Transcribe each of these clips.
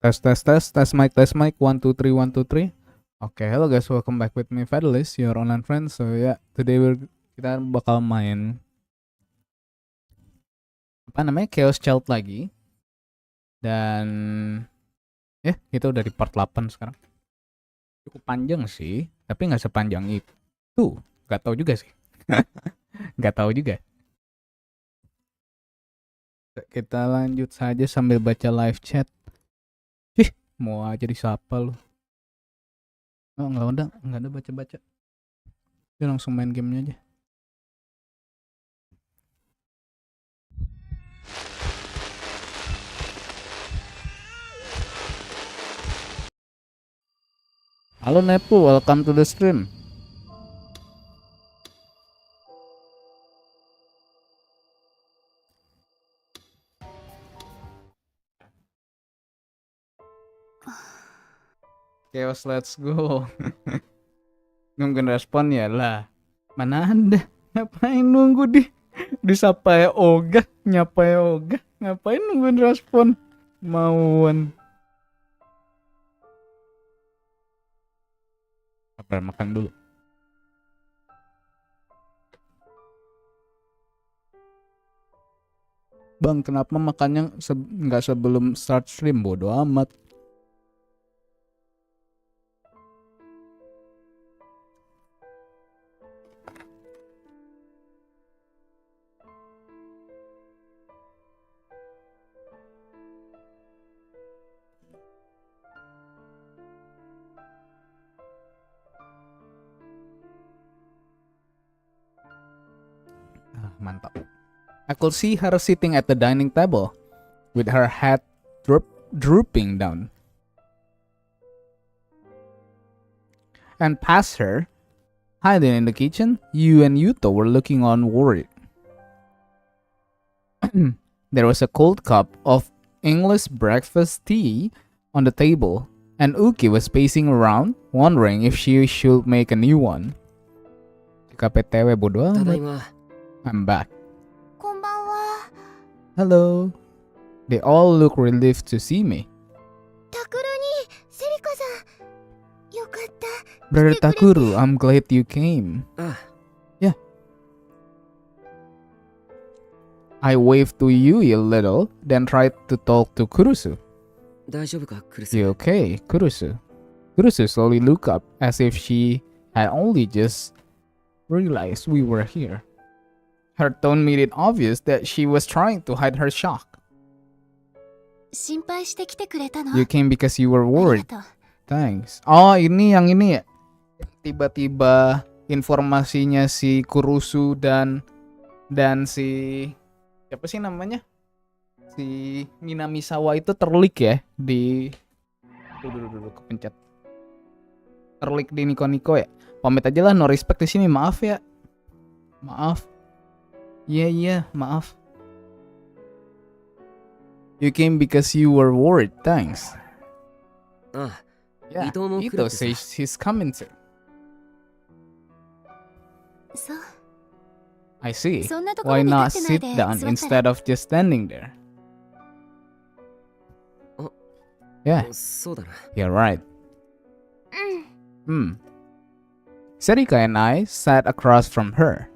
Test mic 1 2 3 1 2 3. Oke, hello guys, welcome back with me Fedelish, your online friend. So ya, today kita bakal main apa namanya, Chaos Child lagi. Dan ya, kita udah di part 8 sekarang. Cukup panjang sih, tapi nggak sepanjang itu. Nggak tahu juga sih. Nggak tahu juga. Kita lanjut saja sambil baca live chat. Mau aja disapa lu. Oh, nggak ada baca-baca. Dia langsung main gamenya aja. Halo Nepu, welcome to the stream. Chaos, let's go. Nungguin respon ya lah. Mana ada? Ngapain nunggu disapa ya Oga, nyapa ya Oga. Ngapain nungguin respon? Mauan. Sabar, makan dulu. Bang, kenapa makannya nggak sebelum start stream? Bodoh amat. Mantap. I could see her sitting at the dining table with her head drooping down. And past her, hiding in the kitchen, you and Yuto were looking on worried. There was a cold cup of English breakfast tea on the table, and Uki was pacing around, wondering if she should make a new one. KPTW bodo amat. I'm back. Konbanwa. Hello. They all look relieved to see me. Takuru-ni, Serika-san. Yokatta. Brother Takuru, I'm glad you came. Yeah. I waved to Yui a little, then tried to talk to Kurusu. You okay, Kurusu? Kurusu slowly looked up as if she had only just realized we were here. Her tone made it obvious that she was trying to hide her shock. You came because you were worried. Thanks. Oh, ini yang ini ya. Tiba-tiba informasinya si Kurusu dan si siapa sih namanya? Si Minamisawa itu terlik ya di dulu kepencet. Terlik di Niko-Niko ya. Pamit aja lah, no respect di sini. Maaf ya. Maaf. Iya, maaf. You came because you were worried. Thanks. Yeah, Ito says he's coming too. I see. Why not sit down instead of just standing there? Yeah, you're right. Serika and I sat across from her.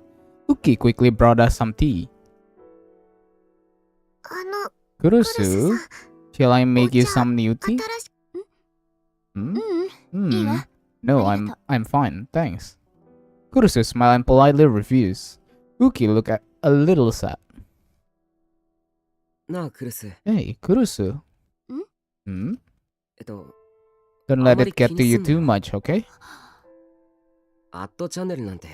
Uki quickly brought us some tea. Kurusu, shall I make you some new tea? No, I'm fine, thanks. Kurusu smiled and politely refused. Uki looked a little sad. Hey, Kurusu. Don't let it get to you too much, okay?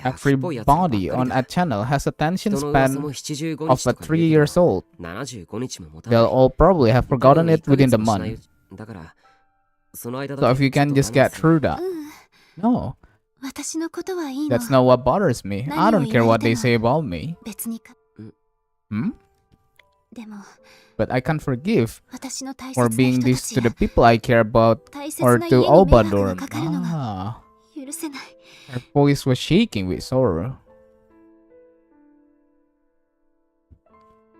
Everybody on a channel has a attention span of a 3 years old. They'll all probably have forgotten it within the month. So if you can just get through that. No. That's not what bothers me. I don't care what they say about me. But I can't forgive for being this to the people I care about or to Obador. Her voice was shaking with sorrow.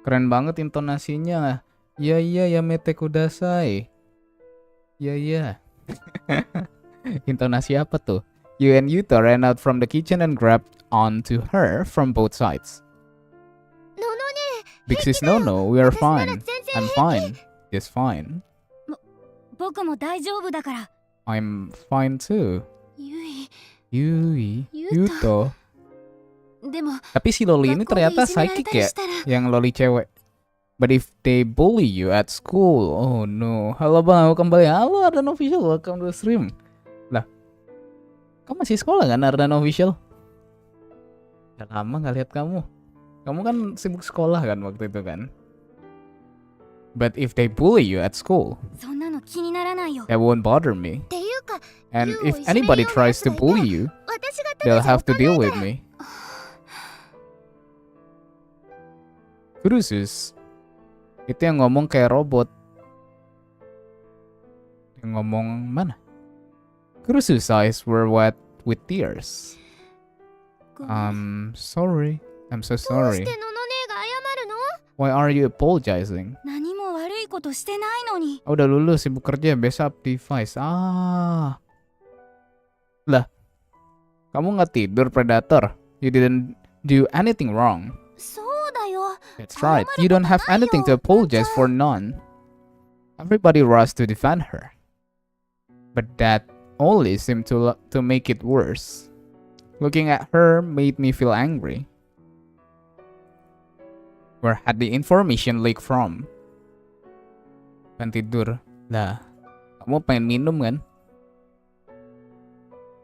Keren banget intonasinya. Iya, Yamete Kudasai. Iya, iya. Intonasi apa tuh? You and Yuta ran out from the kitchen and grabbed onto her from both sides. ののね Big sis, no, no, we are 私なら fine. 全然 I'm 平気 fine. Just fine. 僕も大丈夫だから。 I'm fine too. ゆい Yui, Yuta. Yuto. でも Tapi si Loli ini 学校でい ternyata じめられ psychic たり ya, したら yang Loli cewek. But if they bully you at school, oh no. Halo bang, welcome kembali. Halo Ardan Official, welcome to the stream. Lah, kamu masih sekolah kan Ardan Official? Udah lama gak lihat kamu. Kamu kan sibuk sekolah kan waktu itu kan? But if they bully you at school, そんなの気にならないよ。 that won't bother me. っていうか And You if いじめる anybody ような tries to 奴がいたら bully you, 私がた they'll だじゃ have お to かない deal か with ら me. Kurusus itu yang ngomong kayak robot. Yang ngomong mana? Kurusu's eyes were wet with tears. ごめん Sorry. I'm so どうし sorry. てのの姉が謝るの Why are you apologizing? 何も悪いことしてないのに。 Oh, udah lulus, sibuk kerja, backup device. Ah. Lah. Kamu nggak tidur, Predator? You didn't do anything wrong. そうだよ That's right. You don't have anything to apologize for, none. Everybody rushed to defend her. But that only seemed to make it worse. Looking at her made me feel angry. Where had the information leaked from? Pengen tidur. Lah, kamu pengen minum kan?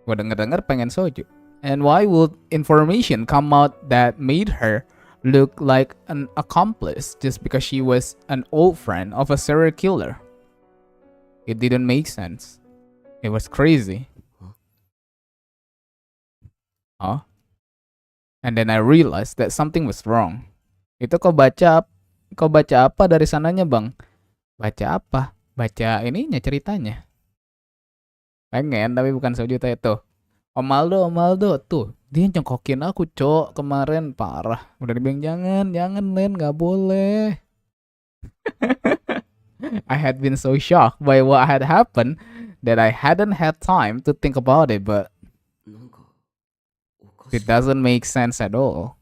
Gua denger-denger pengen soju. And why would information come out that made her look like an accomplice just because she was an old friend of a serial killer? It didn't make sense. It was crazy. Huh? And then I realized that something was wrong. Itu kau baca apa dari sananya, Bang? Baca apa? Baca ininya ceritanya. Pengen tapi bukan sejuta itu. Om Aldo tuh, dia nyongkokin aku, Cok, kemarin parah. Udah dibilang jangan Len, nggak boleh. I had been so shocked by what had happened that I hadn't had time to think about it, but it doesn't make sense at all.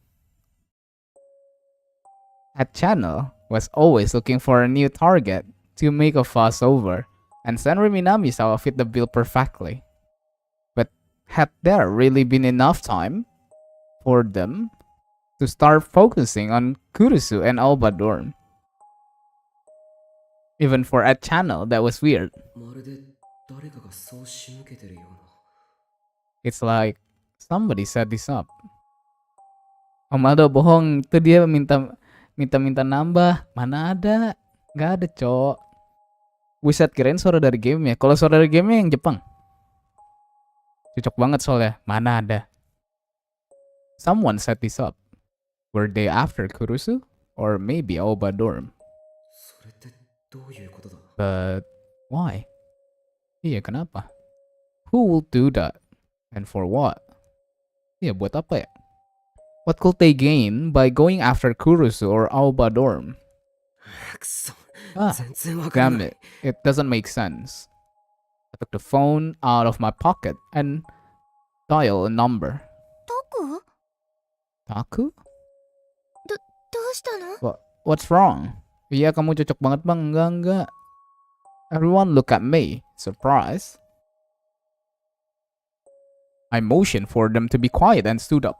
That channel was always looking for a new target to make a fuss over, and Senri Minami saw fit the bill perfectly. But had there really been enough time for them to start focusing on Kurusu and Alba Dorm? Even for a channel, that was weird. It's like somebody set this up. Om Aldo bohong, itu dia minta nambah. Mana ada? Nggak ada, Cok. Buset, kirain suara dari game ya. Kalau suara dari game yang Jepang. Cocok banget soalnya. Mana ada? Someone set this up. Were they after Kurusu? Or maybe Aoba Dorm? But why? Iya, kenapa? Who will do that? And for what? Iya, buat apa ya? What could they gain by going after Kurusu or Aoba Dorm? Damn it. It doesn't make sense. I took the phone out of my pocket and dialed a number. トク Taku? どうしたの What's wrong? Iya, kamu cocok banget, Bang. Enggak. Everyone look at me. Surprised. I motioned for them to be quiet and stood up.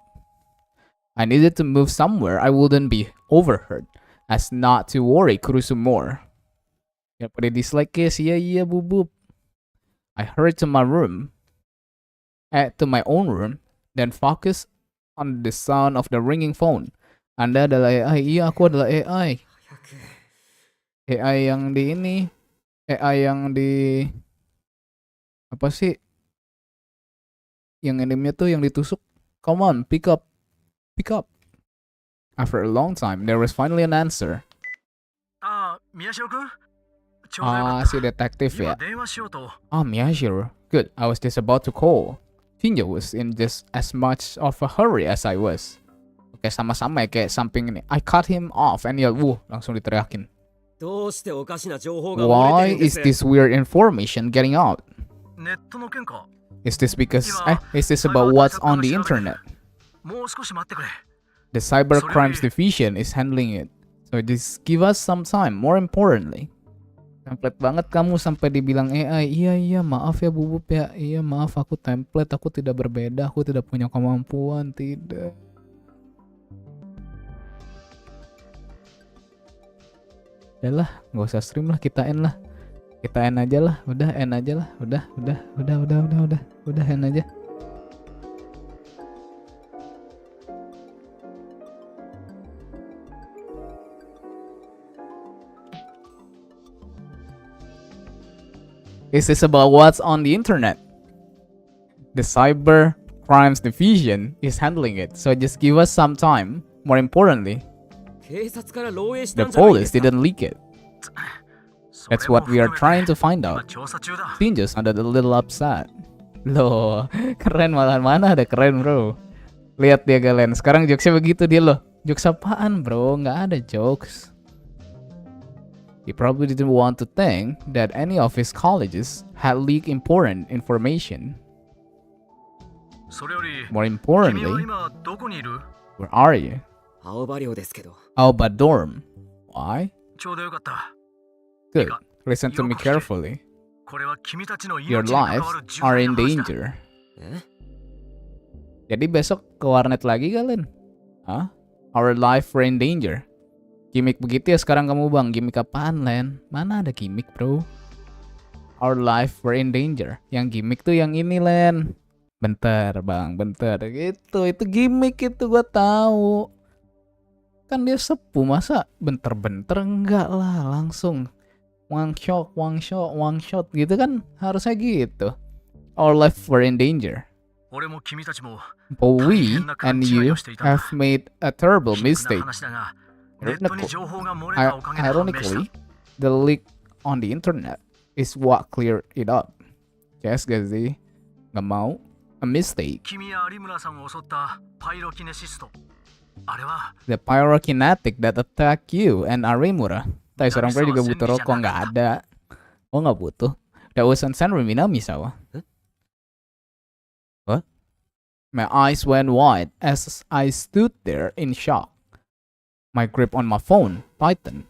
I needed to move somewhere I wouldn't be overheard, as not to worry Kurusu more. Ya, pada dislike guys. Iya, bubub. I hurried to my room. To my own room. Then focused on the sound of the ringing phone. Anda adalah AI. Iya, aku adalah AI. AI yang di ini. AI yang di... Apa sih? Yang animenya tuh yang ditusuk. Come on, pick up. Pick up. After a long time, there was finally an answer. Si detektif ya. Miyashiro. Good, I was just about to call. Shinjo was in just as much of a hurry as I was. Oke, sama-sama ya kayak samping ini. I cut him off and yelled, langsung diteriakin. Why is this weird information getting out? Is this because is this about what's on the internet? The cybercrimes division is handling it. So just give us some time. More importantly, template banget kamu sampai dibilang AI. Iya maaf ya bubub ya. Iya maaf aku template, aku tidak berbeda, aku tidak punya kemampuan, tidak. Yalah, nggak usah stream lah, kita end lah. Kita end aja lah, udah end aja lah, udah end aja. Is this about what's on the internet? The cyber crimes division is handling it, so just give us some time. More importantly, the police didn't leak it. That's what we are trying to find out. Tinju sounded a little upset. Loh, keren malah, mana ada keren bro. Lihat dia kalian, sekarang jokesnya begitu dia loh. Jokes apaan bro, nggak ada jokes. He probably didn't want to think that any of his colleges had leaked important information. More importantly, where are you? Aoba dorm. Why? Good. Listen to me carefully. Your lives are in danger. Jadi besok ke warnet lagi kalian? Hah? Our life were in danger. Gimik begitu ya sekarang kamu bang. Gimik apaan Len? Mana ada gimik bro? Our life were in danger. Yang gimik tuh yang ini Len. Bentar bang, bentar. Gitu, itu gimik itu gua tahu. Kan dia sepuh, masa bentar-bentar enggak lah, langsung one shot gitu kan, harusnya gitu. Our life were in danger. But we and you have made a terrible mistake. Ironically, the leak on the internet is what cleared it up. Yes gak sih? Gak mau? A mistake. The pyrokinetic that attack you and Arimura. Tapi seorang pria juga butuh rokok, nggak ada. Oh nggak butuh. That was on Senri Minamisawa. What? My eyes went wide as I stood there in shock. My grip on my phone tightened.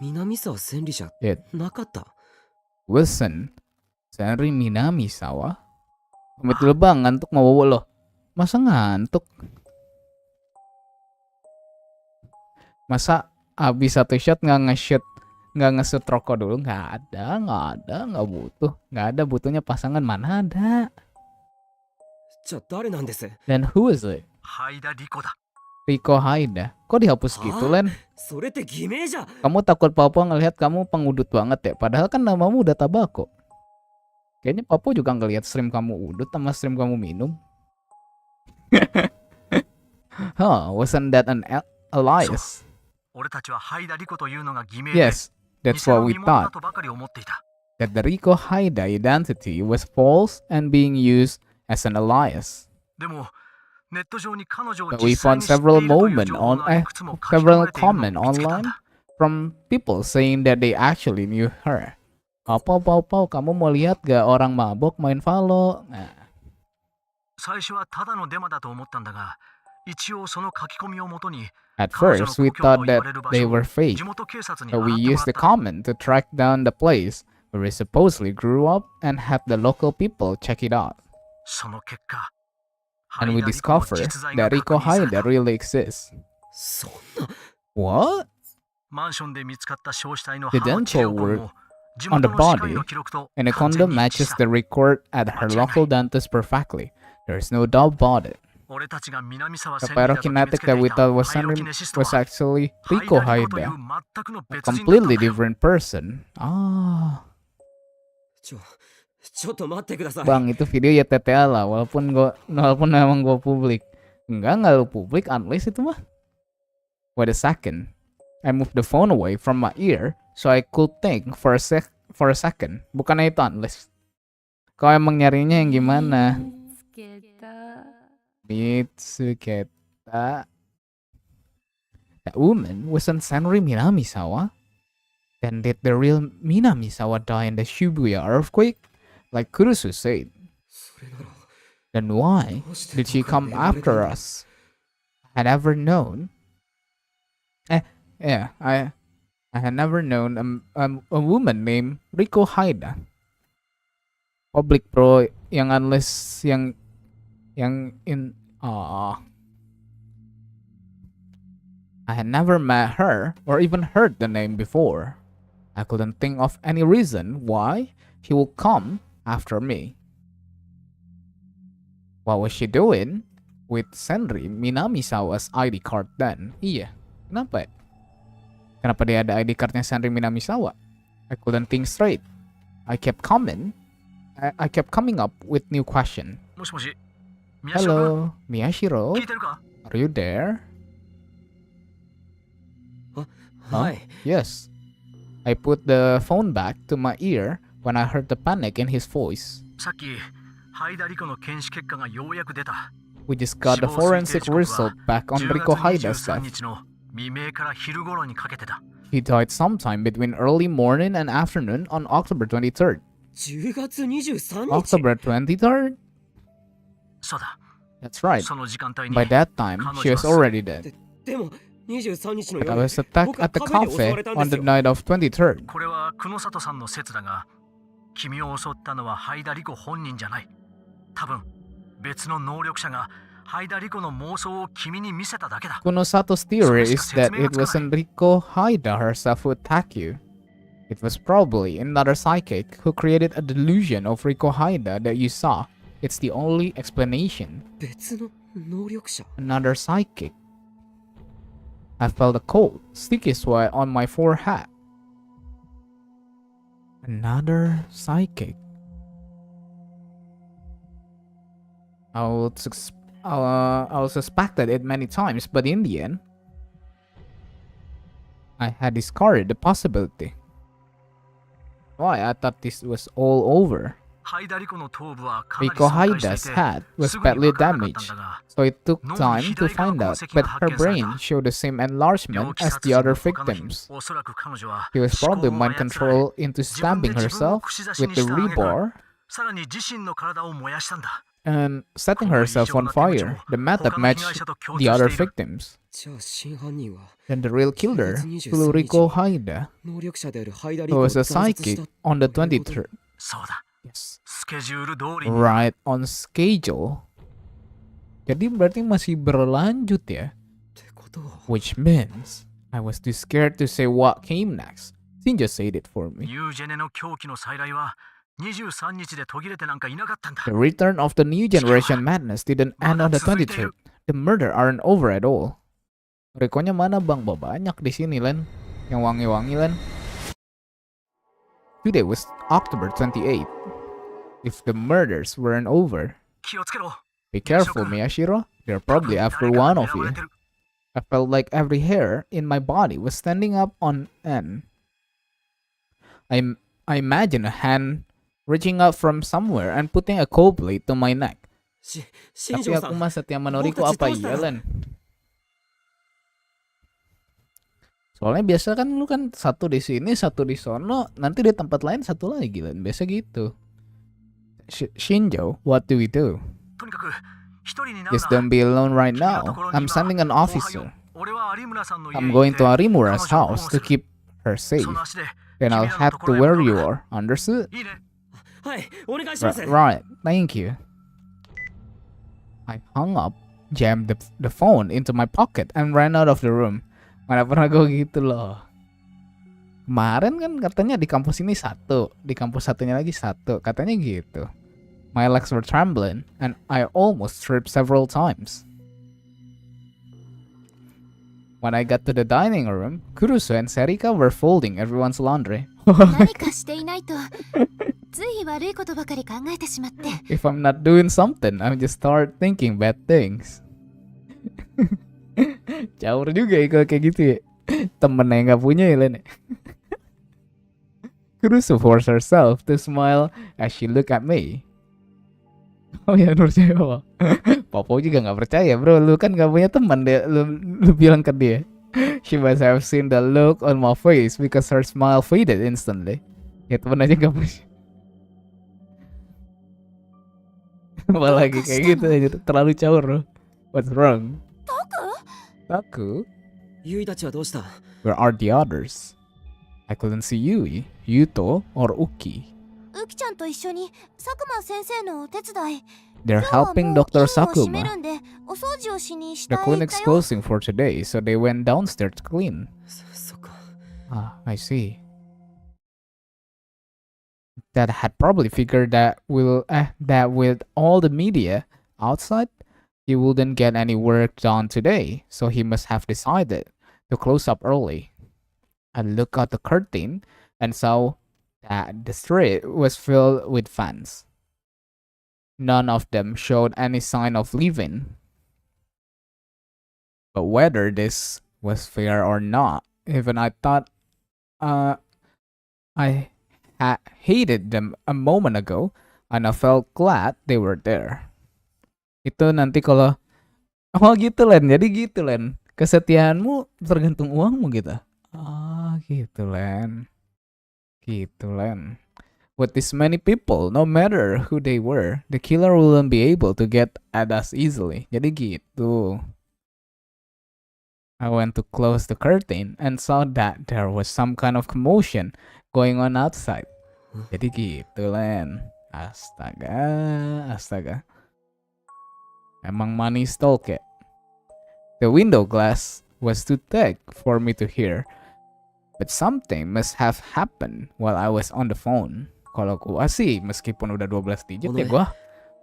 It wasn't Senri Minamisawa. Pamit dulu bang, ngantuk mau bobo loh. Masa ngantuk? Masa abis satu shot nggak nge-shoot rokok dulu? Nggak ada, nggak butuh. Nggak ada, butuhnya pasangan, mana ada. Dan who is it? Riko Haida. Kok dihapus gitu Len? Kamu takut Papa ngelihat kamu pengudut banget ya? Padahal kan namamu udah tabako. Kayaknya Papa juga ngelihat stream kamu udut sama stream kamu minum. Huh, wasn't that an alias? Yes, that's what we thought. That the Riko Haida identity was false and being used as an alias. But we found several comments online from people saying that they actually knew her. Pau, kamu mau lihat gak orang mabok main Valo? Nah. At first, we thought that they were fake, so we used the comment to track down the place where we supposedly grew up and have the local people check it out. And we discovered that Riko Haida really exists. What? The dental work on the body and the condom matches the record at her local dentist perfectly. There is no doubt about it. The pyrokinetic that we thought was actually Riko Haida, a completely different person. Ah. Bang, itu video ya TTA lah, walaupun memang gua publik. Enggak lu publik, unless itu mah. Wait a second. I moved the phone away from my ear so I could think for a second. Bukannya itu unless. Kau emang nyarinya yang gimana? Mitsuketa. That woman wasn't Senri Minamisawa? Then did the real Minamisawa die in the Shibuya earthquake? Like Kurusu said. Then why did she come after us? I had never known. I had never known a woman named Riko Haida. Public pro yang unless yang in I had never met her or even heard the name before. I couldn't think of any reason why she would come after me. What was she doing with Senri Minamisawa's ID card then? Iya, kenapa ya? Kenapa dia ada ID cardnya Senri Minamisawa? I couldn't think straight. I kept coming up with new question. Hello, Miyashiro? Are you there? Huh? Yes. I put the phone back to my ear when I heard the panic in his voice. We just got the forensic result back on Riko Haida's death. He died sometime between early morning and afternoon on October 23rd. October 23rd? That's right. By that time, she was already dead. But I was attacked at the cafe on the night of 23rd. Kunosato's theory is that it wasn't Riko Haida herself who attacked you. It was probably another psychic who created a delusion of Riko Haida that you saw. It's the only explanation. Another psychic. I felt a cold, sticky sweat on my forehead. Another psychic. I suspected it many times, but in the end, I had discarded the possibility. Why? I thought this was all over. Riko Haida's head was badly damaged, so it took time to find out, but her brain showed the same enlargement as the other victims. She was probably mind controlled into stabbing herself with the rebar and setting herself on fire. The method matched the other victims. Then the real killer flew Riko Haida, who was a psychic on the 23rd. Yes. Right on schedule. Jadi berarti masih berlanjut ya. Which means I was too scared to say what came next. Shinjo said it for me. The return of the new generation madness didn't end on the 23rd. The murder aren't over at all. Rikonya mana bang? Banyak di sini Len. Yang wangi-wangi Len. Today was October 28th. If the murders weren't over. Be careful, Miyashiro. They're probably after one of you. I felt like every hair in my body was standing up on end. I imagine a hand reaching up from somewhere and putting a cold blade to my neck. Tapi aku mah Satya Manoriko apa iya, Len? Soalnya biasa kan lu kan satu di sini, satu di sono, nanti di tempat lain satu lagi, Len. Biasa gitu. Shinjo, what do we do? Just don't be alone right now. I'm sending an officer. I'm going to Arimura's house to keep her safe. Then I'll head to where you are. Understood? Right, thank you. I hung up, jammed the phone into my pocket, and ran out of the room. Mana pernah gue gitu loh. Kemarin kan katanya di kampus ini satu, di kampus satunya lagi satu, katanya gitu. My legs were trembling, and I almost tripped several times. When I got to the dining room, Kurusu and Serika were folding everyone's laundry. If I'm not doing something, I just start thinking bad things. Caur juga ya kalau kayak gitu ya. Temen yang gak punya ya Len. Kurusu forced herself to smile as she looked at me. Oh ya, percaya apa? Popo juga gak percaya bro. Lu kan gak punya teman deh. Lu bilang ke dia. She must have seen the look on my face because her smile faded instantly. Ya temen aja gak punya. Apalagi kayak gitu aja, terlalu caur loh. What's wrong? Taku? ユイたちはどうした？ Where are the others? I couldn't see Yui, Yuto, or Uki. ウキちゃんと一緒に佐久間先生のお手伝い。 They're 今日は helping もう Dr. 院を閉め Sakuma. るんでお掃除をしに The 下へ行っ clinic's たよ。 closing for today, so they went downstairs to clean. そっか。 Ah, I see. Dad had probably figured that with all the media outside, he wouldn't get any work done today, so he must have decided to close up early. I looked out the curtain and saw that the street was filled with fans. None of them showed any sign of leaving. But whether this was fair or not, even I thought I had hated them a moment ago, and I felt glad they were there. Itu nanti kalau gitu Len, jadi gitu Len. Kesetiaanmu tergantung uangmu gitu. Gitu Len. Gitu Len. With this many people, no matter who they were, the killer wouldn't be able to get at us easily. Jadi gitu. I went to close the curtain and saw that there was some kind of commotion going on outside. Jadi gitu Len. Astaga. Emang money stole kayak. The window glass was too thick for me to hear. But something must have happened while I was on the phone. Kalau gua sih meskipun udah 12 digit ya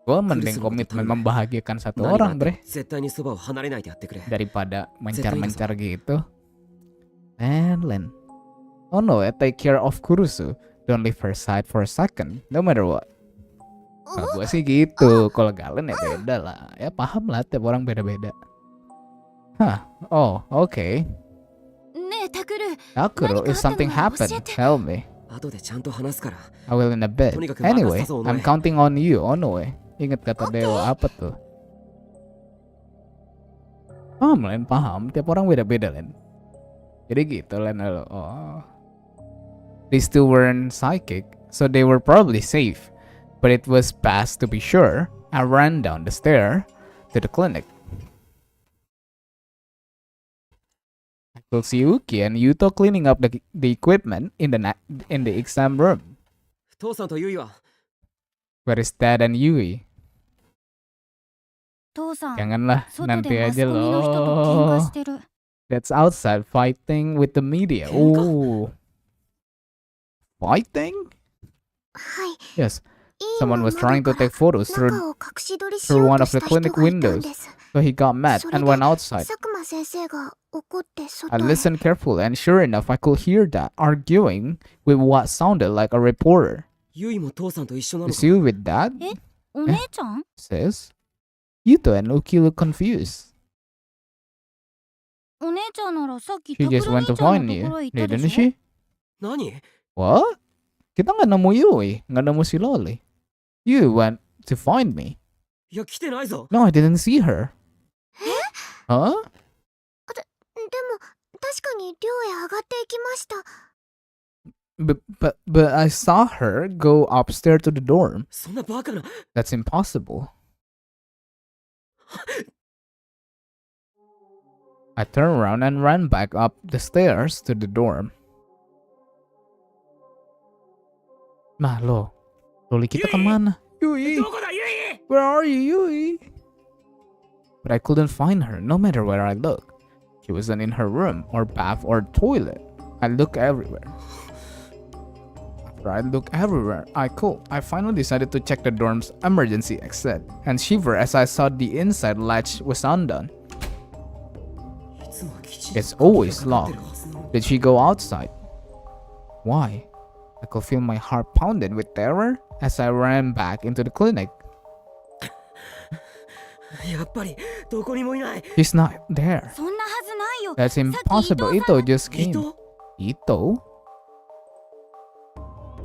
gua mending komitmen membahagiakan satu orang bre 絶対にそばを離れないでやってくれ。 daripada mencar-mencar gitu. Len. Oh no, take care of Kurusu. Don't leave her side for a second, no matter what. Kalau gua sih gitu. Kalau Galen ya beda lah. Ya paham lah, tiap orang beda-beda. Oh, okay. ねえタクル Takuro, if something happened, tell me. 後でちゃんと話すから。 I will in a bit. Anyway, I'm counting on you, Onoe. Ingat kata Dewa apa tuh? Paham Len, paham. Tiap orang beda-beda Len. Jadi gitu Len. Oh. These two weren't psychic, so they were probably safe. But it was best to be sure. I ran down the stair to the clinic. I could see Uki and Yuto cleaning up the equipment in the exam room. 父さんとユイは Where is Dad and Yui? 父さん Janganlah, 外 nanti でマス aja コミの人と喧嘩 loh. してる That's outside fighting with the media. Ooh. Fighting? はい。 Yes. 委員 Someone の was trying to take photos 中 through を隠し撮りし through よう one と of し the た人 clinic がいたん windows. です。 So he got mad それ and で went outside. 佐久間先生が怒って外 I へ。 listened carefully and sure enough I could hear that arguing with what sounded like a reporter. ユイも父さんと一緒なの Is か。 you with that? お姉ちゃん Says. Yuto and Uki look confused. お姉ちゃんならさっき She タクル just went to 兄ちゃん find のと you. ころ行ったで Didn't しょ she? 何？ What? Kita nggak nemu Yui, nggak nemu si Loli. You went to find me. いや来てないぞ。 No, I didn't see her. Huh? でも確かに寮へ上がっていきました。 But I saw her go upstairs to the dorm. そんなバカな。 That's impossible. I turned around and ran back up the stairs to the dorm. Nah lo, Loli kita kemana? Yui, どこだユイ？ where are you, Yui? But I couldn't find her, no matter where I looked. She wasn't in her room, or bath, or toilet. I looked everywhere. After I looked everywhere I could, I finally decided to check the dorm's emergency exit, and shiver as I saw the inside latch was undone. いつもきちんと It's always かかって locked. るはずなのに。 Did she go outside? Why? I could feel my heart pounding with terror as I ran back into the clinic. やっぱりどこにもいない。 She's not there. そんなはずないよ That's impossible. Ito just 伊 came. 藤？ Ito?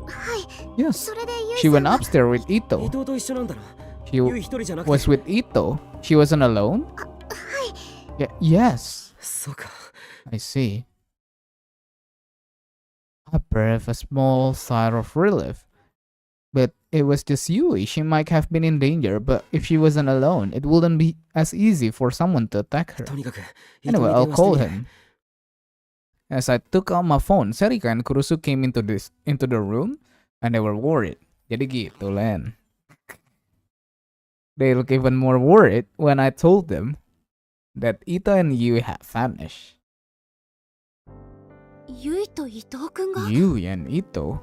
はい。 Yes. それでユイ She さ went んが upstairs with 伊 Ito. 藤と一緒なんだな。 She ユイ一人じゃなく was て。 with Ito. She wasn't alone? はい。Yes. そうか。I see. I breathed a small sigh of relief. But it was just Yui. She might have been in danger, but if she wasn't alone, it wouldn't be as easy for someone to attack her. とにかく、 Anyway, I'll call him. As I took out my phone, Serika and Kurusu came into the room, and they were worried. Jadi gitu, Len. They look even more worried when I told them that Ito and Yui had vanished. ゆいと伊藤くんが Yui and Ito?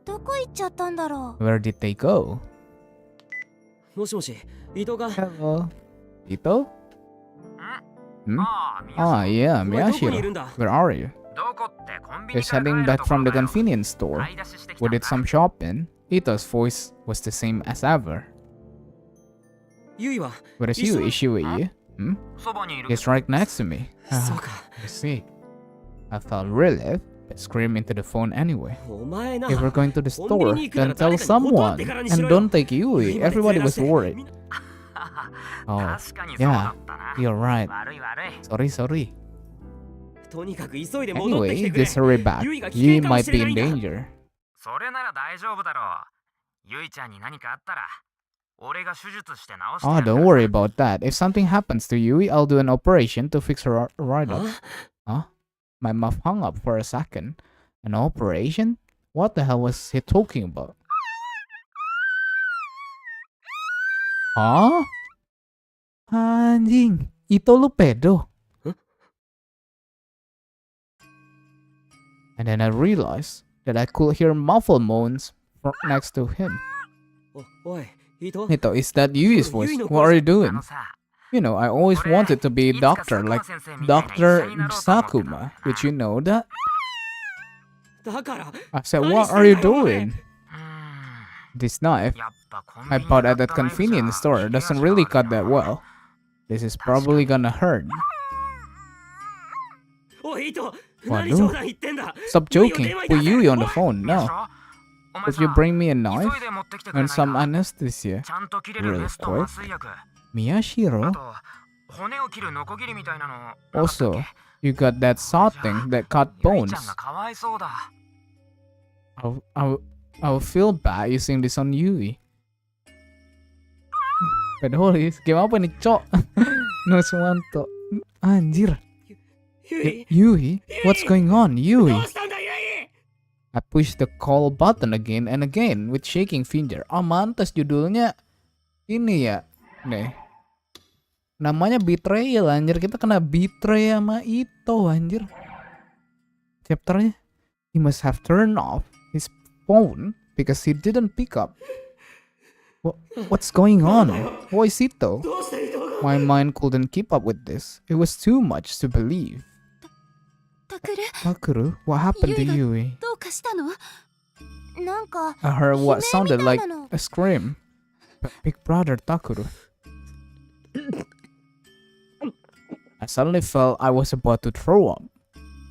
どこ行っちゃったんだろ Where did they go? もしもし、伊藤が。 Hello? Ito? Hmm? ああ、宮 Ah, yeah, お前どこにい Miyashiro. るんだ。 Where are you? どこってコンビニ Just から帰 heading る back と from こ the だよ。 convenience store. 買い出ししてきた We んだ did some shopping. Ito's voice was the same as ever. ゆいは。 Where is Yui? Is she with you? Hmm? そばにいる。 He's right next to me. そうか。 I see. I felt relief, but screamed into the phone anyway. お前な。 If we're going to the store, then tell someone. And don't take Yui. Everybody was worried. Oh, 確かにそうだったな。 you're right. 悪い悪い。 Sorry. とにかく急いで戻ってき Anyway, てくれ。 just hurry back. ゆいが危 Yui 険かも might し be れない in んだ。 danger. それなら大丈夫だろう。ゆいちゃんに何かあったら、俺が手術して治してや Oh, るから don't worry about that. If something happens to Yui, I'll do an operation to fix her right up. あ Huh? My mouth hung up for a second. An operation? What the hell was he talking about? Huh? Anjing, Ito lu pedo. Huh? And then I realized that I could hear muffled moans next to him. おい、伊藤。 Ito, is that Yui's voice? What are you あ doing? のさ、 You know, I always wanted to be a doctor, like Dr. Sakuma. Did you know that? だから。 I said, what are you doing? うーん This knife やっぱコンビ I ニ bought で at that 買ったナイフ convenience さ store doesn't really cut that well. This is probably gonna hurt. おい、伊藤。 What 何冗談言ってんだ。 Stop joking. Put Yui on the phone 宮 now. 代お前 Could you さ bring me a knife 急いで持ってきてくれ and ないか some anesthesia? ちゃんと切れる Really ベスト quick? 麻酔薬。あ Miyashiro? と、骨を切るノコギリみたいなの。なかったっ Also, け you got that saw thing that cut ゆい bones. ちゃんがかわいそうだ。 I'll feel bad using this on Yui. Fedelish, game apa nih, Cok? No Suwanto. Anjir. ゆい。 Yui? What's going on, ど Yui? うしたんだ、ゆい。 I pushed the call button again and again with shaking finger. Oh, mantas judulnya ini ya. Nih. Namanya betrayal, anjir. Kita kena betray sama Ito, anjir. Chapternya. He must have turned off his phone because he didn't pick up. What's going on? Who is Ito? どうして伊藤が。 My mind couldn't keep up with this. It was too much to believe. タクル Takuru, what happened to Yui? どうかしたのなんか I heard what 悲鳴 sounded みたい like なの a scream. Big brother Takuru. I suddenly felt I was about to throw up.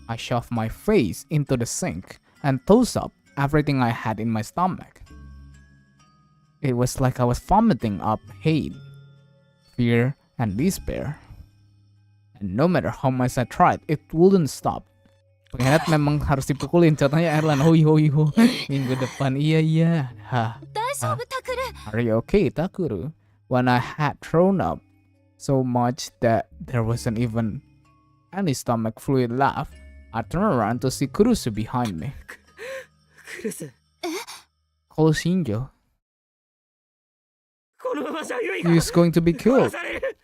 I shoved my face into the sink and tossed up everything I had in my stomach. It was like I was vomiting up hate, fear, and despair. And no matter how much I tried, it wouldn't stop. Pengenat memang harus dipukulin. Contohnya Erlan, hoi hoi ho. Minggu depan, iya. Ha. 大丈夫タクル Are you okay, Takuru? When I had thrown up so much that there wasn't even any stomach fluid left, I turned around to see Kurusu behind me. クルス。 Call Shinjo. このままじゃゆいが。 He's going to be 殺 killed. される。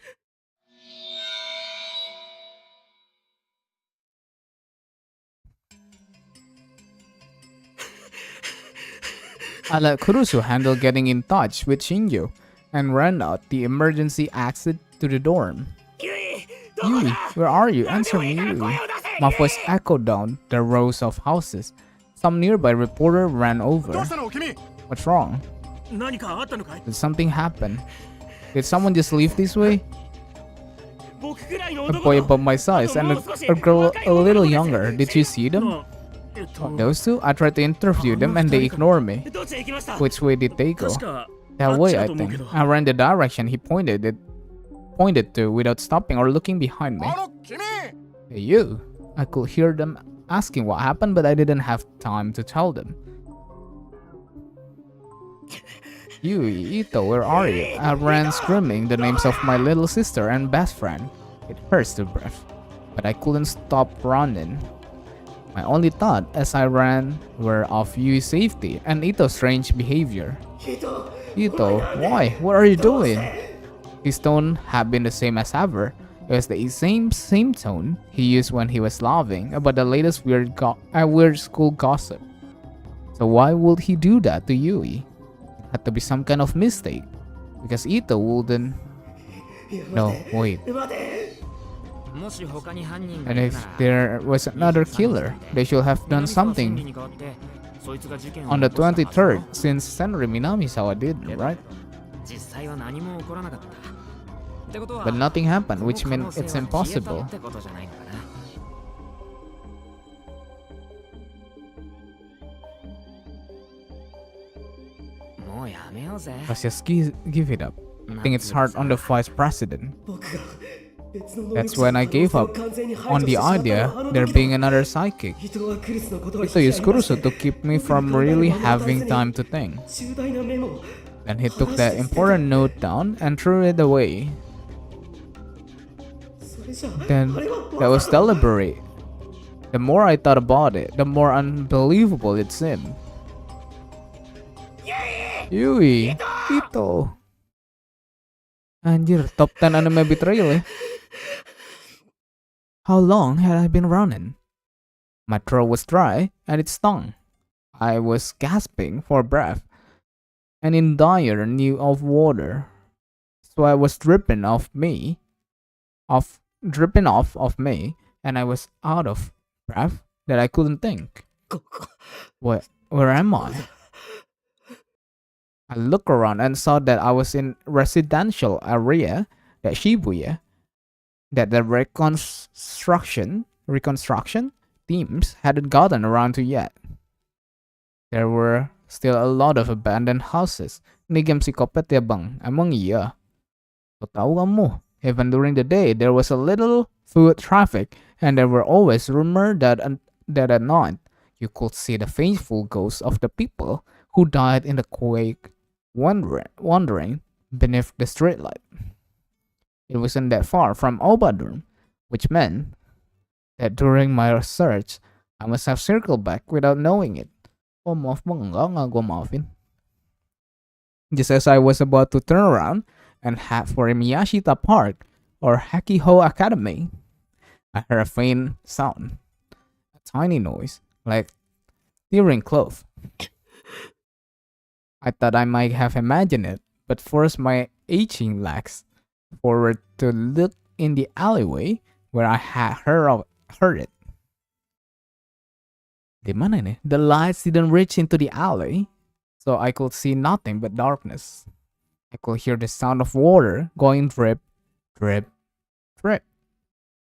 I let Kurusu handle getting in touch with Shinjo and ran out the emergency exit to the dorm. ゆい。どこ Yui, だ。 where are you? なんで Answer もい me, いから Yui. 声を出せ。 My voice echoed down the rows of houses. Some nearby reporter ran over. どうしたの君 What's wrong? 何かあったのかい Did something happen? Did someone just leave this way? 僕くらいの A 男 boy の about my size and a girl a little younger. Did you see them? あThose two? I tried to interview them and they ignored me. どっちへ行きました。 Which way did they go? 確か That way, I think. I ran the direction he pointed to without stopping or looking behind me. 君 Hey, you. I could hear them asking what happened, but I didn't have time to tell them. Yui, Ito, where are you? I ran screaming the names of my little sister and best friend. It hurts to breathe, but I couldn't stop running. My only thought as I ran were of Yui's safety and Ito's strange behavior. Ito, why? What are you doing? His tone had been the same as ever. It was the same tone he used when he was laughing about the latest weird school gossip. So why would he do that to Yui? It had to be some kind of mistake, because Ito wouldn't. No, wait. And if there was another killer, they should have done something on the 23rd, since Senri Minamisawa did, right? But nothing happened, which meant it's impossible. Let's just give it up. I think it's hard on the vice president. That's when I gave up on the idea there being another psychic. Ito used Kurusu to keep me from really having time to think. Then he took that important note down and threw it away. Then that was deliberate. The more I thought about it, the more unbelievable it seemed. Yui, Ito. Anjir, top 10 anime betrayal ya. How long had I been running? My throat was dry and it stung. I was gasping for breath and in dire need of water. Sweat was dripping off me, and I was out of breath that I couldn't think. Where am I? I looked around and saw that I was in residential area, that Shibuya, that the reconstruction teams hadn't gotten around to yet. There were still a lot of abandoned houses. Ni game psikopat ya bang? Emang iya? So tahu kamu, even during the day there was a little foot traffic, and there were always rumors that at night you could see the faithful ghosts of the people who died in the quake wandering beneath the streetlight. It wasn't that far from Obadurm, which meant that during my research, I must have circled back without knowing it. Oh, maaf bang, enggak gua maafin. Just as I was about to turn around and head for Miyashita Park or Hakiho Academy, I heard a faint sound, a tiny noise, like tearing cloth. I thought I might have imagined it, but forced my aching legs forward to look in the alleyway where I had heard it. Di mana ini? The lights didn't reach into the alley, so I could see nothing but darkness. I could hear the sound of water going drip, drip, drip.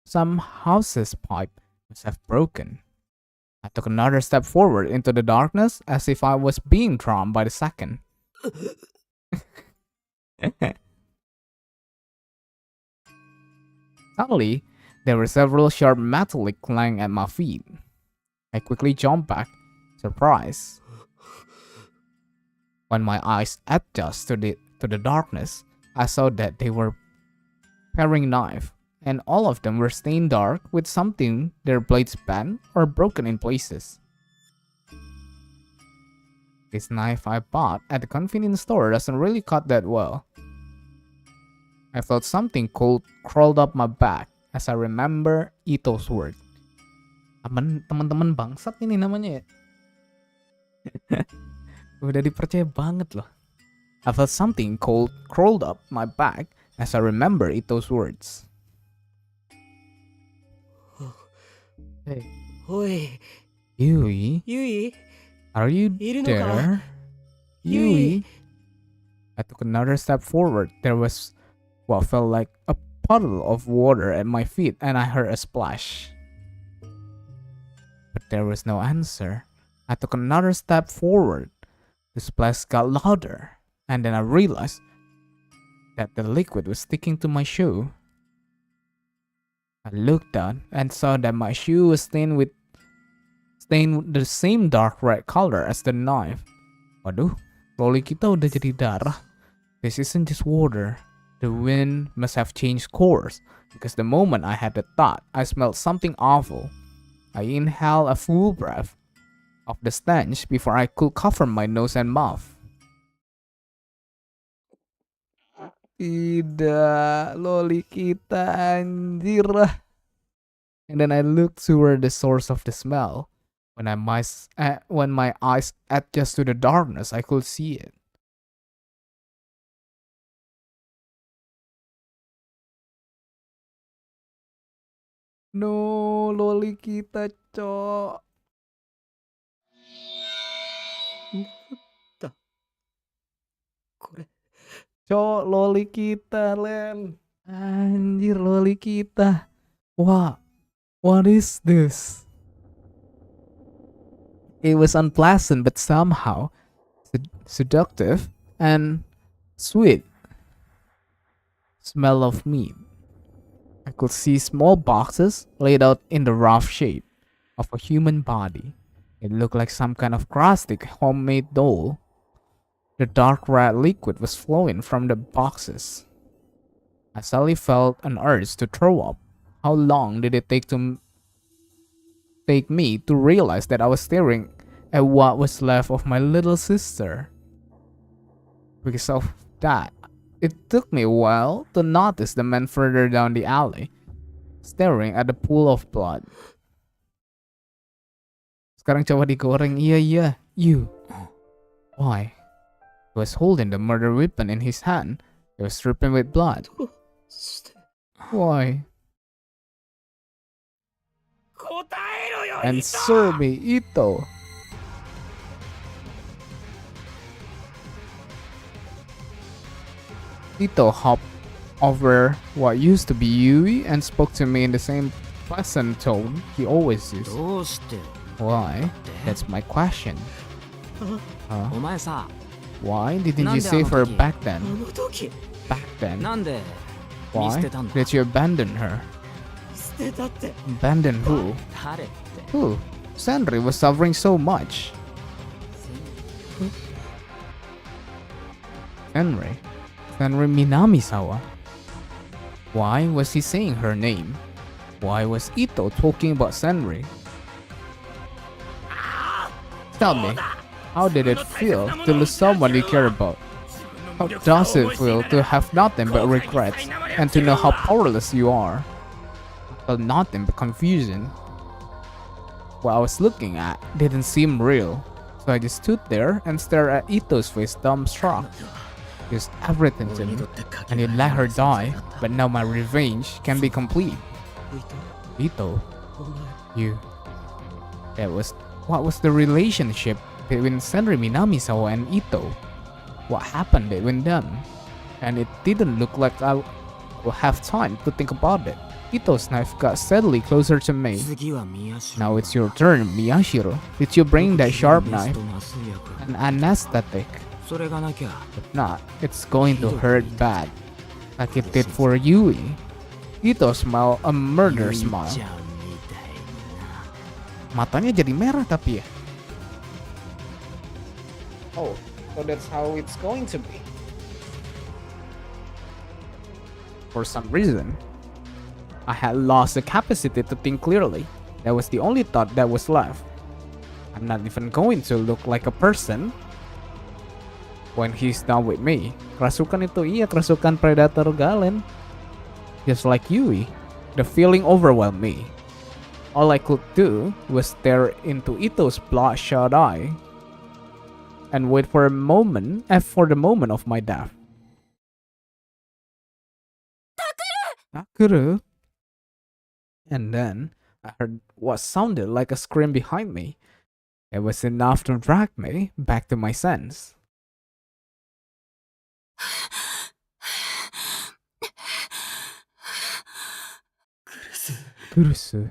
Some house's pipe must have broken. I took another step forward into the darkness as if I was being drawn by the second. Suddenly, there were several sharp metallic clang at my feet. I quickly jumped back, surprised. When my eyes adjusted to the darkness, I saw that they were paring knives, and all of them were stained dark with something, their blades bent or broken in places. This knife I bought at the convenience store doesn't really cut that well. I felt something cold crawled up my back as I remember Ito's word. Teman-teman bangsat ini namanya ya. Udah dipercaya banget loh. I felt something cold crawled up my back as I remember Ito's words. Hey. Oi. Yui? Yui? Are you there? Yui? I took another step forward. There was what felt like a puddle of water at my feet, and I heard a splash. But there was no answer. I took another step forward. The splash got louder, and then I realized that the liquid was sticking to my shoe. I looked down and saw that my shoe was stained with the same dark red color as the knife. Waduh, loli kita udah jadi darah. This isn't just water. The wind must have changed course, because the moment I had the thought, I smelled something awful. I inhaled a full breath of the stench before I could cover my nose and mouth. Tidak, loli kita anjir. And then I looked toward the source of the smell. When my eyes adjust to the darkness, I could see it. No, loli kita, cok. Cok, loli kita, Len. Anjir, loli kita. Wah, what is this? It was unpleasant but somehow seductive and sweet. Smell of meat. I could see small boxes laid out in the rough shape of a human body. It looked like some kind of crustic homemade doll. The dark red liquid was flowing from the boxes. I suddenly felt an urge to throw up. How long did it take me to realize that I was staring at what was left of my little sister? Because of that, it took me a while to notice the man further down the alley, staring at the pool of blood. Sekarang coba digoreng, iya, you. Why? He was holding the murder weapon in his hand. It was dripping with blood. Why? Answer me, Ito. Ito hopped over what used to be Yui and spoke to me in the same pleasant tone he always used. Why? That's my question. Huh? お前さ Why didn't you save her back then? Back then? なんで Why 見捨てたんだ did you abandon her? 捨てたって Abandon who? 誰って Who? Sandri was suffering so much. Henry Minamisawa. Why was he saying her name? Why was Ito talking about Senri? Tell me, how did it feel to lose someone you care about? How does it feel to have nothing but regrets and to know how powerless you are? Felt nothing but confusion. What I was looking at didn't seem real, so I just stood there and stared at Ito's face dumbstruck. Used everything to me, and he let her die, but now my revenge can be complete. Ito, you. What was the relationship between Senri Minamisawa and Ito? What happened between them? And it didn't look like I would have time to think about it. Ito's knife got steadily closer to me. 次は宮代 Now it's your turn, Miyashiro. Did you bring that sharp knife? An anesthetic. それがなきゃ If not, it's going to hurt bad. Like it did for Yui. Ito smiled a murder smile. ちゃんみたいな Matanya jadi merah tapi ya. Oh, so that's how it's going to be. For some reason, I had lost the capacity to think clearly. That was the only thought that was left. I'm not even going to look like a person when he's done with me. Kerasukan itu, iya, kerasukan predator Galen. Just like Yui, the feeling overwhelmed me. All I could do was stare into Ito's bloodshot eye and wait for the moment of my death. Takuru! And then I heard what sounded like a scream behind me. It was enough to drag me back to my sense. Kurusu.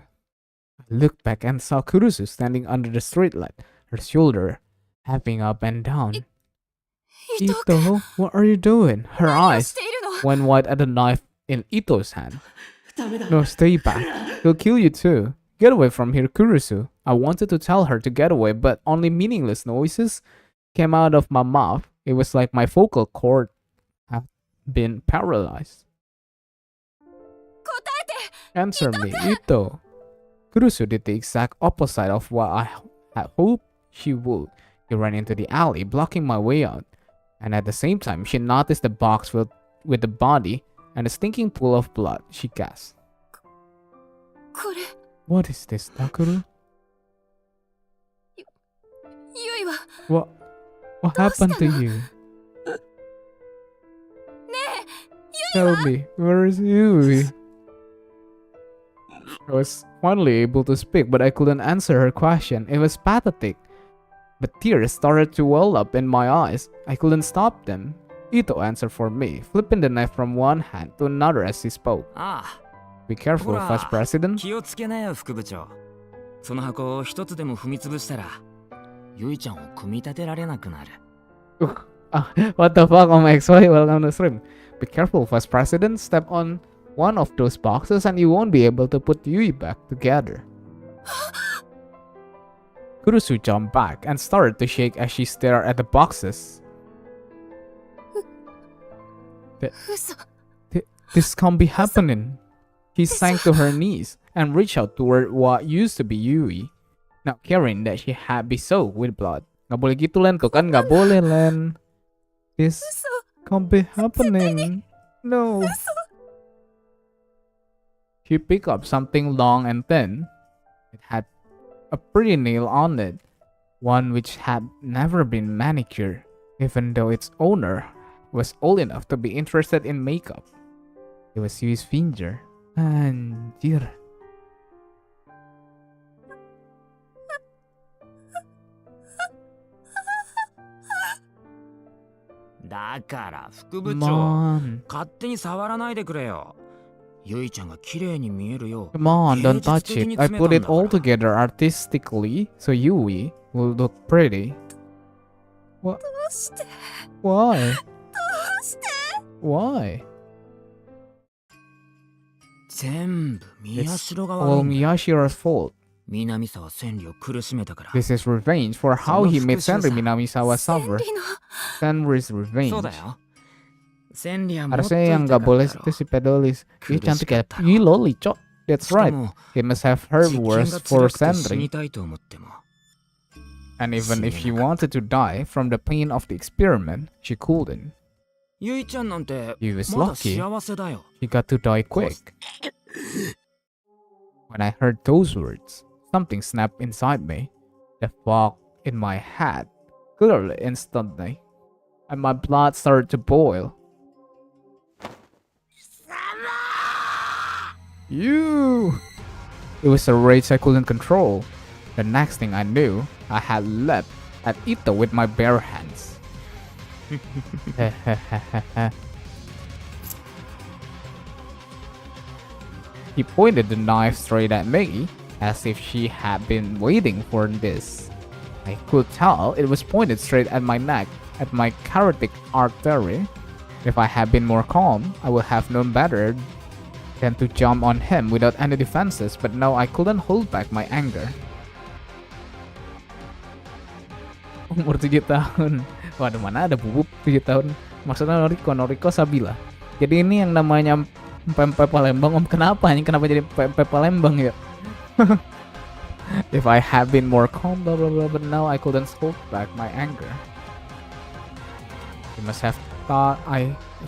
I looked back and saw Kurusu standing under the streetlight, her shoulder heaving up and down. Ito, what are you doing? Her eyes went wide at the knife in Ito's hand. No, stay back. He'll kill you too. Get away from here, Kurusu. I wanted to tell her to get away, but only meaningless noises came out of my mouth. It was like my vocal cord had been paralyzed. Answer me, Ito. Kurusu did the exact opposite of what I had hoped she would. She ran into the alley, blocking my way out. And at the same time, she noticed the box filled with the body and a stinking pool of blood. She gasped. これ What is this, Takuru? ゆいは What happened to you? Tell me, where is Yui? I was finally able to speak, but I couldn't answer her question. It was pathetic. But tears started to well up in my eyes. I couldn't stop them. Ito answered for me, flipping the knife from one hand to another as he spoke. ああ、 Be careful, ほら、 Vice President. 気をつけなよ副部長。その箱を一つでも踏み潰したらゆいちゃんを組み立てられなくなる。 What the fuck, oh my ex-wife, welcome to stream. Be careful, Vice President. Step on one of those boxes and you won't be able to put Yui back together. Kurusu jumped back and started to shake as she stared at the boxes. 嘘 This can't be happening. She sank to her knees and reached out toward what used to be Yui, not caring that she had been soaked with blood. Gak boleh gitu, Len. Tuh kan gak boleh, Len. This can't be happening. No. She picked up something long and thin. It had a pretty nail on it, one which had never been manicured, even though its owner was old enough to be interested in makeup. It was Yui's finger. Anjir. だから副部長、 Come on. 勝手に触らないでくれよ。ゆいちゃんが綺麗に見えるよう。 Come on, don't touch it. I put it all 芸術的に詰めたんだから。 together artistically so Yui will look pretty. What? どうして Why? どうして Why? 全部宮 It's 代が all 悪いんだよ。 Miyashira's fault. 南沢千里を苦しめたから。 This is revenge for how he made Senri 千 Minamisawa suffer. 里の Senri's そう revenge. だよ。千里はもっと Harusnya 痛 yang か gak った boleh だろ itu si Fedelish. Dia cantik ya. 苦しかったろ。 Ih loli, cok. That's しか right. も He must have heard 実験 worse が for 辛くて死 Senri. にたいと思っても And even if she wanted to die from the pain of the experiment, she couldn't. ゆいちゃんなんて He was まだ lucky. 幸せだよ。 He got to die quick. When I heard those words, something snapped inside me. The fog in my head cleared instantly, and my blood started to boil. You! It was a rage I couldn't control. The next thing I knew, I had leapt at Ito with my bare hands. He pointed the knife straight at me, as if she had been waiting for this. I could tell it was pointed straight at my neck, at my carotid artery. If I had been more calm, I would have known better than to jump on him without any defenses, but no, I couldn't hold back my anger. Umur 7 tahun. Waduh, mana ada bubuk 7 tahun. Maksudnya Noriko Sabila. Jadi ini yang namanya Pempe Palembang. Om, kenapa jadi Pempe Palembang ya? If I had been more calm, blah blah blah, but now I couldn't hold back my anger. He must have thought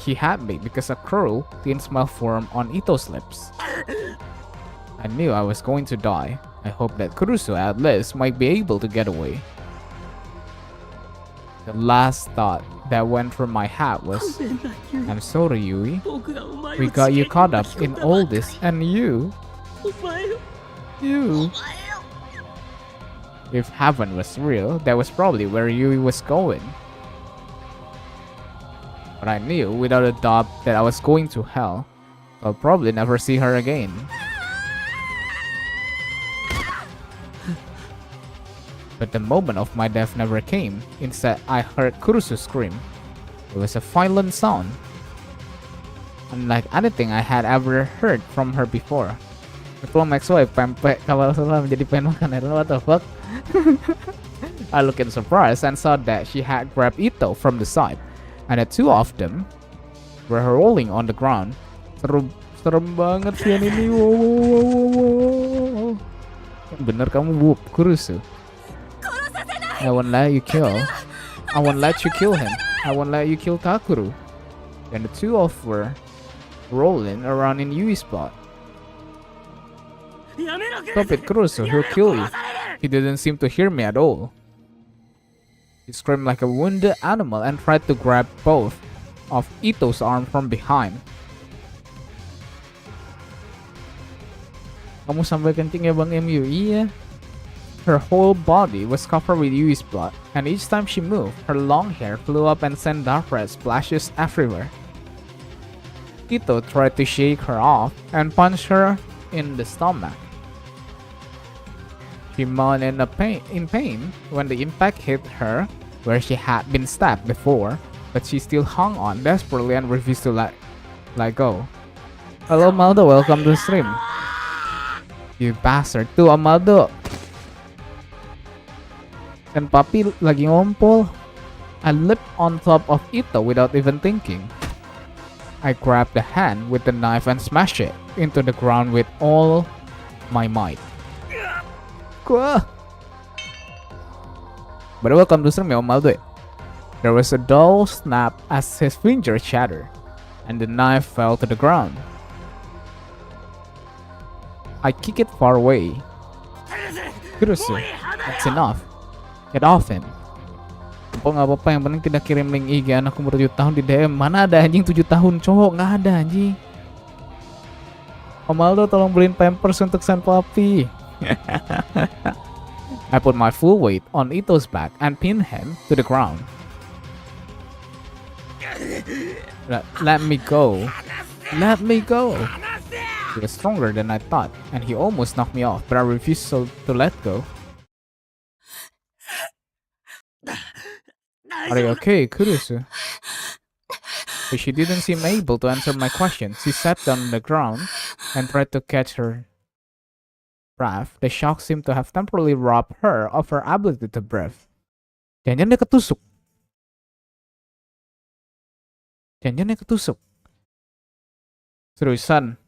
he had me because a cruel, thin smile formed on Ito's lips. I knew I was going to die. I hoped that Kurusu at least might be able to get away. The last thought that went through my head was, I'm sorry, Yui. We got you caught up in all this, and you. If heaven was real, that was probably where Yui was going. But I knew without a doubt that I was going to hell. I'll probably never see her again. But the moment of my death never came. Instead, I heard Kurusu scream. It was a violent sound. unlike anything I had ever heard from her before. Itu ex-wife pempek kapal selam menjadi pengen makan air. What the fuck? I looked in surprise and saw that she had grabbed Ito from the side, and the two of them were rolling on the ground. Serem banget sih ini. Wow. Bener kamu Whoop Kurusu. I won't let you kill. I won't let you kill him. I won't let you kill Takuru. And the two of were rolling around in Yui's spot. Stop it, Kurusu, he'll kill you. He didn't seem to hear me at all. He screamed like a wounded animal and tried to grab both of Ito's arms from behind. Kamu sampai kencing ya Bang MU? Iya. Her whole body was covered with Yui's blood, and each time she moved, her long hair flew up and sent dark red splashes everywhere. Ito tried to shake her off and punched her in the stomach. She moaned in pain when the impact hit her where she had been stabbed before, but she still hung on desperately and refused to let go. Hello Maldo, welcome to the stream. You bastard. Tuh Amaldo dan Papi lagi ngompol. I leaped on top of Ito without even thinking. I grabbed the hand with the knife and smashed it into the ground with all my might. But welcome to stream ya Amaldo. There was a dull snap as his finger shattered, and the knife fell to the ground. I kick it far away. Kurusu, that's enough. Get off him. Nggak apa-apa, yang penting tidak kirim link IG anakku umur 7 tahun di DM. Mana ada anjing 7 tahun cowok, nggak ada anjing. Om Aldo tolong beliin pampers untuk San Papi. I put my full weight on Ito's back and pinned him to the ground. Let me go. Let me go. He was stronger than I thought, and he almost knocked me off, but I refused to let go. Are you okay, Kurusu? But she didn't seem able to answer my question. She sat down on the ground and tried to catch her breath. The shock seemed to have temporarily robbed her of her ability to breathe. Jangan dia ketusuk. Jangan dia ketusuk. Seriusan?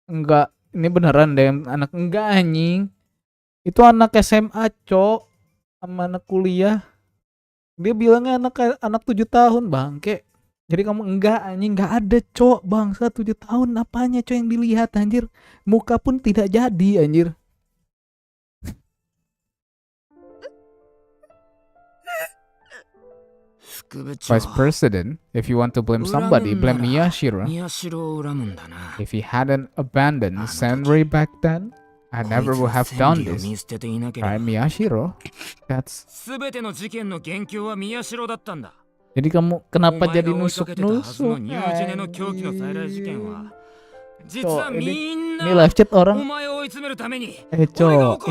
Enggak, ini beneran deh anak enggak anjing. Itu anak SMA, Cok. Sama anak kuliah. Dia bilangnya anak 7 tahun, bangke. Jadi kamu enggak anjing, enggak ada, Cok. Bangsa 7 tahun apanya, Cok, yang dilihat anjir. Muka pun tidak jadi anjir. Vice President, if you want to blame somebody, blame Miyashiro. If he hadn't abandoned Senri back then, I never would have done this. Right, Miyashiro? That's... Jadi kamu kenapa jadi nusuk-nusuk? Ini live chat orang. Cok,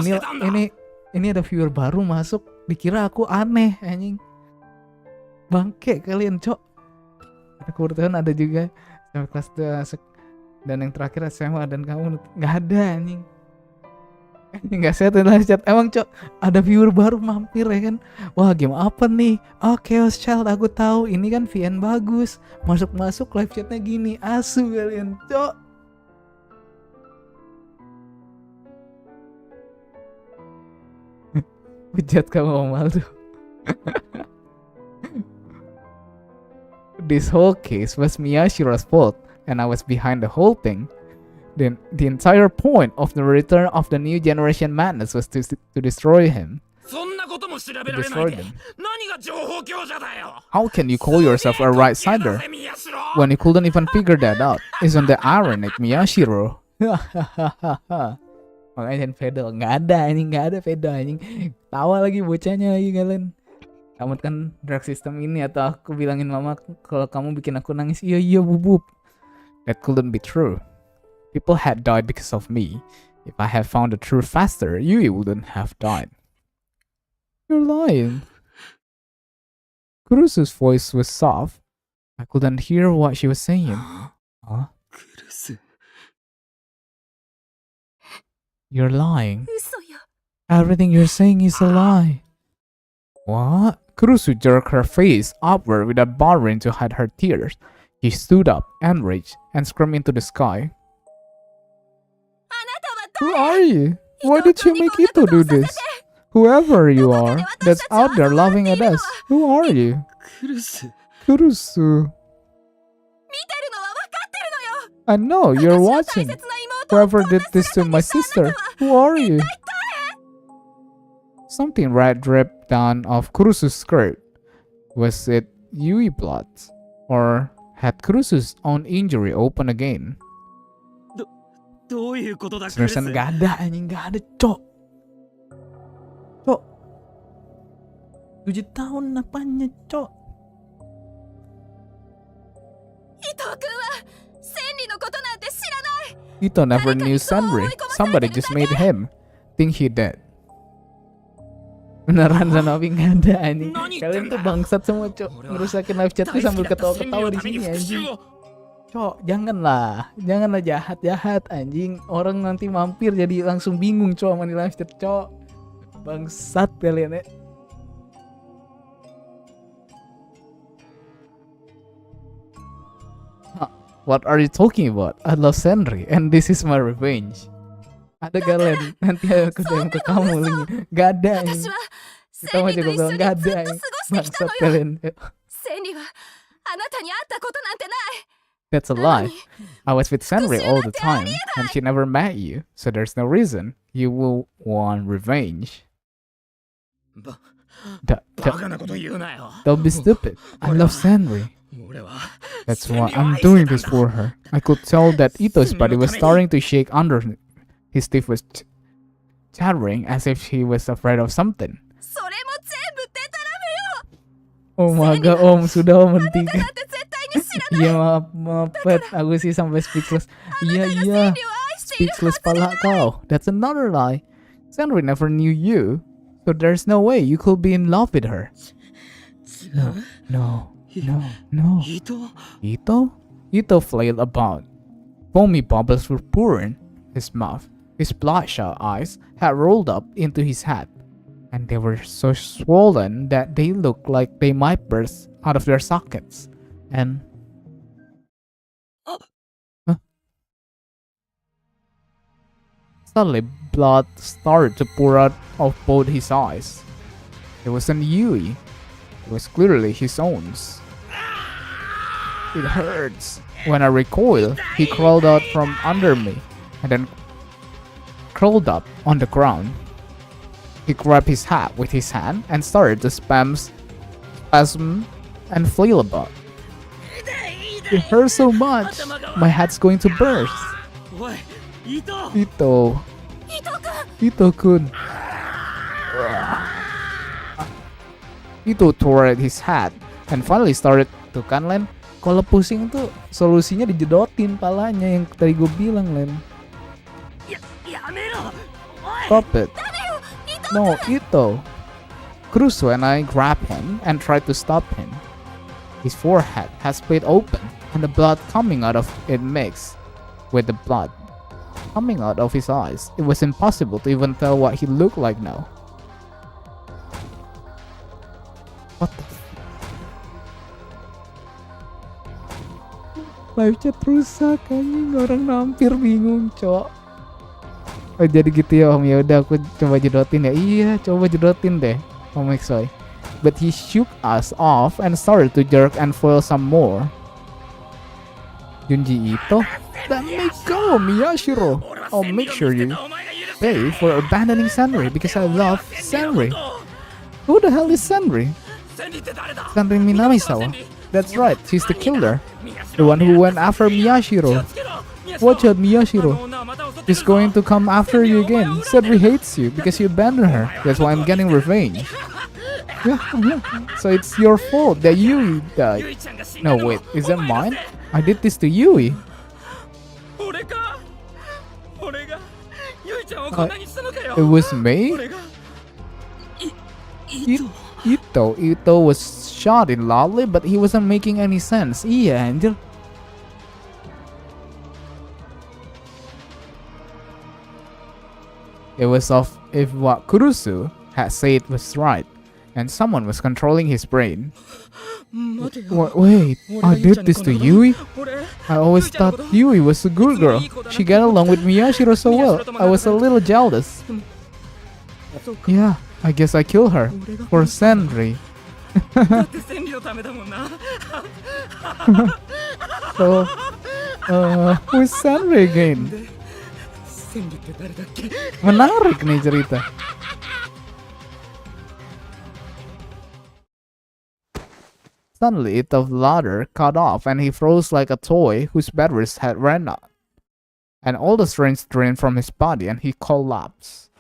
ini ada viewer baru masuk, dikira aku aneh anjing. Bangke kalian, Cok. Kebetulan ada juga sampai kelas 2 dan yang terakhir SMA dan kamu nggak ada anjing. Nggak sehat live chat. Emang, Cok, ada viewer baru mampir ya kan. Wah, game apa nih? Oh, Chaos Child, aku tahu. Ini kan VN bagus. Masuk live chatnya gini. Asu kalian, Cok. Hujat kamu Om Aldo. This whole case was Miyashiro's fault, and I was behind the whole thing. Then the entire point of the return of the new generation madness was to destroy him. To destroy them. How can you call yourself a right-sider when you couldn't even figure that out? Isn't that ironic, Miyashiro? Makanya jangan Fedel, nggak ada Fedel anjing. Tawa lagi bocahnya lagi kalian. Kamu kan drug system ini, atau aku bilangin mama kalau kamu bikin aku nangis. Iya bubuk. That couldn't be true. People had died because of me. If I had found the truth faster, you wouldn't have died. You're lying. Kurusu's voice was soft. I couldn't hear what she was saying. Huh? クルス You're lying. 嘘よ。 Everything you're saying is a lie. What? Kurusu jerked her face upward without bothering to hide her tears. She stood up, enraged, and screamed into the sky. あなたは Who are you? Why did you make Ito do this? Whoever you are, that's out there laughing at us. Who are you? クルス Kurusu. 見てるのは分かってるのよ。 I know you're 私の大 watching. 切な妹を Whoever did this to my sister, who are you? Something red dripped down off Kurusu's skirt. Was it Yui blood? Or had Kurusu's own injury open again? どういうことだクルス Seriusan gak ada anjing, gak ada cok. Cok 7 tahun apanya cok? 伊藤君は千里のことなんて知らない。 Ito never knew Senri. Somebody just made him think he did. Beneran Zanobi gak ada anjing. Kalian tuh bangsat semua cok. Ngerusakin live chatku sambil ketawa-ketawa di sini anjing. Cok, janganlah jahat-jahat anjing. Orang nanti mampir jadi langsung bingung cok sama di live chat cok. Bangsat kalian ya. What are you talking about? I love Senri and this is my revenge. Ada kalian nanti aku DM ke kamu lagi. Gak ada 私 anjing. は Kita 千 mau 里と jago 一緒 bilang に gak ずっ ada と過ご anjing. してきた Bangsat のよ。 kalian. 千里はあなたに会ったことなんてない。 That's a lie. I was with Senri all the time, and she never met you, so there's no reason you will want revenge. バ Don't カなこと言うなよ be stupid. I love Senri. 俺は That's why I'm doing this for her. I could tell that Ito's body was starting to shake under him. His teeth was chattering as if he was afraid of something. それも全部デタラメよ。 Oh my god, Om, sudah Om hentikan. だって絶対に知らない。 Iya maaf, Pet. Aku sih sampai speechless. Iya, 千里を愛している speechless pala kau. That's another lie. Senri never knew you, so there's no way you could be in love with her. No. 伊藤 Ito flailed about. Foamy bubbles were pouring his mouth. His bloodshot eyes had rolled up into his head, and they were so swollen that they looked like they might burst out of their sockets. And suddenly blood started to pour out of both his eyes. It wasn't Yui. It was clearly his own. It hurts. When I recoiled, he crawled out from under me and then curled up on the ground. He grabbed his hat with his hand and started to spasm and flail about. It hurts so much. My head's going to burst. おい伊藤 Ito. 伊藤君 Ito-kun. Ito tore at his hat and finally started to kan Len. Kalau pusing tuh solusinya dijedotin palanya yang tadi gue bilang Len. やめろおい Stop it. No, Ito. Kurusu and I grabbed him and tried to stop him. His forehead had split open and the blood coming out of it mixed with the blood coming out of his eyes. It was impossible to even tell what he looked like now. What the live chat rusak anjing, orang nampir bingung cok. Oh jadi gitu ya Om, ya udah aku coba jedotin ya. Iya coba jedotin deh Om Exoy. But he shook us off and started to jerk and foil some more. Junji Ito? Let me go Miyashiro. I'll make sure you pay for abandoning Senri because I love Senri. Who the hell is Senri? 千里って誰だ Senri Minamisawa. That's right, she's the killer. The one who went after Miyashiro. Watch out Miyashiro. She's going to come after you again. Senri hates you because you abandoned her. That's why I'm getting revenge. Yeah. So it's your fault that Yui died. No wait, is that mine? I did this to Yui. 俺か俺がゆいちゃんをこんなにしたのかよ It was me? 俺が伊藤 Ito was shot in loudly, but he wasn't making any sense. Iya anjir. It was of if what Kurusu had said was right, and someone was controlling his brain. Wait, I did this to Yui? I always thought Yui was a good girl. She got along with Miyashiro so well. I was a little jealous. Yeah, I guess I killed her for Sandry. So, who's Sandry again? Menarik nih cerita. Suddenly, the ladder cut off and he froze like a toy whose batteries had ran out. And all the strength drained from his body and he collapsed.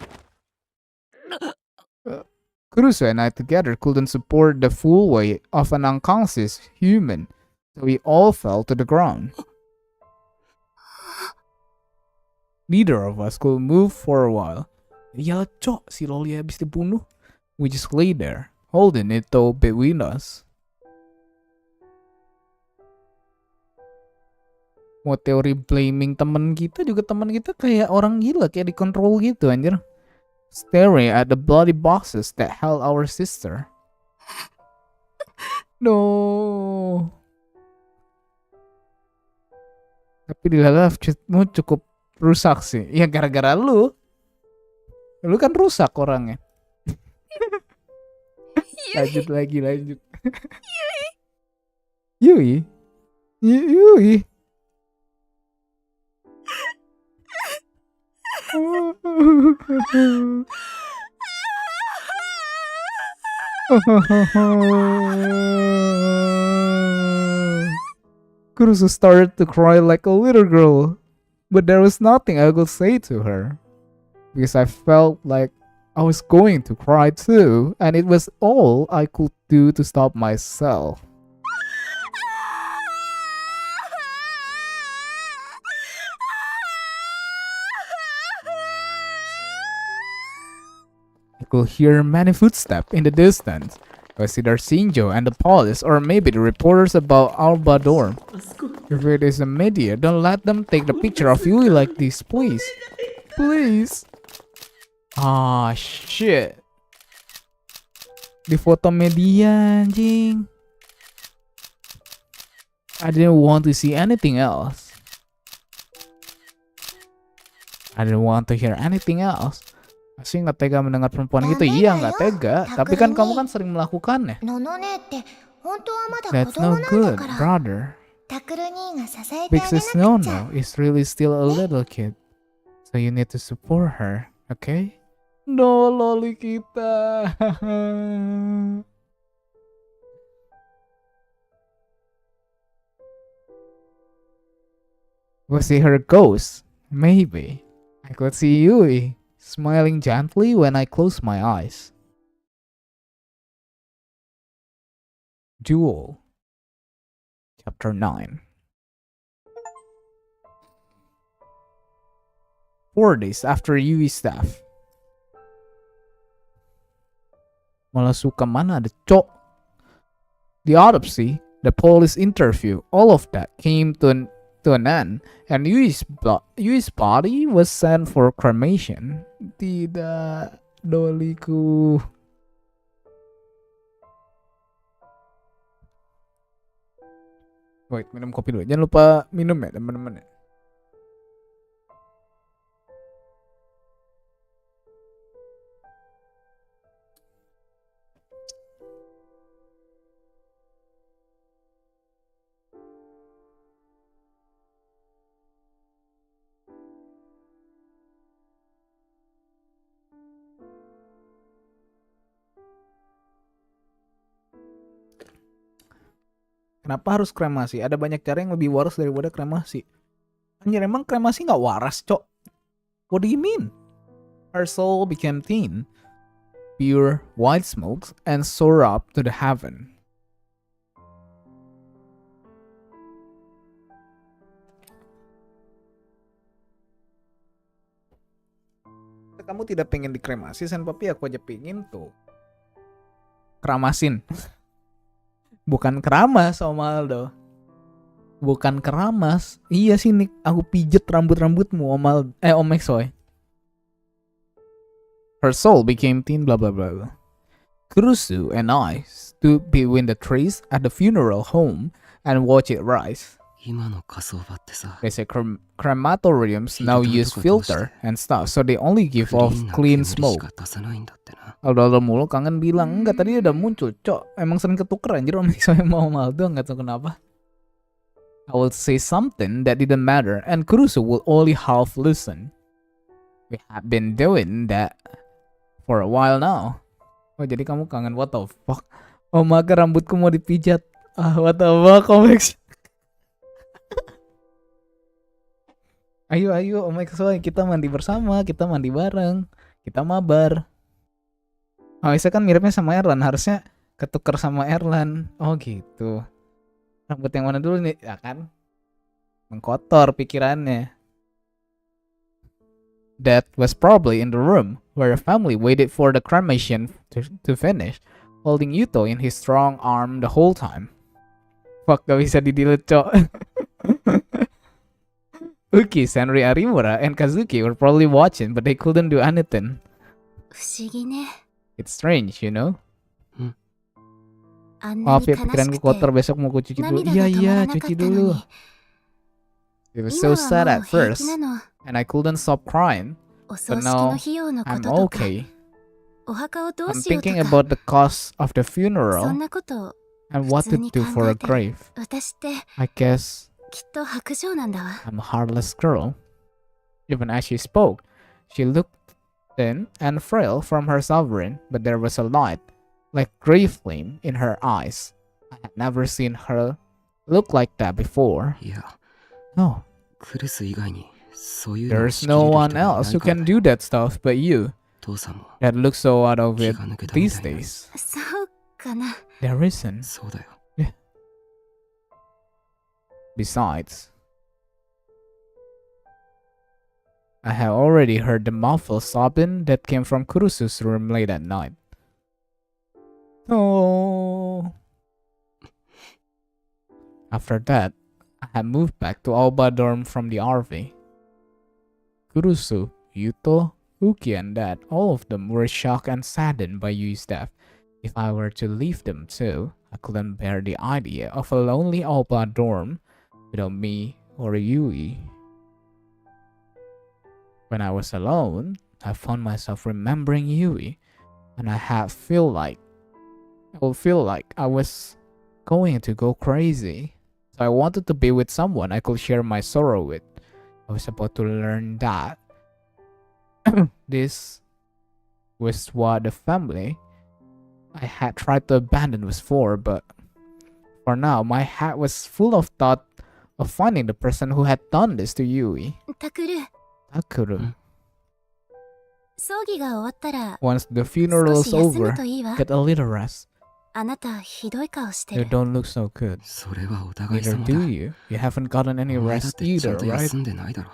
Kurusu and I together couldn't support the full weight of an unconscious human, so we all fell to the ground. Neither of us could move for a while. Ya cok, si Loli habis dibunuh. We just lay there, holding it though between us. Mau teori blaming temen kita juga, temen kita kayak orang gila, kayak dikontrol gitu anjir. Staring at the bloody boxes that held our sister. No. Tapi di live chatmu cukup rusak sih. Ya gara-gara lu. Lu kan rusak orangnya. Lanjut lagi, lanjut. Yui. Yui. Kurusu started to cry like a little girl, but there was nothing I could say to her, because I felt like I was going to cry too, and it was all I could do to stop myself. I could hear many footsteps in the distance. Was either Shinjo and the police, or maybe the reporters about Alba dorm. If it is the media, don't let them take the picture of Yui like this, please. Please. Ah, shit. Di foto media, anjing. I didn't want to see anything else. I didn't want to hear anything else. Masih nggak tega mendengar perempuan gitu? Iya, nggak tega. Tapi kan kamu kan sering melakukannya. That's no good, brother. Because Nono is really still a little kid. So you need to support her, okay? No, loli kita. Was it her ghost? Maybe. I could see Yui smiling gently when I closed my eyes. Duel. Chapter 9. 4 days after Yui's death. Malah suka mana ada cok. The autopsy, the police interview, all of that came to an end, and Yui's body was sent for cremation. Tidak, doliku. Wait, minum kopi dulu. Jangan lupa minum ya teman-teman. Kenapa harus kremasi? Ada banyak cara yang lebih waras daripada kremasi. Anjir, emang kremasi nggak waras, cok? What do you mean? Her soul became thin, pure white smoke, and soared up to the heaven. Kamu tidak pengen dikremasi, Sen Papi, aku aja pengen tuh. Keramasin. Bukan keramas, Om Aldo. Bukan keramas. Iya sih, Nick. Aku pijet rambut-rambutmu, Om Exoy. Her soul became thin, blah blah blah. Kurusu and I stood between the trees at the funeral home and watched it rise. 今の火葬場ってさ、 They say crematoriums now use filter and stuff, so they only give off クリーン clean な煙し smoke. か出さないんだってな。Aldo mulu kangen bilang enggak tadi udah muncul, cok. Emang sering ketuker anjir om saya mau Aldo enggak tahu kenapa. I will say something that didn't matter and Kurusu will only half listen. We have been doing that for a while now. Oh jadi kamu kangen, what the fuck? Oh maka rambutku mau dipijat. Ah what the fuck Omex. Ayo Omex kita mandi bersama, kita mandi bareng, kita mabar. Oh Isa kan miripnya sama Erlan, harusnya ketuker sama Erlan. Oh gitu. Rambut yang mana dulu nih? Ya kan? Mengkotor pikirannya. That was probably in the room where the family waited for the cremation to finish, holding Yuto in his strong arm the whole time. Fuck, gak bisa di-delete, cok. Uki, Senri Arimura, and Kazuki were probably watching, but they couldn't do anything. 不思議ね。 It's strange, you know? あんな Maaf に ya, 悲し pikiranku く kotor, て besok mau ku cuci dulu. 涙が止ま Iya, らなかっ cuci たの dulu. に It was 今 so は sad も at う平 first, 気なの。 and I couldn't stop crying. お葬 But 式の now 費用のこ I'm ととか、 okay. お墓をどう I'm しようと thinking か、 about the cost of the そ funeral んなことを and what to 普通に do 考 for a えてる grave. 私って I guess きっと薄情なんだわ。 I'm a heartless girl. Even as she spoke, she looked thin and frail from her sovereign, but there was a light, like grey flame, in her eyes. I had never seen her look like that before. いや、 No, クルス以外にそういうのを there's 仕切れ no る人 one がいな else い who から can だよ。 do that stuff but you. 父さんも That looks so out of 気 it が抜けたみ these たいな。 days. そうかな。 There isn't. そうだよ。 Besides, I had already heard the muffled sobbing that came from Kurusu's room late at night. Oh. After that, I had moved back to Aoba dorm from the RV. Kurusu, Yuto, Uki, and Dad, all of them were shocked and saddened by Yui's death. If I were to leave them too, I couldn't bear the idea of a lonely Aoba dorm without me or Yui. When I was alone, I found myself remembering Yui, and I would feel like I was going to go crazy. So I wanted to be with someone I could share my sorrow with. I was about to learn that this was what the family I had tried to abandon was for, but for now, my head was full of thought of finding the person who had done this to Yui. タクル、 Takuru. 葬儀が終わったら Once the funeral 少 is し休む over, といいわ。 get a little rest. あなたひどい顔して You る。 don't look so good. それはお互い Neither 様 do だ。 you. You haven't gotten any お前だっ rest てちゃん either, と right? 休んでないだろ。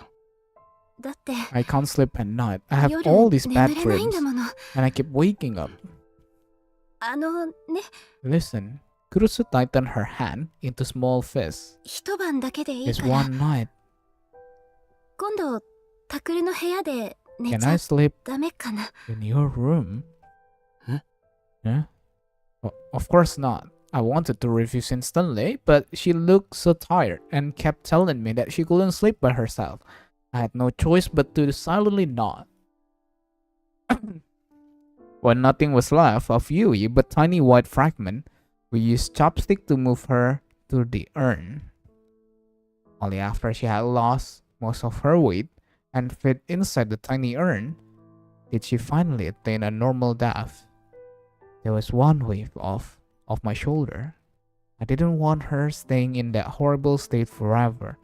だって I can't sleep at night. I have 夜 all these 眠 bad れないん dreams, だもの。 and I keep waking up. ね、 Listen, Kurusu tightened her hand into small fist. 一晩だけでいい It's から、 one night. 今度タクルの部屋で寝 Can ちゃ I sleep ダメかな。 in your room? Huh? Huh? Of course not. I wanted to refuse instantly, but she looked so tired and kept telling me that she couldn't sleep by herself. I had no choice but to silently nod. When nothing was left of Yui but tiny white fragment, we used chopstick to move her to the urn. Only after she had lost most of her weight and fit inside the tiny urn did she finally attain a normal death. There was one wave off my shoulder. I didn't want her staying in that horrible state forever.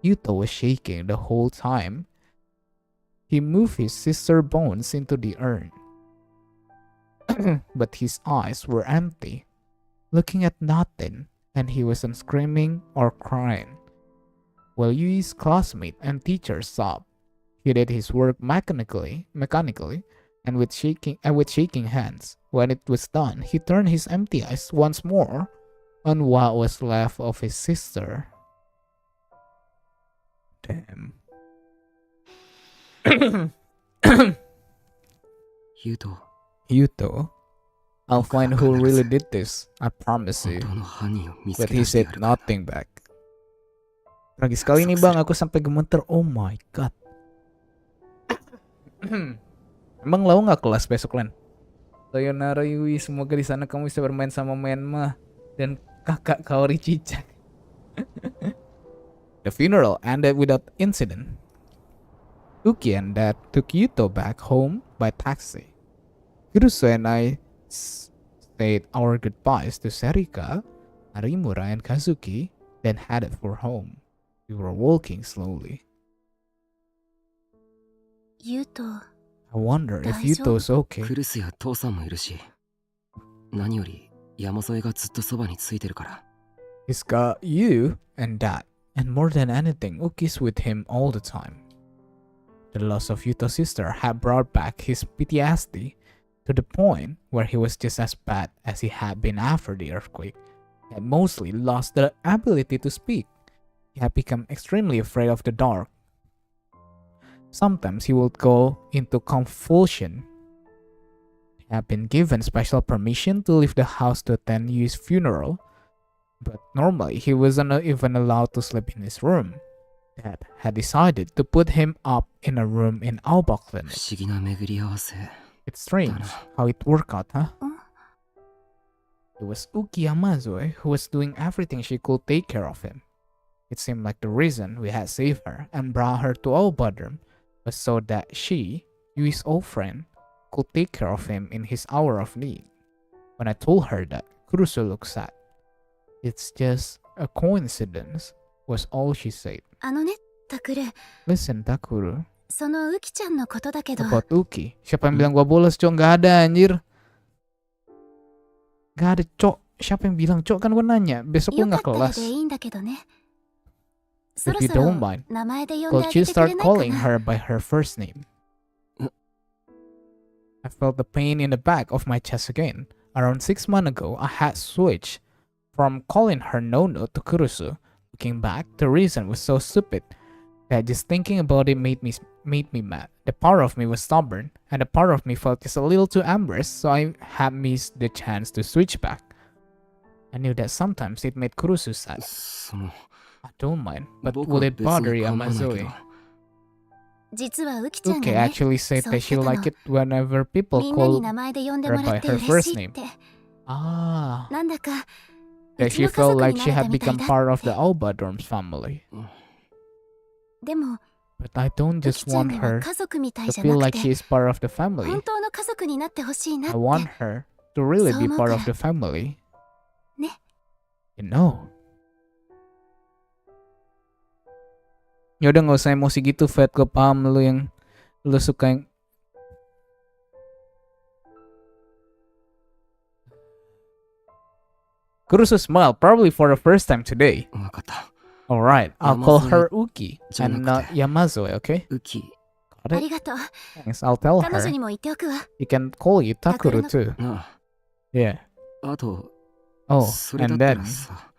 Yuto was shaking the whole time. He moved his sister bones into the urn. But his eyes were empty, looking at nothing, and he wasn't screaming or crying. While Yui's classmate and teacher sobbed, he did his work mechanically, and with shaking hands. When it was done, he turned his empty eyes once more on what was left of his sister. Damn. Yuto, Yuto. I'll find who really did this. I promise you. 本当の犯人を見つ But け he 出してや said るから。 nothing back. Tragis kali ini bang, aku sampai gemeter. Oh my god. Emang lau nggak kelas besok Len? Sayonara Yui, semoga di sana kamu bisa bermain sama Menma dan kakak Kaori Cica. The funeral ended without incident. Uki and Dad took Yuto back home by taxi. Kurusu and I said our goodbyes to Serika, Harimura, and Kazuki, then headed for home. We were walking slowly. ユウト、 I wonder if 大丈夫？ Yuto's okay. クルスや父さんもいるし、何より山添がずっとそばについてるから。 He's got you and Dad, and more than anything, Uki's with him all the time. The loss of Yuto's sister had brought back his PTSD to the point where he was just as bad as he had been after the earthquake. He had mostly lost the ability to speak. He had become extremely afraid of the dark. Sometimes he would go into convulsion. He had been given special permission to leave the house to attend Yu's funeral, but normally he wasn't even allowed to sleep in his room. Dad had decided to put him up in a room in Aoba 不 Clinic. 思議な巡り合わせ。 It's strange how it worked out, huh? Huh? It was Uki Yamazue who was doing everything she could take care of him. It seemed like the reason we had saved her and brought her to Aobadrum was so that she, Yui's old friend, could take care of him in his hour of need. When I told her that, Kurusu looked sad. It's just a coincidence, was all she said. あのね、タクル、 Listen, Takuru, そのウキちゃんのことだけど、 about Uki. Siapa yang bilang gua bolos, Cok? Gak ada, anjir. Gak ada, Cok. Siapa yang bilang, Cok? Kan gua nanya. Besok よ gua か gak ったら kelas. でいいんだけどね。そ If ろ you そろ don't mind, 名前で呼んであ could げ you てくれ start ないか calling な。 her by her first name? I felt the pain in the back of my chest again. Around 6 months ago, I had switched from calling her Nono to Kurusu. Looking back, the reason was so stupid that just thinking about it made me mad. The part of me was stubborn, and the part of me felt just a little too embarrassed, so I had missed the chance to switch back. I knew that sometimes it made Kurusu sad. その、 I don't mind, but 僕 will は it 別に bother 構わないけど。 Yamazue? 実はウキちゃんが Uke ね、 actually said そう that she'll 言ってたの。 like it whenever people みんなに call 名前で呼んで her もら by って her 嬉 first しいっ name. て。 Ah, なんだか、 that うち she の家 felt 族 like に she なれた had みたい become だ part っ of the て。 Alba Dorms family. でも、 But I don't ウキ just ちゃん want には her 家族みたい to じゃ feel なく like て、 she is part of the family. 本当の家族になってほしいなっ I て。 want her to really be So part much. of the family. ね。 You know. Yaudah gak usah emosi gitu, Fed. Gue paham lu yang lu suka yang Kurusu smiled, probably for the first time today. わかった。 Alright, I'll call her Uki and not Yamazue, okay? ウキ、 Got あ it? りがとう。 Thanks, I'll tell 彼女 her. にも言っておくわ。 He can call you Takuru too. な Yeah. あ、あと、 Oh, それだ and ったら then... さ、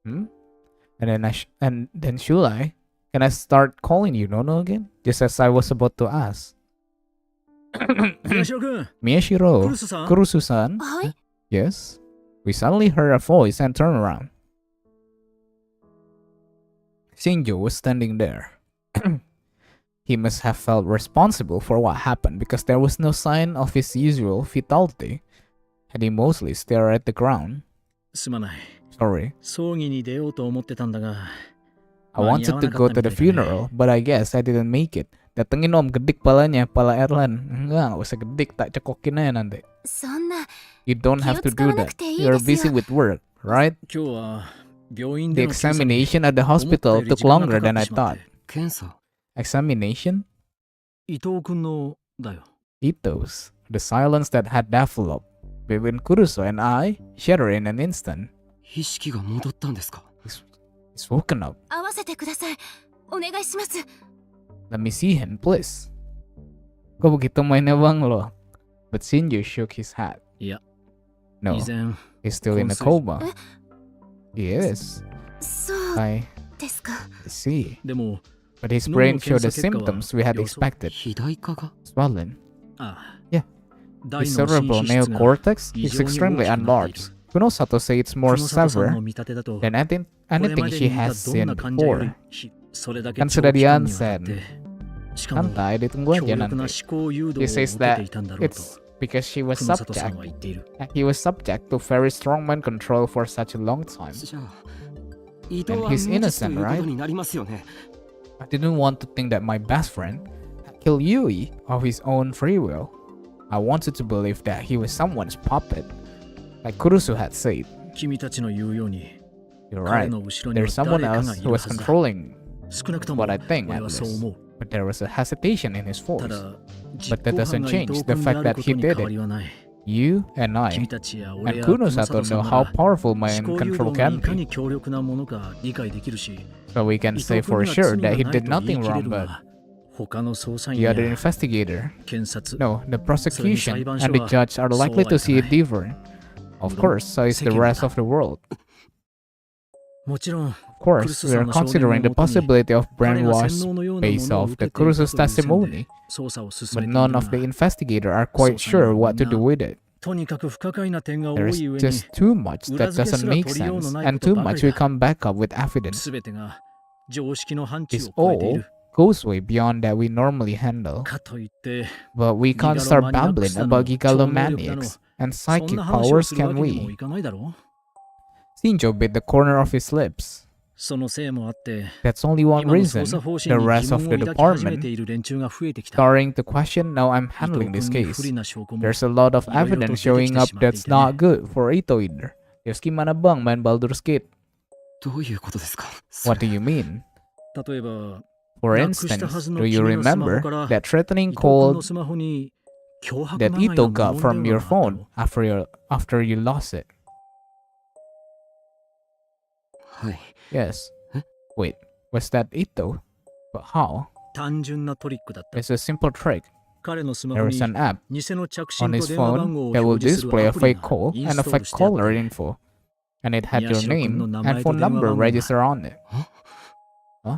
Hmm? And then should I? Can I start calling you Nono again? Just as I was about to ask. 宮代君、 Miyashiro, クルスさん、 Kurusu-san? はい。 Yes? We suddenly heard a voice and turned around. Shinjo was standing there. He must have felt responsible for what happened because there was no sign of his usual vitality, and he mostly stared at the ground. すまない。 Sorry. 葬儀に出ようと思ってたんだが、 I wanted to go to the funeral, but I guess I didn't make it. Datengin om, gedik palanya, pala Erlan. Enggak usah gedik, tak cekokin aja nanti. そんな、 You don't have to do that. You're busy with work, right? 今日は病院 The での検査に examination at the hospital took longer than I thought. 検査 Examination? 伊藤君のだよ。 Ethos. The silence that had developed between Kurusu and I shattered in an instant. 意識が戻ったんですか？ He's woken up. 合わせてください。お願いします。 Let me see him, please. Kok begitu mainnya bang lo? But Shinju shook his head. いや、 No, 依然 he's still in a 昏睡。 coma. He is. そう I ですか。 see. でも、 But his No, brain showed the 検査結果は symptoms we had 予想。 expected. 肥大化が Swollen, Yeah. 大 His 脳 cerebral 新質が neocortex 異 is 常に大き extremely くなってい enlarged. る Kunosato says it's こ more の佐藤さん severe の見立てだと than これ anything まで she に見た has どんな seen 患者より before. それだけ Kan 長 sudah 期間にわたっ di-unsend. てしかも Santai, ditunggu 強 aja 力な nanti. 思考誘導を He 受 says けて that いたんだろうと it's because she was 久野里さん subject. は言っている He was subject to very strong mind control for such a long time. じゃあ伊藤は he's 無実と innocent, いうこと right? になりますよね。 I didn't want to think that my best friend had killed Yui of his own free will. I wanted to believe that he was someone's puppet, like Kurusu had said. 君たちの言うように You're 彼 right. の後ろには There's someone 誰かが else い who るは was ずだ controlling 少なくとも what I think 俺 at はそう least. 思う But there was a hesitation in his た voice. だ But that 実 doesn't 行犯が伊 change 藤 the 君で fact あ that ること he に did 変わり it. はない You and 君 I たちや and 俺や久野 Kunosato 里さん know な how ら powerful 思 mind 考誘 control 導が can いか be. に強力なものか理解できるし So we can 伊 say 藤 for 君には sure 罪 that he がない did と言い nothing 切れ wrong, る but が他の捜査員 the や other investigator, 検察 no, the prosecution Saiban and the Showa judge are likely to see it Sowa different. Of course, so is the rest of the world. もちろん Of course, we are considering the possibility of 彼が洗 brainwash 脳のようなも based のを off 受 the けていたという Kurusu's 線で testimony, 捜査を進 but めてい none る of the が investigator are quite 捜査員は sure what to みんな do with it. とにかく不可解な点が There 多 is い上に just too much 裏 that 付け doesn't すら make 取りようの sense, ない and こと too ばか much り will だ come back up with evidence. 全てが常識の範疇 This を超えてい all る goes way beyond that we normally handle. かといって But we can't start babbling about gigalomaniacs and そん psychic な話を powers, するわ can けにも we? いかないだろう Shinjo bit the corner of his lips. そのせいもあって That's only one 今の reason 捜査方 the 針に rest 疑 of 問 the を抱き始めて department いる連中が増えてきた starting to question now I'm 伊藤 handling this 君に不 case. 利な証拠も There's a lot of いろいろと evidence 出てき showing て up しまってい that's てね not good for Ito either. Terus gimana bang main Baldur's Gate? どういうことですか？そ What れ do you mean? 例えば For なくした instance, はずの do you 君のスマホ remember から that threatening 伊藤君の call スマホに脅迫 that まがいの Ito 無 got 言 from your 電話があったろ phone after you lost it? はい。 Yes. え？ Wait, was that Ito? But how? 単純なトリックだった It's a simple trick. 彼のスマ There ホ is に an app 偽の着信 on と his 電話番 phone 号を that will 表示する display a アプリ fake が call イン and ス a トール fake してあっ caller て info. And it had your Miyashiro-kun name の名前 and と phone 電話 number 番号が register on it. は？ Huh?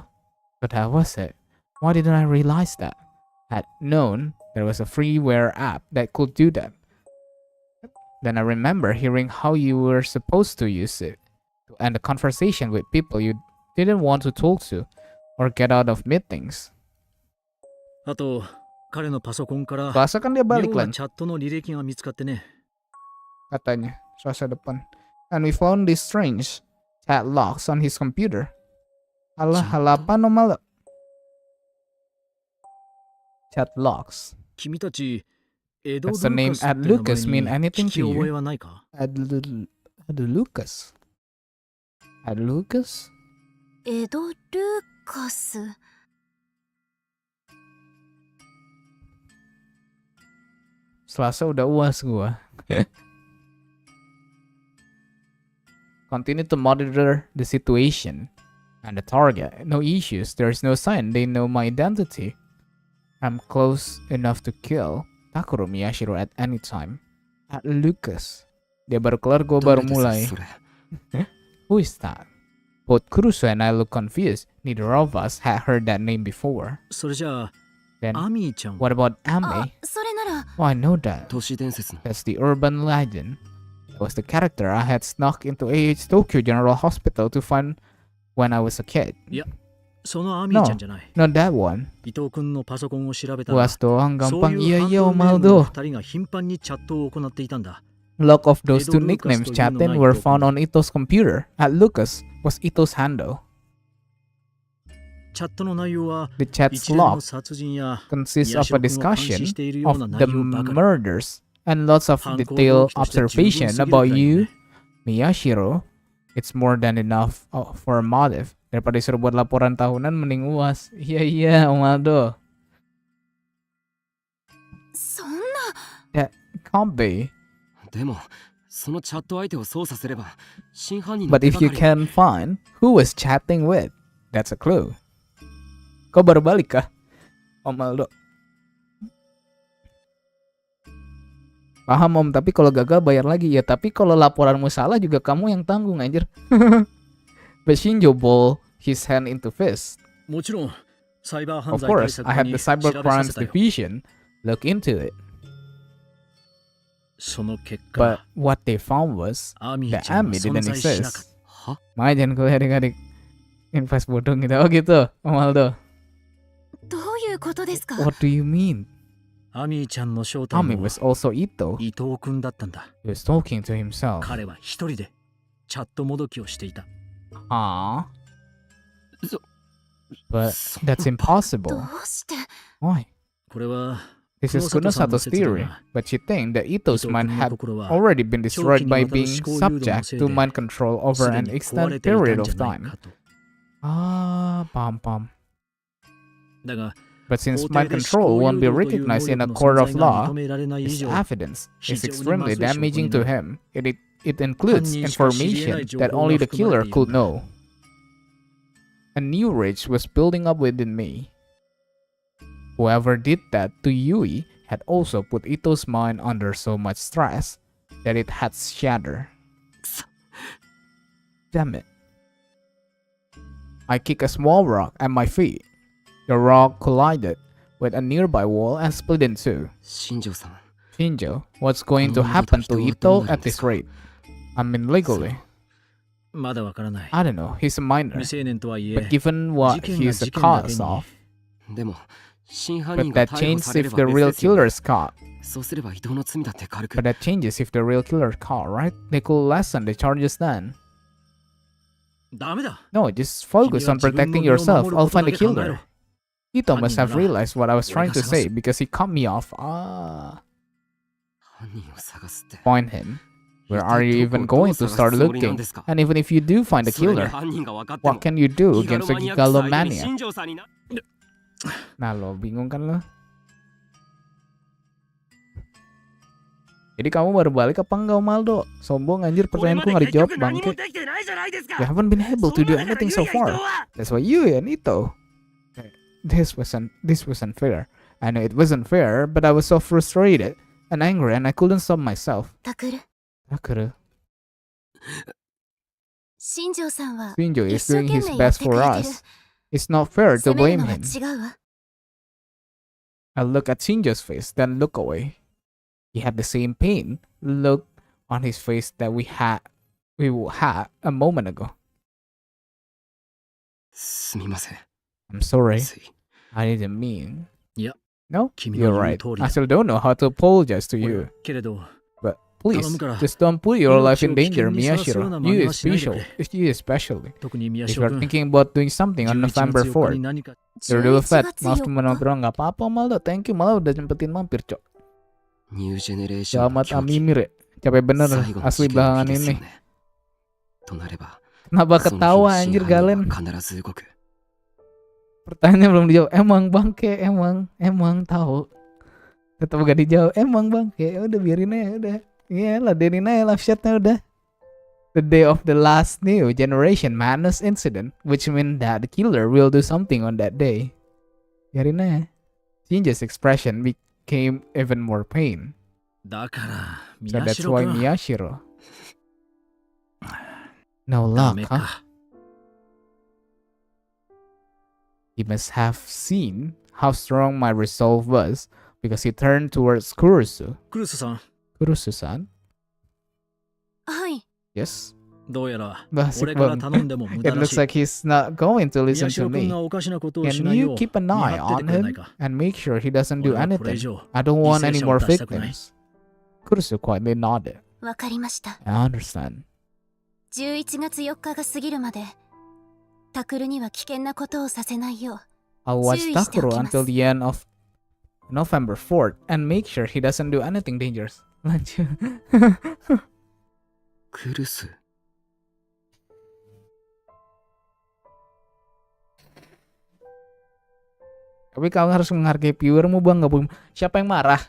But how was it? Why didn't I realize that? Had known there was a freeware app that could do that. Then I remember hearing how you were supposed to use it to end a conversation with people you didn't want to talk to or get out of meetings. あと彼のパソコンから Basa kan dia 妙 balik な lan チャットの履歴が見つかってね katanya Selasa depan. And we found these strange chat logs on his computer. Alah, apa nomor chat logs. 君たちエド・ Does the ル name ーカスっ Ed て名 Lucas 前 mean に anything 聞き to 覚え you? はないか Ed Lucas. Ed Lucas? エド・ルーカス Selasa udah uas gua. Continue to monitor the situation and the target. No issues. There's no sign they know my identity. I'm close enough to kill Takuro Miyashiro at any time. At Lucas. Dia baru kelar, gua 誰 baru です mulai. それ？ Who is that? Both Kurusu and I look confused. Neither of us had heard that name before. それじゃあ Then, アミーちゃん what about あ Ame? それなら Oh, I know that. 都市伝説の。 That's the urban legend. It was the character I had snuck into AH Tokyo General Hospital to find when I was a kid. そのアミーちゃんじゃない Not that one. 伊藤君のパソコンを調べたら Buas doang そう gampang. いう Iya ハン iya ドルネームの Omaldo. 2人が頻繁にチャットを行っていたんだ Lock of those two Edo nicknames Lucas chatting to were Ito found on Kun. Ito's computer. At Lucas was Ito's handle. チャットの内容は The chat's 一連の log 殺人や consists of a 宮代君を監視 discussion しているような of 内 the 容ばかり murders and lots of 犯行 detailed 動機として十分 observation すぎる about くらい you, ね Miyashiro. It's more than enough for a motive. Daripada disuruh buat laporan tahunan mending uas. Iya iya Omaldo. そんな That can't be. でもそのチャット相手を操作すれば真犯人の But 手 if が you かり。 can find who was chatting with, that's a clue. Kau baru balik kah? Omaldo. Paham om, tapi kalau gagal bayar lagi ya. Tapi kalau laporanmu salah juga kamu yang tanggung anjir. But Shinjo ball his hand into fist. もちろんサイバー犯 Of 罪対 course, 策 I 課 had に the 調べさ cybercrimes せたよ division look into it. その結 But 果 what they found was アミ that ちゃんは Ami 存 didn't 在しなかっ exist. は Makanya jangan kuliah adik-adik invest bodong gitu. Oh gitu, Om Aldo. どういうことですか？ What do you mean? た。アミちゃんの正体 Ami も was also Ito. 伊藤君だったんだ。 He was talking to himself. 彼は一人でチャットもどきをしていた。 Aww. So- But そ that's ど impossible. うして？ Why? これは This is Kunosato's theory, but she thinks that 伊 Ito's 藤 mind 君の had 心は already been destroyed by 長期に being わたる思考誘導の subject せい to で mind control over すで an に壊れ extended ていた period んじ of ゃない time. かと。 Pam pam. だが But since 法 mind 廷で control 思考 won't be 誘導という能 recognized in a 力の court 存 of 在が law, 認められない以 this 上 evidence 非 is 常にまず extremely い証拠 damaging に to なる。 him. It includes 犯人しか知り得ない information 情 that 報 only が the 含まれ killer ている could んだ。 know. A new rage was building up within me. Whoever did that to Yui had also put Ito's mind under so much stress that it had shattered. Damn it. I kicked a small rock at my feet. The rock collided with a nearby wall and split in two. 新庄さん Shinjo, what's going to happen to Ito at this rate? I mean legally. まだわからない。 I don't know, he's a minor. 未成年とはいえ But given what 事件が he's the 事件だけ cause に of, でも真犯 but 人が that 逮捕 changes されれ if ば the 別 real ですよ killer is caught. そうすれば伊藤の罪だって軽く But that changes if the real killer is caught, right? They could lessen the charges then. ダメだ。 No, just focus on protecting yourself. I'll find the killer. Ito must have realized what I was trying to say because he cut me off. 犯人を探すって Find him. Where are you even going to start looking? And even if you do find the それに killer, 犯人が分かっても what can you do ギガ against ロ a マニアックス相手に gigalomania? 新庄さんにな Nah lo, bingung kan lo? Jadi kamu baru balik apa enggak, Maldo? Sombong anjir, これま pertanyaanku で nggak 結局 dijawab 何も bangke. できてないじゃないですか You haven't been able そ to ん do なだから anything ユ so イや伊藤 far. は That's why you and Ito. This was unfair. I know it wasn't fair, but I was so frustrated and angry and I couldn't stop myself. タクル、 Takuru. 新庄さんは Shinjo 一 is 生 doing 懸 his 命やっ best てく for れてる。 us. It's not fair to 責める blame のは him. 違うわ。 I look at Shinjo's face, then look away. He had the same pain look on his face that we had a moment ago. すみません I'm sorry. つい I didn't mean. いや、 No, 君の you're 言う right. 通りだ。 I still don't know how to apologize to you. けれど But please, 頼むから、 just don't put your life in 命を危険 danger, にさらすような Miyashiro. 真似 You はしないでく especially. れ。 You especially. 特に宮 If 代 you're 君 thinking about doing something on 11 November 月4日 4th, に何か you're real 11 fat. 月 Maaf 4 cuma 日 ngobrol nggak apa-apa Maldo. Thank you malah udah nyempetin mampir, Cok. ニュージェネレーションの Selamat 狂気 Amimir. Capek bener 最後の asli 事件の日 belakangan ですよ ini. ねとなれば Kenapa その ketawa 日 anjir 真犯 Galen? 人は必ず動く Pertanyaannya belum dijawab. Emang bangke, emang tahu. Tetap gak dijawab. Emang bangke. Ya udah biarin aja udah. Iya lah, denin aja live chatnya udah. The day of the last new generation madness incident, which means that the killer will do something on that day. Biarin aja. Shinjo's expression became even more pain. だから So 宮 that's 代 why 君 Miyashiro. No ダ luck, メ huh? か。 He must have seen how strong my resolve was because he turned towards Kurusu. クルスさん、 Kurusu-san? はい。 Yes? どうやら Basic 俺から bang. 頼んでも無 It 駄ら looks しい。 like he's not going to 宮 listen 代 to 君 me. がおかしなことをし Can ないよ you う keep an 見 eye 張ってて on くれない him か。 and make sure he doesn't 俺 do はこれ以 anything? 上 I don't want 犠牲 any 者 more を出したくない。 victims. Kurusu quietly nodded. わかりました。 I understand. 11月4日が過ぎるまで、タクルには危険なことをさせないよう。 I'll watch 注意してお Takuro きます。 until the end of November 4th and make sure he doesn't do anything dangerous. Lanjut. クルス Tapi kamu harus menghargai viewermu bang, nggak boleh. Siapa yang marah?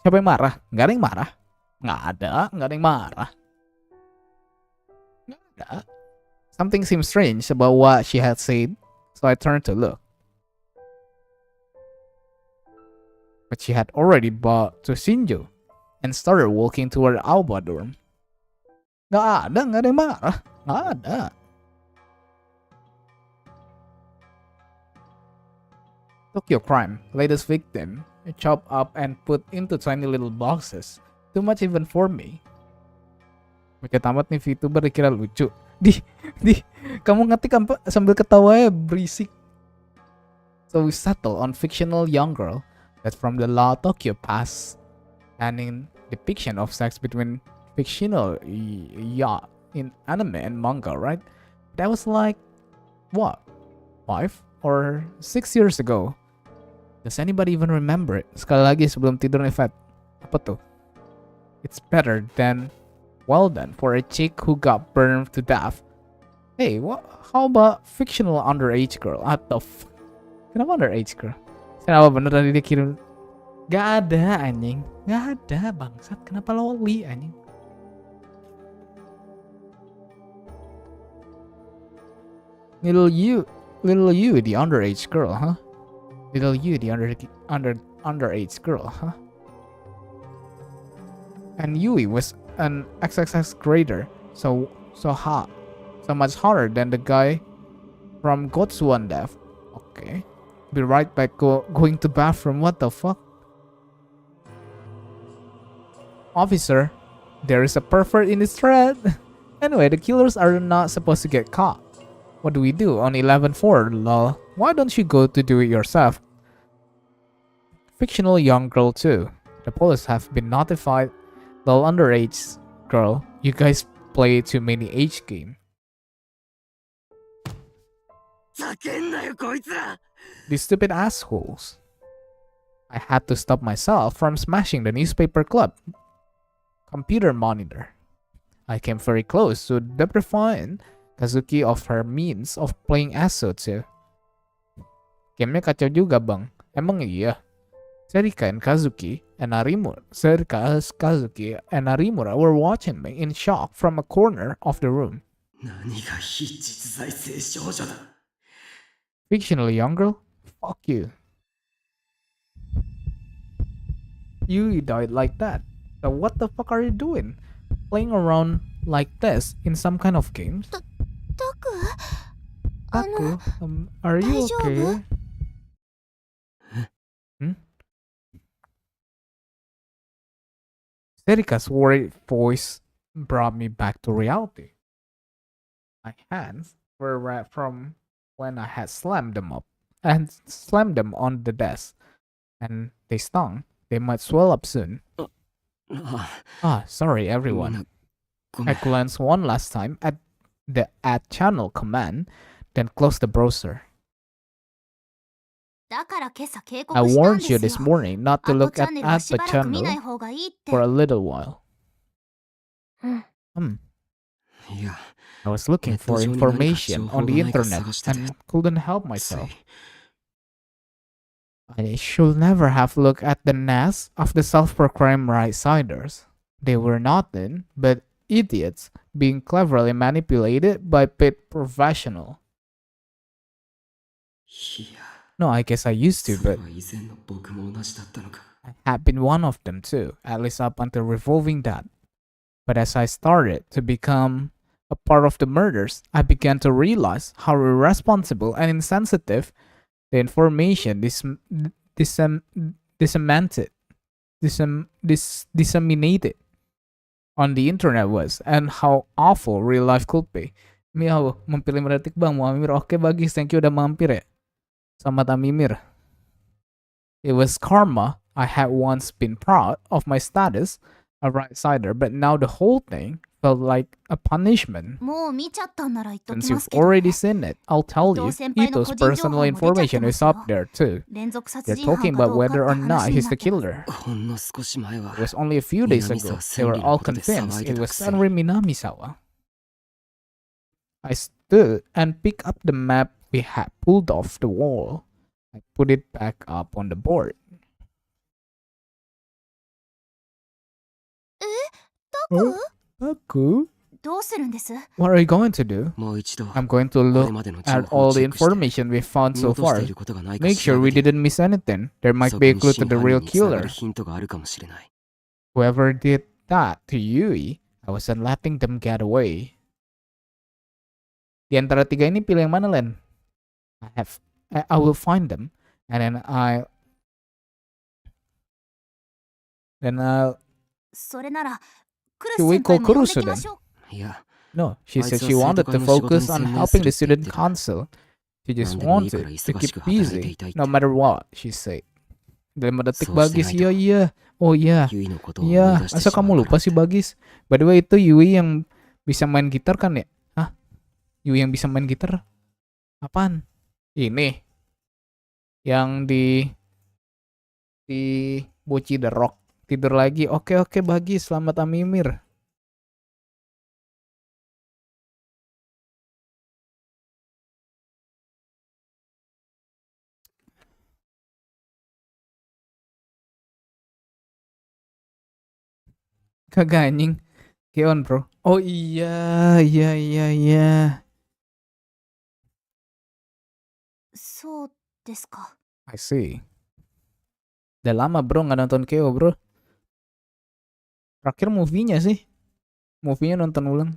Siapa yang marah? Nggak ada yang marah. Nggak ada yang marah. Nggak ada. Something seemed strange about what she had said, so I turned to look. But she had already bowed to Shinjo and started walking toward Alba dorm. Nggak ada yang marah. Nggak ada. Tokyo Crime, latest victim, chopped up and put into tiny little boxes Too much even for me. Mikir tamat nih VTuber dikira lucu. Di, kamu ngetik sambil ketawa ya berisik. So we settle on fictional young girl that from the law Tokyo past, banning depiction of sex between fictional in anime and manga, right? That was like what, 5 or 6 years ago. Does anybody even remember it? Sekali lagi sebelum tidur nih Fed. Apa tuh? It's better than well done for a chick who got burned to death. Hey, how about fictional underage girl? What the Kenapa underage girl? Kenapa bener tadi dia kirim? Gak ada anjing. Gak ada bangsat. Kenapa loli anjing? Little you, the underage girl, huh? Little you, the underage girl, huh? And Yui was an XXX grader, so hot, so much hotter than the guy from Gotsuan Death. Okay, be right back. Going to bathroom. What the fuck? Officer, there is a pervert in this thread. Anyway, the killers are not supposed to get caught. What do we do on 11-4? Lol. Why don't you go to do it yourself? Fictional young girl too. The police have been notified. Lol, underage girl. You guys play too many age game. These stupid assholes. I had to stop myself from smashing the newspaper club computer monitor. I came very close to depriving Kazuki of her means of playing ASO too. Gamenya kacau juga bang. Emang iya? Serika and Kazuki and Arimura were watching me in shock from a corner of the room. Fictional young girl? Fuck you. You died like that. So what the fuck are you doing? Playing around like this in some kind of games? Taku, are you okay? Serika's worried voice brought me back to reality. My hands were red from when I had slammed them on the desk, and they stung. They might swell up soon. Sorry everyone. I glanced one last time at the add channel command, then closed the browser. I warned you this morning not to look at the channel for a little while. I was looking for information on the internet and couldn't help myself. I should never have looked at the nests of the self-proclaimed right-siders. They were nothing but idiots being cleverly manipulated by paid professional. No, I guess I used to, but I had been one of them too, at least up until revolving that. But as I started to become a part of the murders, I began to realize how irresponsible and insensitive the information disseminated on the internet was, and how awful real life could be. Miao, mampir 5 detik bang, mau Amimir. Oke Bagis, thank you udah mampir ya. Selamat Amimir. It was karma. I had once been proud of my status, a right-sider, but now the whole thing felt like a punishment. Since you've already seen it, I'll tell you, Ito's personal information is up there too. They're talking about whether or not he's the killer. It was only a few days ago. They were all convinced it was Senri Minamisawa. I stood and picked up the map we had pulled off the wall. I put it back up on the board. Taku? What are you going to do? I'm going to look at all the information we've found so far. Make sure we didn't miss anything. There might be a clue to the real killer. Whoever did that to Yui, I wasn't letting them get away. Di antara tiga ini pilih yang mana, Len? I will find them, and then I'll それならクル Should ス we 先 call 輩も呼んで Kurusu きま then? しょう。いや No, she said she あいつは wanted to 生徒会の仕事に focus on 専念 helping する the って言って student た。 council. She just 何でもいいから wanted to 忙し keep く働いて busy いたいって。 no matter what, she said. 5 detik そうしてない Bagis, と iya. Oh iya. ユイのことを思い Iya, 出して masa しま kamu うか lupa らっ sih て。 Bagis? By the way, itu Yui yang bisa main gitar kan ya? Hah? Yui yang bisa main gitar? Apaan? Ini. Yang di Boci The Rock. Tidur lagi. Oke, Bagis. Selamat Amimir. Kagak anjing. Keon bro. Oh iya. そうですか。 I see. Udah lama bro nggak nonton Keo bro. Terakhir movie-nya sih. Movie-nya nonton ulang.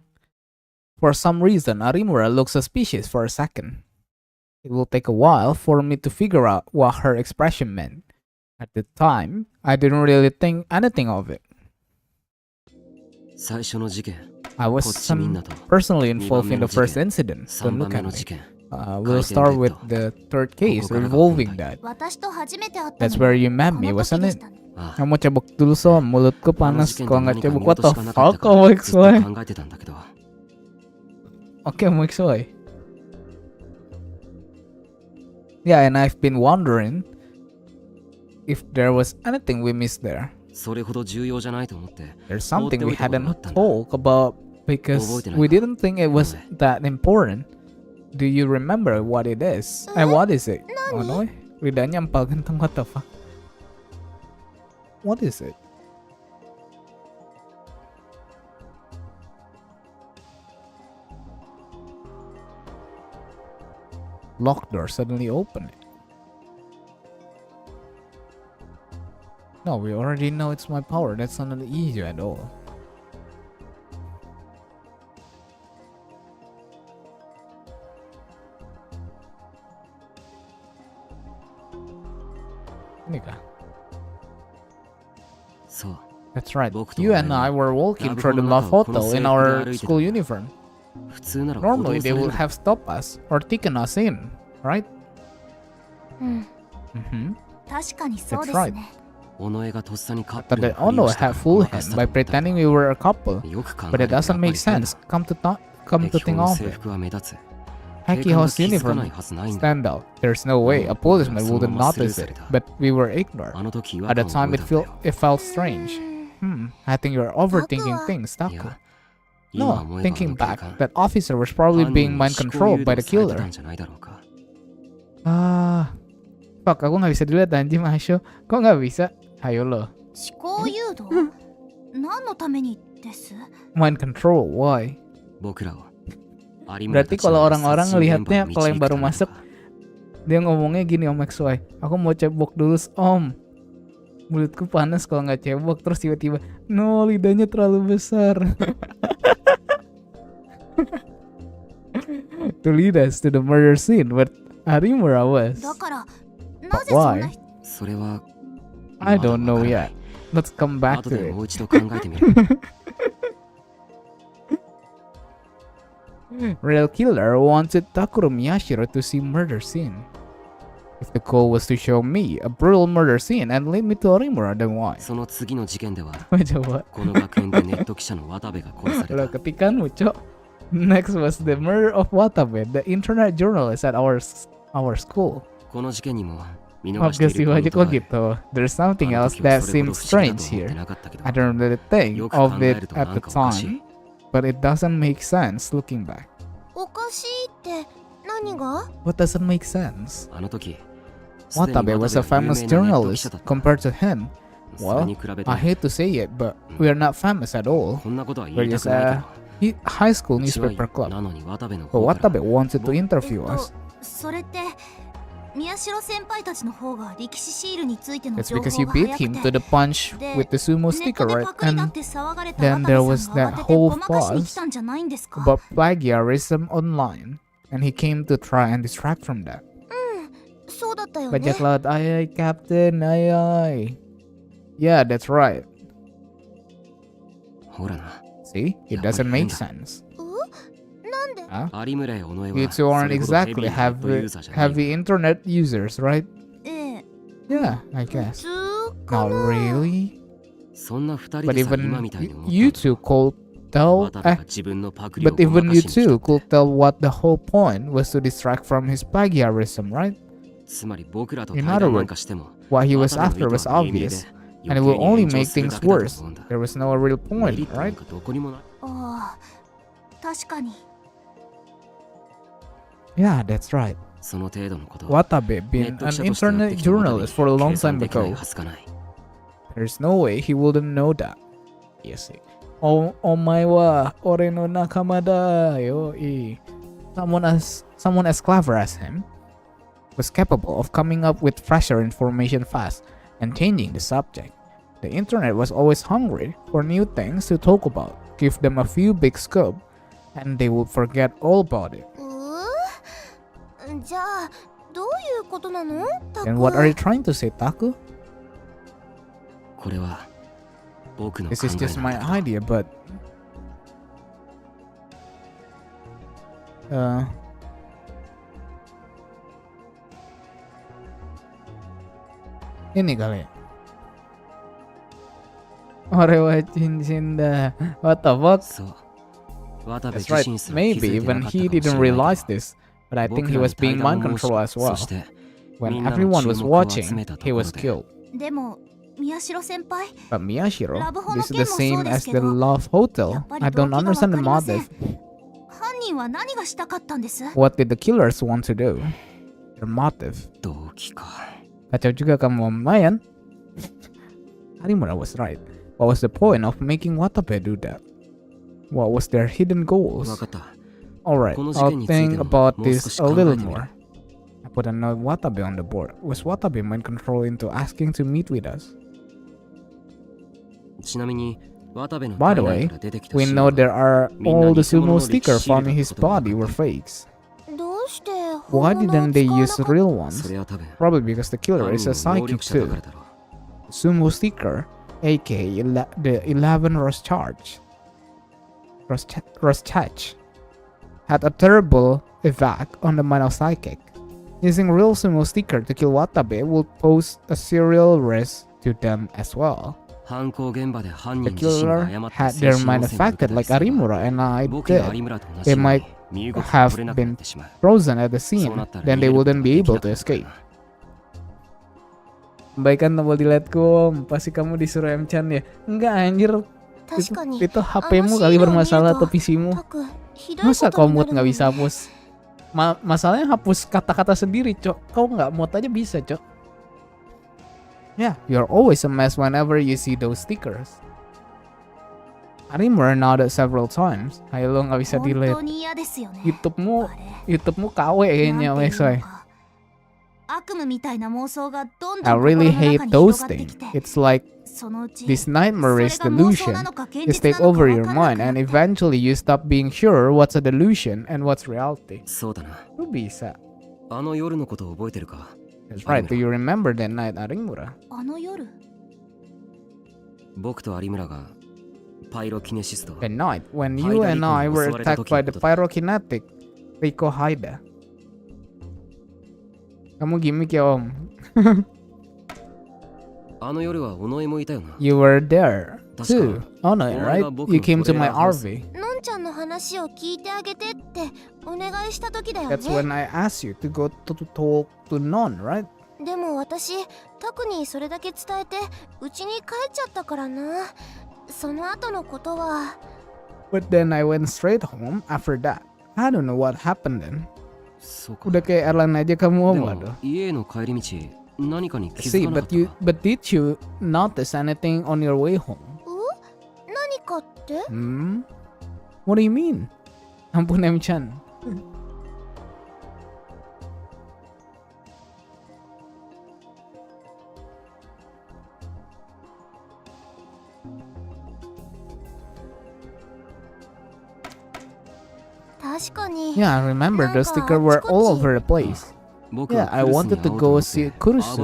For some reason, Arimura looked suspicious for a second. It will take a while for me to figure out what her expression meant. At the time, I didn't really think anything of it. 最初の事件、 I was こっちみんなと personally involved in the 二番目の事件、 first incident. 3 Don't 番 look 目 at の me. 事件。 We'll start with the third case, revolving that. 私と初めて会ったの That's も where you met こ me, の wasn't 時で it? したね。ああ、 Kamu cebok dulu Som, mulutku あの panas 事件 kalau で nggak 何か cebok. 見 What 落と the しがなかっ fuck, たか kamu ずっと XY? 考えてたんだけど。 Okay, kamu XY. Yeah, and I've been wondering if there was anything we missed there. それほど重要じゃないと思って。 There's something we 放っておいたことがあ hadn't ったんだ。 talked about because 覚えてないか？ we didn't think it was なんで？ that important. Do you remember what it is? And what is it? Oh no, lidahnya empal genteng, what the fuck? What is it? Locked door suddenly open. No, we already know it's my power. That's not easy at all. Ini kah? そう。 That's right. 僕と You and お前は I were walking ラブ through the コンの love 中をこの hotel 制 in 服で our 歩いてた。 school uniform. 普通なら補導 Normally さ they れ would る。 have stopped us or taken us in, right? うん、 Mm-hmm. 確かにそうで That's すね。尾上がとっさにカップ But ル the を不利 Ono 用したか had らご fooled まか him したと by 思ったん pretending だ。 we were a couple. よく考 But え it るとや doesn't っぱり make 変だ。 sense. Come to 駅 think の of 制 it. 服は目立つ。 Heki 警官が Ho's 気づかない uniform はずないんだ。 stand out. There's no way a policeman wouldn't notice it. But we were ignored. あの時違和 At the 感を time 覚え it たんだ felt よ。 it felt strange. うん I think you're overthinking Taku. things, い Taku. や、今 No, 思えばあ thinking の警 back, 官、 that officer was probably 犯 being 人に mind 思考誘 controlled by 導 the されてた killer. んじゃないだろうか。 Ah, fuck, aku nggak bisa dilihat anjing Masyo. Kok nggak bisa? Ayo lo. 思考誘導何のためにです Mind control, why? 僕らを有村 Berarti たちの kalau orang-orang 殺人現場 ngelihatnya に kalau 導 yang く baru ために masuk は dia ngomongnya gini Om XY. Aku mau cebok dulu Om. Mulutku panas kalau nggak cebok terus tiba-tiba no lidahnya terlalu besar. To lead us to the murder scene, but Harimura was. だからな But ぜそんな why? それは I まだ don't know わからな yet. い。 Let's come back 後 to で it. もう一度考えてみる。 Real killer wanted Takuro Miyashiro to see murder scene. If the goal was to show me a brutal murder scene and lead me to Harimura, then why? その次の事件では Coba. この学園でネット記者の渡部が殺され Lo た。 ketikanmu, Cok. Next was the murder of Watabe, the internet journalist at our school. この事件にも見逃 Maaf してい guys, るポイ aja ントが kok ある。 gitu. There's something あの else 時は that それほど seems 不思議だ strange と思って here. なかったけど I don't really think よく考 of え it ると at なん the かおかし time, い。 but it doesn't make sense looking back. おかしいって何が What doesn't make sense? あの時、すでに Watabe was a 渡部は famous 有名なネット記者 journalist だった。 compared to him. それに比べて I hate to say it, but we are not famous at all. こんなことは言 We're いた just くない a high school けど。違 newspaper い club. なのに渡部の But 方から Watabe wanted to interview us. それって宮代先輩たちの方が力士シールについての It's 情報 because you が beat 早く him to て the punch with the sumo ネッ sticker, トで right? パクリだっ And て騒がれた then 渡 there 部 was さんが that 慌てて whole ごまかしに来 fuss たんじゃないんですか about plagiarism online, and he came to try and distract from that. そうだったよね Bajak laut, ay ay, Captain, ay ay. Yeah, that's right. ほらな。 See? It doesn't make sense. なんで Huh? 有村や尾上は You two aren't それほど exactly ヘビーなネットユー heavy, ザーじゃない。 heavy internet users, right? ええ Yeah, I 普 guess. 通か Not な really. そんな二人 But でさ今 even みたいに思った you んだ。 two could tell. 渡部が自分のパクリを But ごま even か you しに来た two って could tell what the whole point was to distract from his plagiarism, right? つまり僕らと In 対 other 談なん words, かしても what he was 渡部 after の意 was 図は見え見えで obvious, and it will 余計 only に延長 make する things だけだと worse. 思うんだ。 There was no real メリ point, ットなん right? かどこにもない。ああ確かに Yeah, that's right. その程度のこと Watabe ネ been ット an 記者としてやって internet きたことに journalist for a long 計算 time できない ago. はずがない。 There's no way he wouldn't know that. Yes. Omae wa ore no nakama da. Yoi. Someone as clever as him was capable of coming up with fresher information fast and changing the subject. The internet was always hungry for new things to talk about. Give them a few big scoop and they would forget all about it. じゃあどういうことなのタク And what are you trying to say, Taku? これは僕の考 This is え just なん my だけど idea, but ini kali. Ore wa cincin dah. What the fuck? そう渡部 That's 自 right. 身すら気づ Maybe いてな even かった he かもし didn't れない realize けど this, but I 僕 think ら he に was 対 being 談 mind を申し control as そ well. して When みんなの everyone 注 was 目を集 watching, めたと he ころ was で killed. でも宮代先輩 But Miyashiro, Love this is the Hono same Kenも as そうですけ the ど、 Love Hotel. やっぱり I don't 動機が understand the わかりません。 motive. 犯人は何がしたかったんです What did the killers want to do? Their motive. 動機か。 Kacau juga kamu, Mayan. Harimura was right. What was the point of making Watabe do that? What was their hidden わ goals? かった。 Alright, この事 I'll 件について think も about もう少 this し a 考え little てみる。 more. I put a note Watabe on the board. Was Watabe mind control into asking to meet with us? ちなみに渡部の By the 体内 way, から出てきた we シー know ル there は are みんな all the 偽物 sumo の歴 stickers 史シー found ル in だ his ことが body 分 were かった。 fakes. どうして Why 本物を didn't they 使わな use かった real そ ones? れは多分 Probably because the killer 犯 is 人 a の能 psychic 力者だ too. からだろう。 Sumo sticker, aka the 11 Roschach, had a terrible effect on the mind of psychic. Using real sumo sticker to kill Watabe would pose a serial risk to them as well. 犯行現場で犯 The 人自身が killer 誤った had 精 their 神 mind 汚染を受け affected たり like すれば Arimura and I 僕や did. 有村と同じ They よう might に身動きが have 取れなくなっ been てしまう。 frozen at the そう scene, なったら then 逃 they げること wouldn't が be でき able な to くなる escape. な。 Baikkan tombol delete-ku, Om. Pasti kamu disuruh M-chan ya? Enggak anjir. 確かに Itu HP-mu kali bermasalah atau PC-mu. タクひどいこ Masa と kau にな mood る nggak のね bisa hapus? Masalahnya hapus kata-kata sendiri, Cok. Kau nggak mood aja bisa, Cok. Yeah, you're always a mess whenever you see those stickers. Arimura nodded several times. Ayo lo nggak bisa 本 delete. 当に嫌ですよね YouTube-mu あれ YouTube-mu KW な kayaknya, んていう Wexoy. のか悪夢みたいな妄想がどん I どん心 really の中 hate に those 広がって things. きて It's like そのうち this そ nightmarish れが妄想 delusion なのか現 just 実 take なのか over 分 your かんな mind くな and って eventually you stop being sure what's a delusion and what's reality. そうだな。 Lu bisa. あの夜のことを覚えてるか。 That's right. Do you remember that night, Arimura? あの夜僕と有村がパイロキネシスト The night when you and I were attacked by the pyrokinetic Rico Haida. Kamu gimmick ya, Om. あの夜は尾上もいたよな。 You were there 確 too. か Oh no, right? You came to my トレーラーハウス RV. のんちゃんの話を聞いてあげてってお願いした時だよ That's ね when I asked you to go to talk to Non, right? でも私タクにそれだけ伝えてうちに帰っちゃったからなその後のことは But then I went straight home after that. I don't know what happened then. そうか。 Udah kayak airline aja kamu, で Om. も Aduh. 家への帰り道何かに気づ See, かなか but った you か。 but did you notice anything on your way home? 何かって Hmm? What do you mean? Ampun M-chan.確かに Yeah, I remember the stickers were all over the place. Yeah, I wanted to go see Kurusu,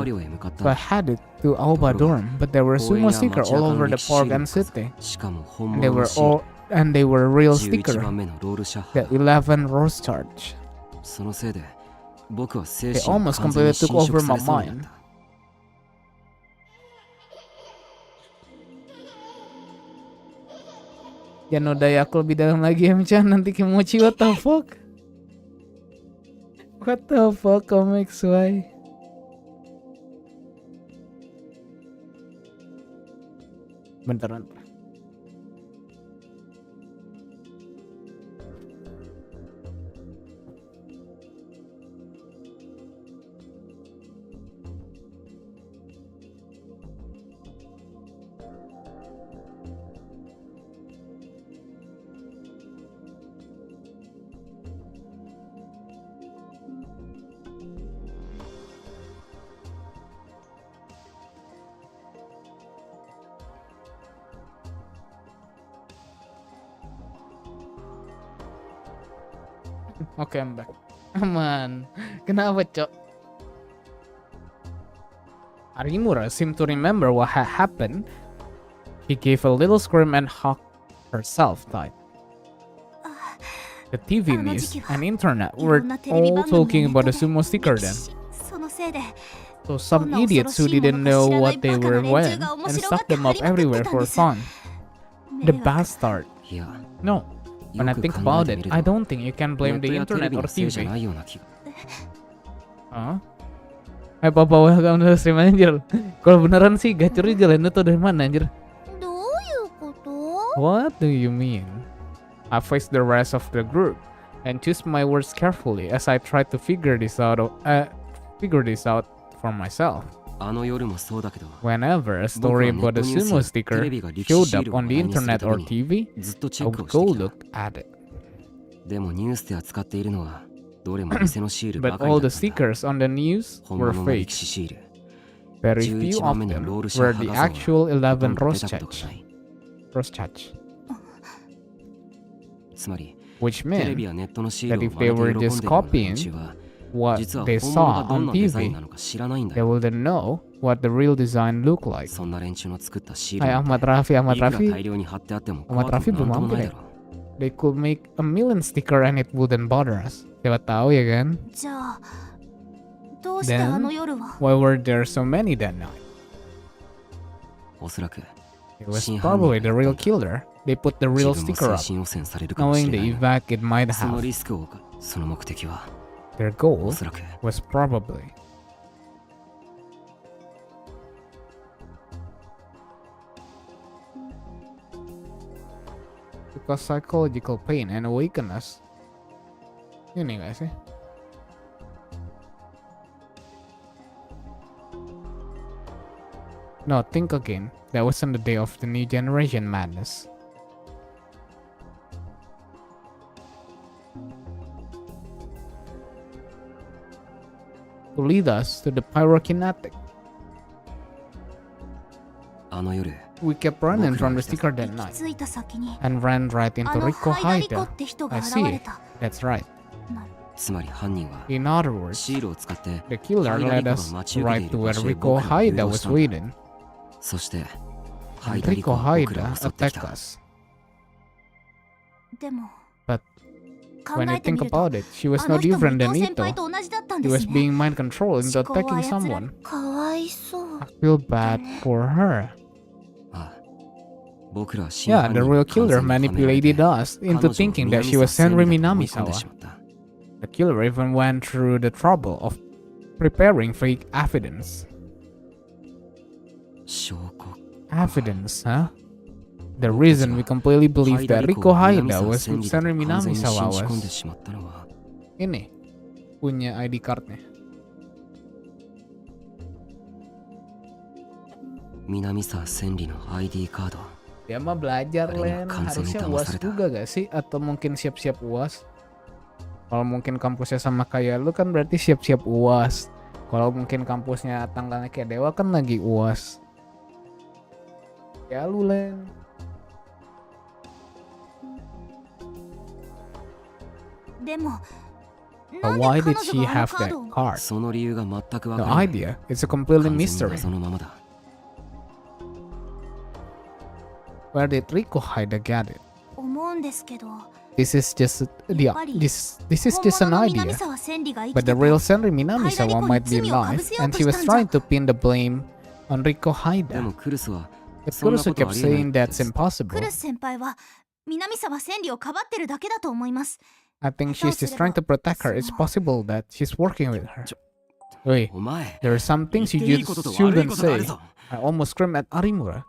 so I headed to Aoba dorm, but there were sumo stickers all over the park and city. And they were real stickers. The 11 rose charge. They almost completely took over my mind. Ya nodai aku lebih dalam lagi M-chan, nanti kimochi, what the fuck? What the fuck, comics, why? Bentar. Okay, I'm back. Aman. Kenapa, Cok? Arimura seemed to remember what had happened. He gave a little scream and hugged herself tight. The TV news and internet were all talking about the sumo sticker then. So some idiots who didn't know what they were went and stuck them up everywhere for fun. The bastard. No. When I think about it, I don't think you can blame the internet or TV. Huh? Hai papa, welcome to the stream anjir. Kalau beneran sih gacurnya jalan itu dari mana anjir? What do you mean? I faced the rest of the group and choose my words carefully as I tried to figure this out for myself. Whenever a story about a sumo sticker showed up on the internet or TV, I would go look at it. But all the stickers on the news were fake. Very few of them were the actual 11 rose charge. Which meant that if they were just copying what they saw on TV, they wouldn't know what the real design looked like. Hai Ahmad Rafi belum mampir ya? They could make a million sticker and it wouldn't bother us. Siapa tahu ya kan? Then, why were there so many that night? It was probably the real killer. They put the real sticker up, knowing the effect it might have. Their goal was probably to cause psychological pain and awaken us. Ini gak sih? No, think again. That wasn't the day of the new generation madness. To lead us to the pyrokinetic. We kept running from the sticker that night and ran right into Riko Haida. I see. That's right. In other words, the killer led us right to where Riko Haida was waiting. And Riko Haida attacked us. But when I think about it, she was no different than Ito. She was being mind controlled into attacking someone. I feel bad for her. Yeah, the real killer manipulated us into thinking that she was Senri Minamisawa. The killer even went through the trouble of preparing fake evidence. Evidence, huh? The reason we completely believed that Riko Haida was who Senri Minamisawa was. Ini punya ID cardnya. Minamisa Senri no ID card. Dia mah belajar, Len. Harusnya UAS juga gak sih? Atau mungkin siap-siap UAS? Kalau mungkin kampusnya sama kayak lu kan berarti siap-siap UAS. Kalau mungkin kampusnya tanggalnya kayak Dewa kan lagi UAS. Ya lu, Len. But why did she have that card? その理由が全くわ The からない。 idea, it's a completely 完全に mystery. 謎のままだ。 Where did Rico hide get it? 思うんですけど、 This is just this is just 本 an 物の idea. 南沢千里が生き But て the て real Senri Minamisawa Rico might be に罪をかぶ alive, せよう and と he was したんじゃ。 trying to pin the blame on Rico で Haida. もクルスは But そんな Kurusu ことあ kept りえない saying って that's impossible. クルス先輩は南沢千里をかばってるだけだと思います。 I think she's just trying to protect her. It's possible that she's working with her. Wait, お前 there are some 言っ things て you いいことと just 悪い shouldn't ことがある say. ぞ。 I almost screamed at Arimura.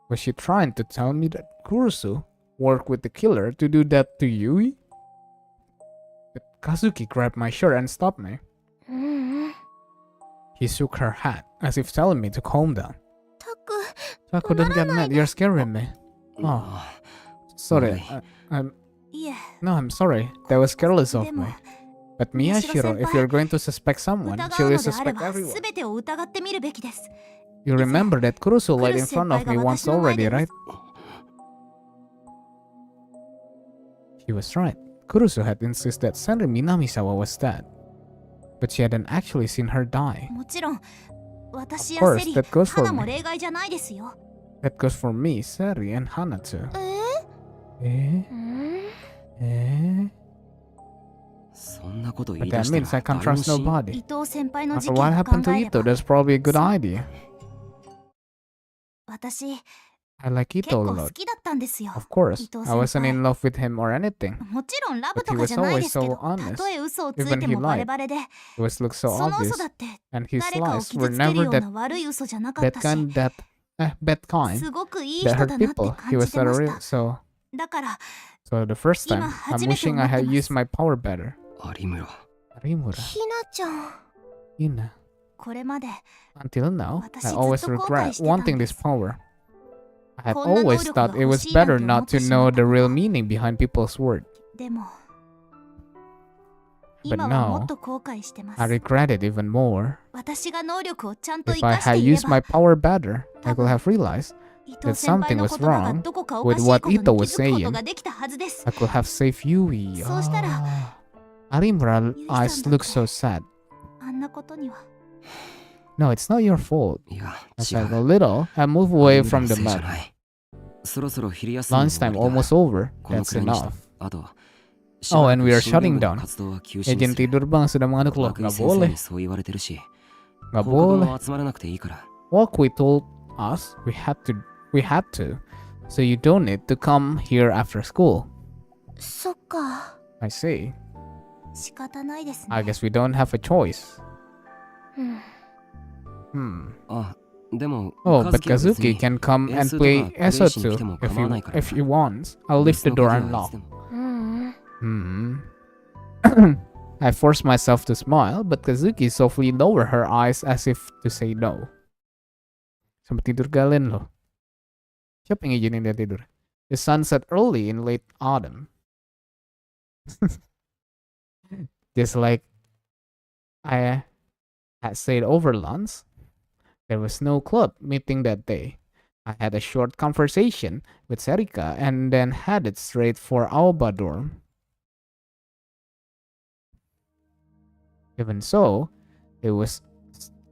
Was she trying to tell me that Kurusu worked with the killer to do that to Yui? But Kazuki grabbed my shirt and stopped me. うん。 He shook her hand, as if telling me to calm down. たく、 Taku, don't get mad. You're scaring me. Oh, sorry. I'm いえ、 no, I'm sorry. That was careless of でも me. But Miyashiro, if you're going to suspect someone, 疑 she う will のであれ suspect ば everyone. 全てを疑ってみるべきです。 You remember that Kurusu lied in Kurusu front of me 先輩が once 私の前で already, right? He was right. Kurusu had insisted that Senri Minamisawa was dead. But she hadn't actually seen her die. もちろん、私 Of や course, セリ、 that goes for 花も me. 例外じゃないですよ。 That goes for me, Seri, and Hana too. うん。 そんなこと言 But い出 that した means I ら can't 誰も trust 信 nobody. 伊藤先輩の事 After 件 what を happened 考 to えれ Ito, ば、 that's probably a good idea. 私、 I like 結 Ito 構 a 好 lot. きだったんですよ。 Of course, Ito I wasn't 先輩。 in love with him or anything. もちろんラブ But と he か was じゃない always ですけ so ど、 honest. たとえ嘘をつ Even いて he もバレ lied. バレで、 It was looked so その obvious. 嘘だって And his 誰かを lies 傷 were つける never ような that 悪い嘘じゃなかっ bad たし、 kind bad kind すごくいい that 人 hurt だなって people. He 感じ was て a まし real た。 so だから、 so the first time 今 I'm 初めて wishing 思 I って had ま used す。 my power better. 有村 Rimura, ひなちゃん、 Ina. これまで Until now, I 私 always ずっと後悔 regret してたん wanting で this す。 power. I had こんな能 always 力が thought it 欲 was しいなん better て思 not って to しま know った the こ real と。 meaning behind people's word. でも、 But 今はもっ now, と後悔してま I す。 regret it even more. 私が能力をちゃんと If 生 I かして had いれ used ば my、power better, I could have realized 伊 that 藤先輩 something の was 言葉が wrong どこかおか with しい what ことに Ito 気 was づくこと saying. ができたはずです。 I could have saved Yui. そうしたら、 Arimura ゆい eyes さんだっ look て so sad. あんなことには。 No, it's not your fault. いや As 違 I う go little, I move 有 away 村 from の the せいじゃ mud. ないそろそろ昼休みも Lunchtime 終わりだ almost over. この That's くらいにした enough. あと Oh, and we are しばらく shutting 新聞部 down. の活動は休止に Agent する tidur bang sudah mengantuk loh. 涌井 Nggak 先生 boleh. にそう言われてるし Nggak 放課後 boleh. も集まらなくていいから Walkway told us we had to. So you don't need to come here after school. そっか、 I see. 仕方ないですね。 I guess we don't have a choice. うん、 あでも Oh, 和 but 樹は別 Kazuki に can come and 演奏とか play プレイ ESO しに来て too も if 構わないから if he wants. I'll leave the 別の door 鍵はいつ unlocked. でもうん、 I forced myself to smile, but Kazuki softly lowered her eyes as if to say no. Sampai tidur kalian loh. Siapa yang ngizinin dia tidur? The sun set early in late autumn. Just like I had said over lunch, there was no club meeting that day. I had a short conversation with Serika and then headed straight for Aoba dorm. Even so, it was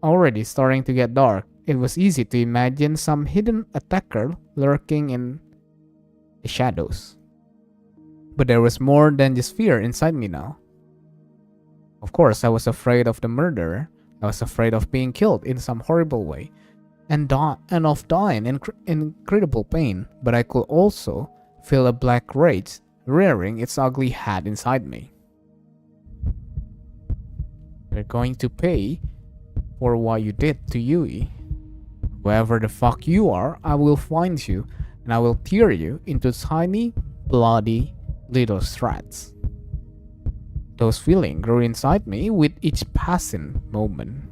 already starting to get dark. It was easy to imagine some hidden attacker lurking in the shadows. But there was more than just fear inside me now. Of course, I was afraid of the murderer. I was afraid of being killed in some horrible way and of dying in incredible pain. But I could also feel a black rage rearing its ugly head inside me. You're going to pay for what you did to Yui. Whoever the fuck you are, I will find you and I will tear you into tiny, bloody little shreds. Those feelings grew inside me with each passing moment.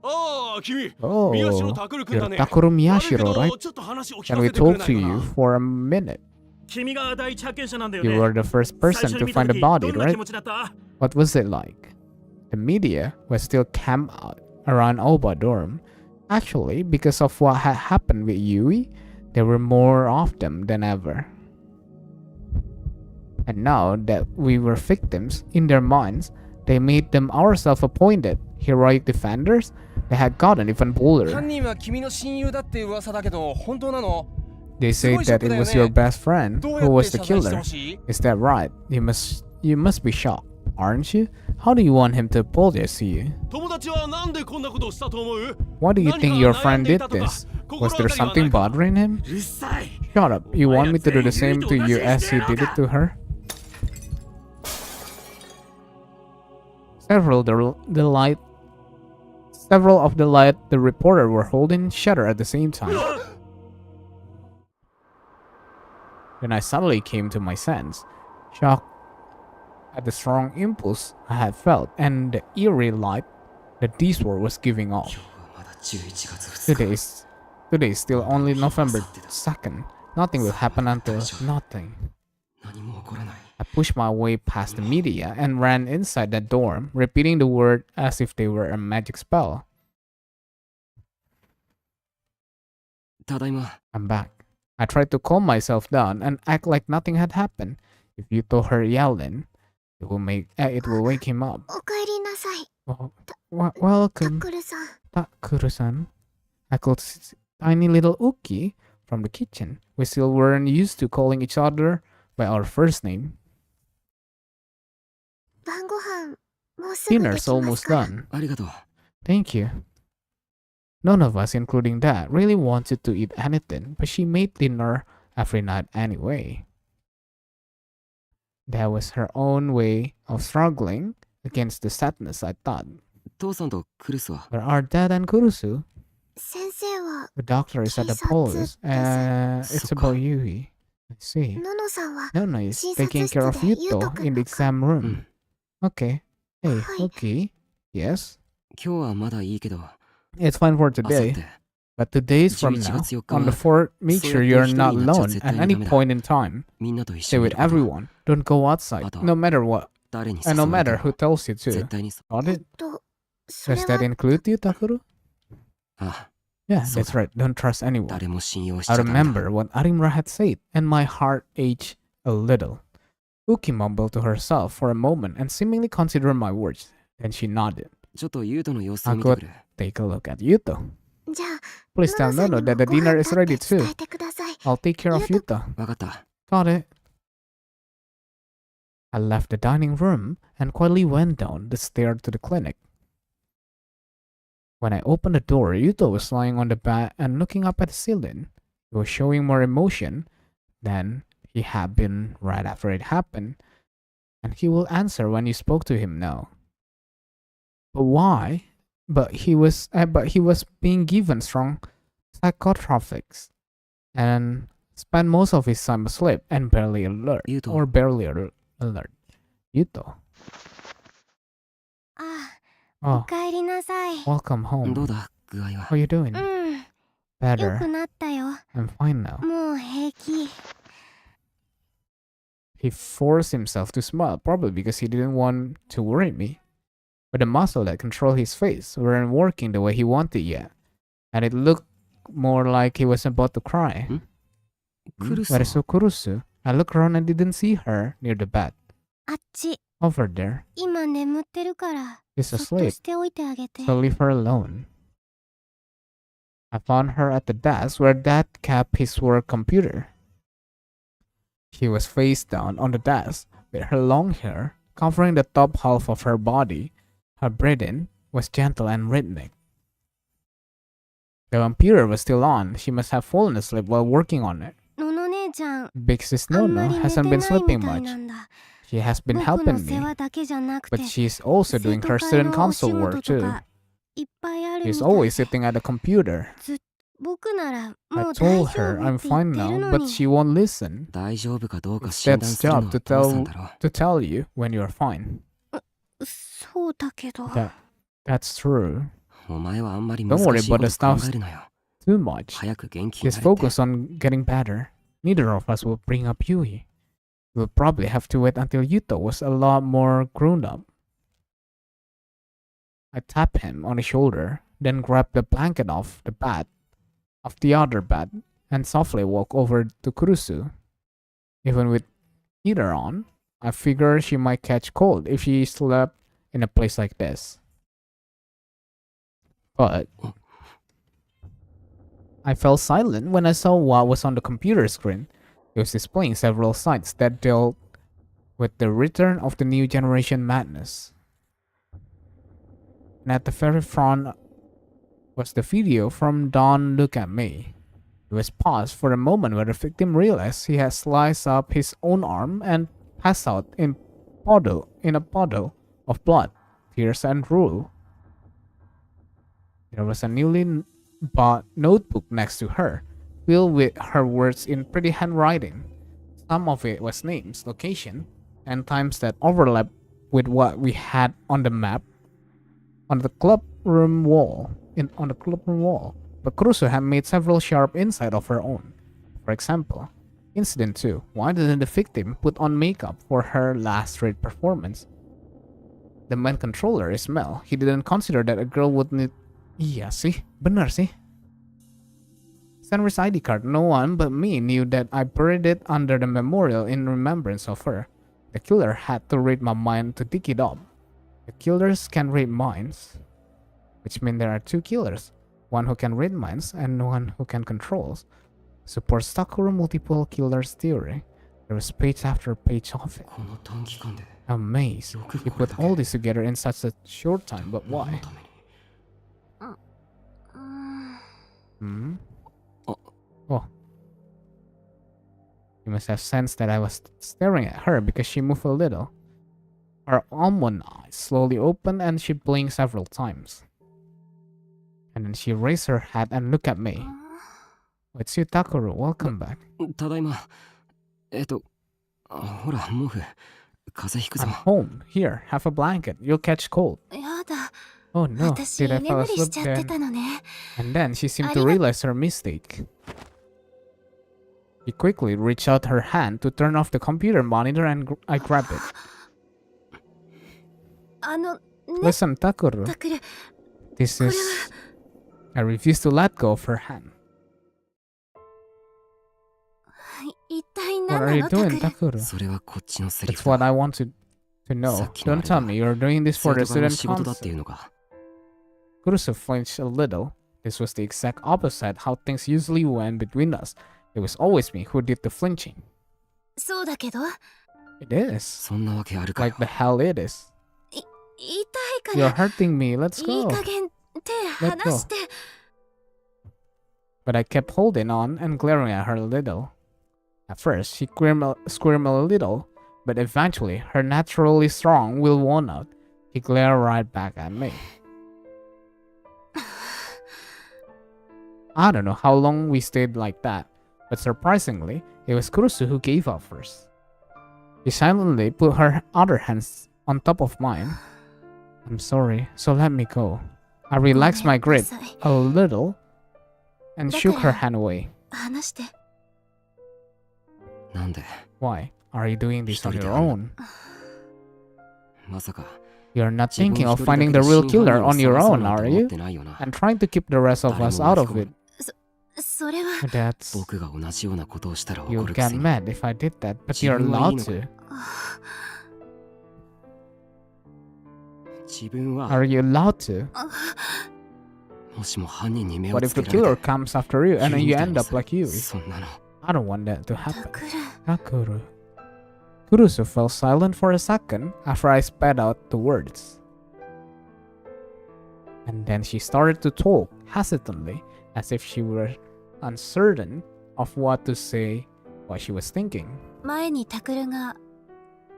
ああ、君、 Oh, 宮代拓郎君 you're だね。 Takuro 悪いけ Miyashiro, ど right? ちょっと話を聞 Can か we せてくれ talk ない to か you な。 for a minute? 君が第一発見者なんだよ You ね were the first 最 person 初に to 見た find the 時 body, どんな気 right? 持ちだった What was it like? The media was still camped out around Oba dorm. Actually, because of what had happened with Yui, there were more of them than ever. And now that we were victims, in their minds, they made them our self-appointed heroic defenders. They had gotten even bolder. 犯人は君の親友だって噂だけど本当なの？ They say that it was your best friend どう who やっ was て the 謝罪して killer. ほしい？ Is that right? You must be shocked, aren't you? How do you want him to apologize to you? 友達はなんでこんなことをしたと思う？ Why do you think your friend did 何か悩んでいたとか、 this? 心 Was 当 there たりはない something か？ bothering him? うるさい。 Shut up. You want me to do the same to you as you did it to her? Several of the light the reporter were holding shuddered at the same time. Then I suddenly came to my sense, shocked at the strong impulse I had felt and the eerie light that this world was giving off. まだ11月2日 Today is still only November 2nd. Nothing will happen until nothing. 何も起こらない I pushed my way past the media and ran inside the dorm, repeating the word as if they were a magic spell. ただいま I'm back. I tried to calm myself down and act like nothing had happened. If you told her yelling, it will wake him up. おかえりなさい Welcome, タクルさん Takuru-san. I called tiny little Uki from the kitchen. We still weren't used to calling each other by our first name. 晩ご飯もうすぐで Dinner's きます almost から done. ありがとう Thank you. None of us, including Dad, really wanted to eat anything, but she made dinner every night anyway. That was her own way of struggling against the sadness, I thought. 父さんとクルスは Where are Dad and Kurusu? 先生は The doctor is at the police. It's about Yui. I see. ののさんは Nona is 診察 taking care of 室で優 Yuto 斗くん in the の exam room. Okay. Hey, Hi. okay. Yes? 今日はまだいいけど It's fine for あさっ today. て But 2 days from 11 now, 月4日 on the は 4th, make そう sure やって you're 一人 not になっちゃ alone 絶 at 対に any ダメだ point in time. みんなと一 Stay 緒にい with ること everyone. Don't go outside, あと no matter what. 誰に And 誘 no われて matter も who tells you 絶 to. 対に Got it? それ Does は that include you, Takuru? あ Yeah, So that's right. Don't trust anyone. 誰も信用しち I ゃダメだ remember what Arimura had said, and my heart ached a little. Uki mumbled to herself for a moment and seemingly considered my words. Then she nodded. ちょっとユートの様子を見てくれ Take a look at Yuto. じゃあ Please の tell のさん Nono に that も the ご飯 dinner だ is って ready 伝 too. えてください I'll take care of Yuto. わかった Got it. I left the dining room and quietly went down the stair to the clinic. When I opened the door, Yuto was lying on the bed and looking up at the ceiling. He was showing more emotion than he had been right after it happened, and he will answer when you spoke to him now. But why? But he was being given strong psychotropics and spent most of his time asleep and barely alert. Yuto. Or barely alert. Yuto. ああ Oh, おかえりなさい welcome ど home. うだ具合は How you doing? うんよ Better. くなったよ I'm fine now. もう平気 He forced himself to smile, probably because he didn't want to worry me. But the muscle that controlled his face weren't working the way he wanted yet, and it looked more like he was about to cry. クルス Where is Kurusu? I looked around and didn't see her near the bed. あっち Over there. 今眠ってるから She's そっと asleep, しておいてあげて so leave her alone. I found her at the desk where Dad kept his work computer. She was face down on the desk, with her long hair covering the top half of her body. Her breathing was gentle and rhythmic. The computer was still on. She must have fallen asleep while working on it. のの姉ちゃん Big sis あんま Nono り寝て hasn't な been い sleeping みたい much. なんだ She has been 僕の helping 世 me, 話だけじゃなくて but she's also 生 doing 徒 her 会 student のお仕 council 事 work と too. かいっぱいあるみ She's たい always sitting at the computer. 僕なら I もう大 told 丈 her 夫 I'm って言 fine ってる now, の but に she won't listen. 大丈夫かどうか It's 診 Dad's 断するの job は to 父さん tell だろ to tell you when you're fine. そうだけど That's true. お前はあんまり Don't 難 worry しい about こ the と考 stuff えるなよ too much. 早く元気に Just なれって focus on getting better. Neither of us will bring up Yui. We'll probably have to wait until Yuto was a lot more grown up. I tapped him on the shoulder, then grabbed the blanket off the other bed, and softly walked over to Kurusu. Even with heater on, I figured she might catch cold if she slept in a place like this. But I fell silent when I saw what was on the computer screen. It was displaying several sites that dealt with the return of the new generation madness. And at the very front was the video from Don't Look at Me. It was paused for a moment where the victim realized he had sliced up his own arm and passed out in a puddle of blood, tears, and drool. There was a newly bought notebook next to her, filled with her words in pretty handwriting. Some of it was names, location, and times that overlapped with what we had on the map on the club room wall. But Kurusu had made several sharp insights of her own. For example, Incident 2. Why didn't the victim put on makeup for her last street performance? The main controller is Mel. He didn't consider that a girl would need... Iya sih, benar sih. Senri's ID card. No one but me knew that I buried it under the memorial in remembrance of her. The killer had to read my mind to dig it up. The killers can read minds, which means there are two killers. One who can read minds and one who can control. Supports Takuro multiple killers theory. There was page after page of it. Amazed. He put all this together in such a short time, but why? Hmm? Oh. You must have sensed that I was staring at her because she moved a little. Her almond eyes slowly opened and she blinked several times. And then she raised her head and looked at me. It's you, Takuro. Welcome back. ただいま。ほら、毛布。風邪ひく I'm ぞ。 home. Here, have a blanket. You'll catch cold. やだ Oh no, 私 did I 居 fall 眠りし asleep ちゃって then? たのね And then she seemed to realize her mistake. She quickly reached out her hand to turn off the computer monitor and I grabbed it. ね Listen, Takuro. タクル This is... I refuse to let go of her hand. 一体 What 何 are な you のタ doing, クル Takuro? それはこっちのセリ That's フ what だ。 I want to know. さっきのあれ Don't だ。 tell me you're doing this for the 生徒会の student 仕事だってい council. うのか。 Kurusu flinched a little. This was the exact opposite how things usually went between us. It was always me who did the flinching. そうだけど It is. そんなわけあるかよ Like。the hell it is. 痛いか You're ら hurting me. Let's いい go. 加減手 Let 離して But I kept holding on and glaring at her a little. At first, she squirmed a little, but eventually, her naturally strong will won out. He glared right back at me. I don't know how long we stayed like that, but surprisingly, it was Kurusu who gave up first. She silently put her other hands on top of mine. I'm sorry, so let me go. I relaxed my grip a little and shook her hand away. 離して なんで Why? Are you doing this on your own? まさか You're not 自分 thinking 一 of 人だけ finding で the 真 real 犯 killer 人を on your 探そう own, なんて are 思っ you? てないよな。 And trying to keep the rest of us out of it. それは That's... 僕が同じようなことをしたら怒 You るく get せに。 mad if I did that, but you're 自分はいい allowed のか to. 自分は Are you allowed to? もしも犯人に目を What つ if け the られ killer て comes after you and then 急 you みたい end に up like you? そんなの I don't want that to タ happen. クル Takuro. Kurusu fell silent for a second after I spat out the words. And then she started to talk hesitantly, as if she were uncertain of what to say, what she was thinking. 前にタクルが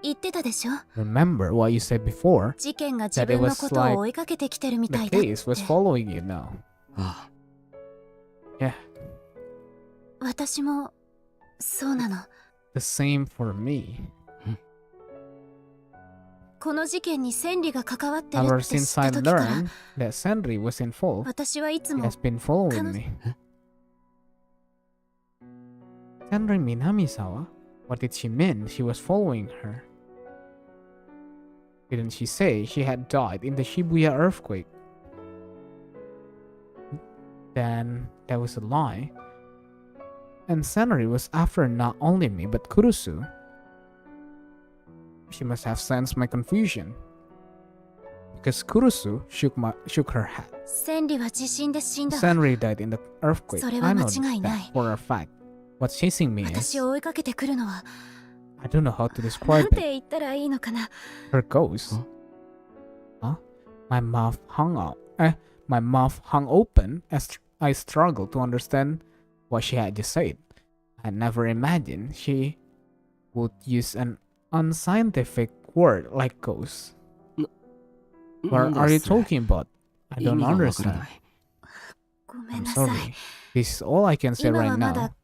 言ってたでしょ Remember what you said before? 事件が自分のことを追いかけてきてるみ The たいだって case was following you now. あ Yeah, 私もそうなの the same for me. この事件に千里が関わってる Ever って知っ since た I 時から learned that Sandri was involved, 私はいつ he も has been following me. Sandri Minamisawa? What did she mean she was following her? Didn't she say she had died in the Shibuya earthquake? Then that was a lie. And Sandri was after not only me but Kurusu. She must have sensed my confusion. Because Kurusu shook her head. 千里は地震で死んだ。 Senri died in the earthquake. それは I 間 know 違いない。 that for a fact. What's chasing me is 私を追いかけてくるのは I don't know how to な describe ん it. て言ったらいいのかな。 Her ghost. Huh? My mouth hung out. My mouth hung open as I struggled to understand what she had just said. I had never imagined she would use an unscientific word like ghost. What are you talking about? I don't understand. ごめん I'm なさい。 sorry. This is all I can say 今 right はま now. だ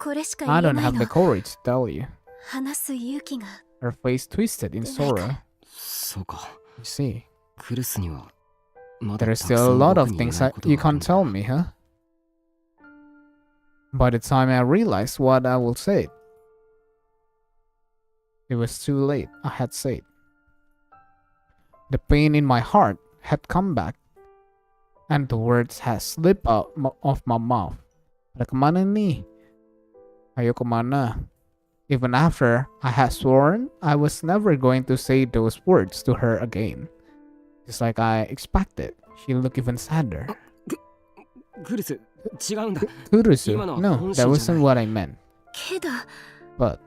これしか言 I え don't ない have の the。courage to tell you. 話す勇気が。 Her face twisted in sorrow. そうか。 You see, クルスにはまだ there た is くさ still a ん lot 僕 of に言え things ない that こと you があるん can't だ。 tell me, huh? By the time I realized what I will say, it was too late. I had said. The pain in my heart had come back, and the words had slipped out of my mouth. Ada kemana nih? Ayo kemana? Even after I had sworn I was never going to say those words to her again. Just like I expected, she looked even sadder. クルス、違うんだ。 Kurusu, 今のは no, 本 that 心じゃ wasn't ない what I meant. けど But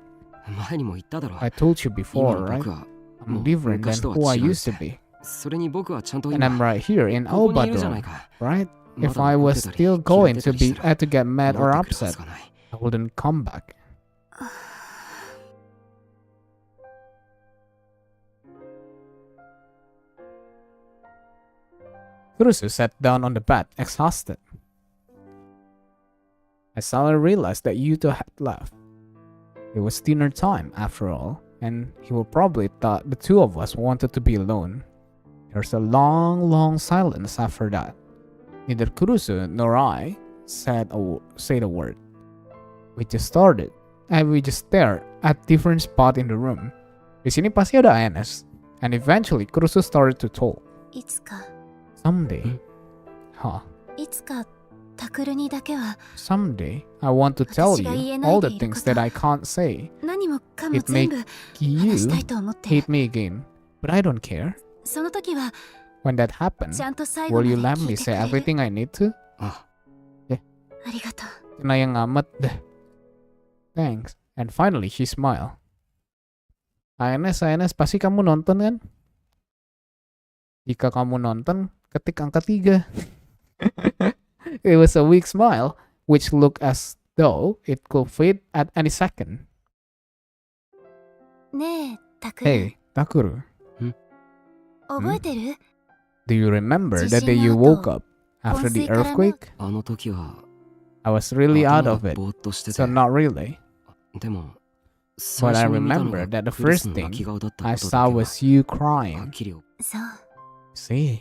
前にも言っただろ。 I told you 今 before, の right? 僕は I'm different than 昔とは who I 違う used っ to て。 be. それに僕はちゃんと And 今 I'm right here in ここにいるじゃない Albador, か。 right? ま If だ I 怒っ was てたり still 気が going 出た to りし be たら to get mad 戻 or ってくるはず upset, がない。 I wouldn't come back. Kurusu sat down on the bed, exhausted. I suddenly realized that Yuto had left. It was dinner time, after all, and he would probably thought the two of us wanted to be alone. There was a long, long silence after that. Neither Kurusu nor I said a word. We just stared at different spots in the room. Di sini pasti ada INS. And eventually Kurusu started to talk. いつか Someday, huh? いつかタクルにだけは Someday, I want to tell 私が言えない you all で the いる things こと that I can't say. 何もかも It 全 make 部 You 話したいと思ってる。 hate me again, but I don't care. その時は When that happens, ちゃんと最後ま will で you let 聞 me いてく say れる。 everything I need to? あ、ありがとう。 Sayang amat deh. Thanks. And finally, she smiled. INS, pasti kamu nonton kan? Jika kamu nonton, ketik angka 3. It was a weak smile, which looked as though it could fade at any second. ねえ、タクル。 Hey, Takuru, 覚えてる？ do you remember that day 地震 you の後、 woke up after 昏 the 睡からの earthquake? あの時は I was really out 頭 of が it, ぼーっとしてて。 so not really. でも、最 But I 初に見たの remember が that the クルス first の thing 泣き顔だったこ I とだ saw けは was you はっ crying. きりそう。 See,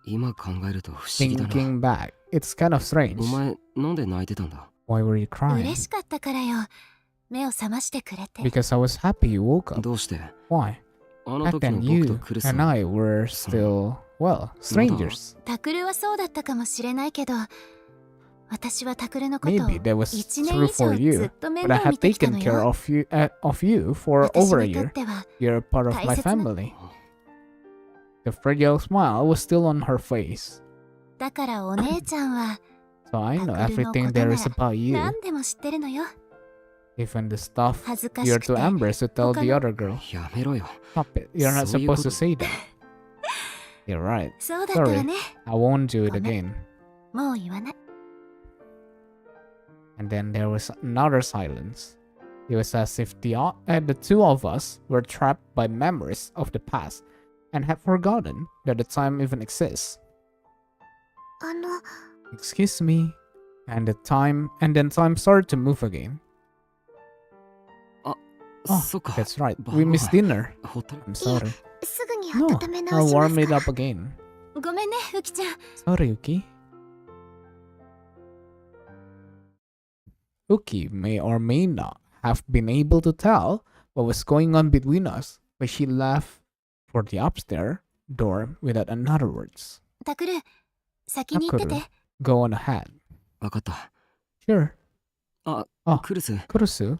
今考えると不思議だな。 thinking back, it's kind of strange. お前、なんで泣いてたんだ？ Why were you crying? 嬉しかったからよ。目を覚ましてくれて。 Because I was happy you woke up. どうして？ Why? あの Back 時の then 僕 you とクルス and は I were still, well, strangers. タクルはそうだったかもしれないけど、私はタクルのことを Maybe that was 1年 true 以 for 上ず you, っと面 but I 倒 had 見てきた taken の care よ。 of you for 私 over a にとっ year. ては You're a part of my 大切な- family. The fragile smile was still on her face. だからお姉ちゃんは So I know タクルの everything ことな there ら is about you, 何でも知ってるのよ。 even the stuff 恥ずかし you're くて too embarrassed to tell the 他の- other girl. やめろよ。 Stop it. You're not そういうこ supposed と- to say that. You're right. そうだったらね。 I won't do it ごめん。 again. もう言わない。 And then there was another silence. It was as if the two of us were trapped by memories of the past and had forgotten that the time even exists. あの Excuse me. And then time started to move again. Oh, そっか。 that's right. 晩 We ご飯 missed dinner. ほったら I'm sorry. すぐに No, 温め直 I'll しま warm す it から up again. ごめんね、ウキちゃん。 Sorry, Uki. Uki may or may not have been able to tell what was going on between us, but she left for the upstairs door without another words. タクル、先に行ってて。 Go on ahead. わかった。 Sure. Ah, Oh, クルス、 Kurusu.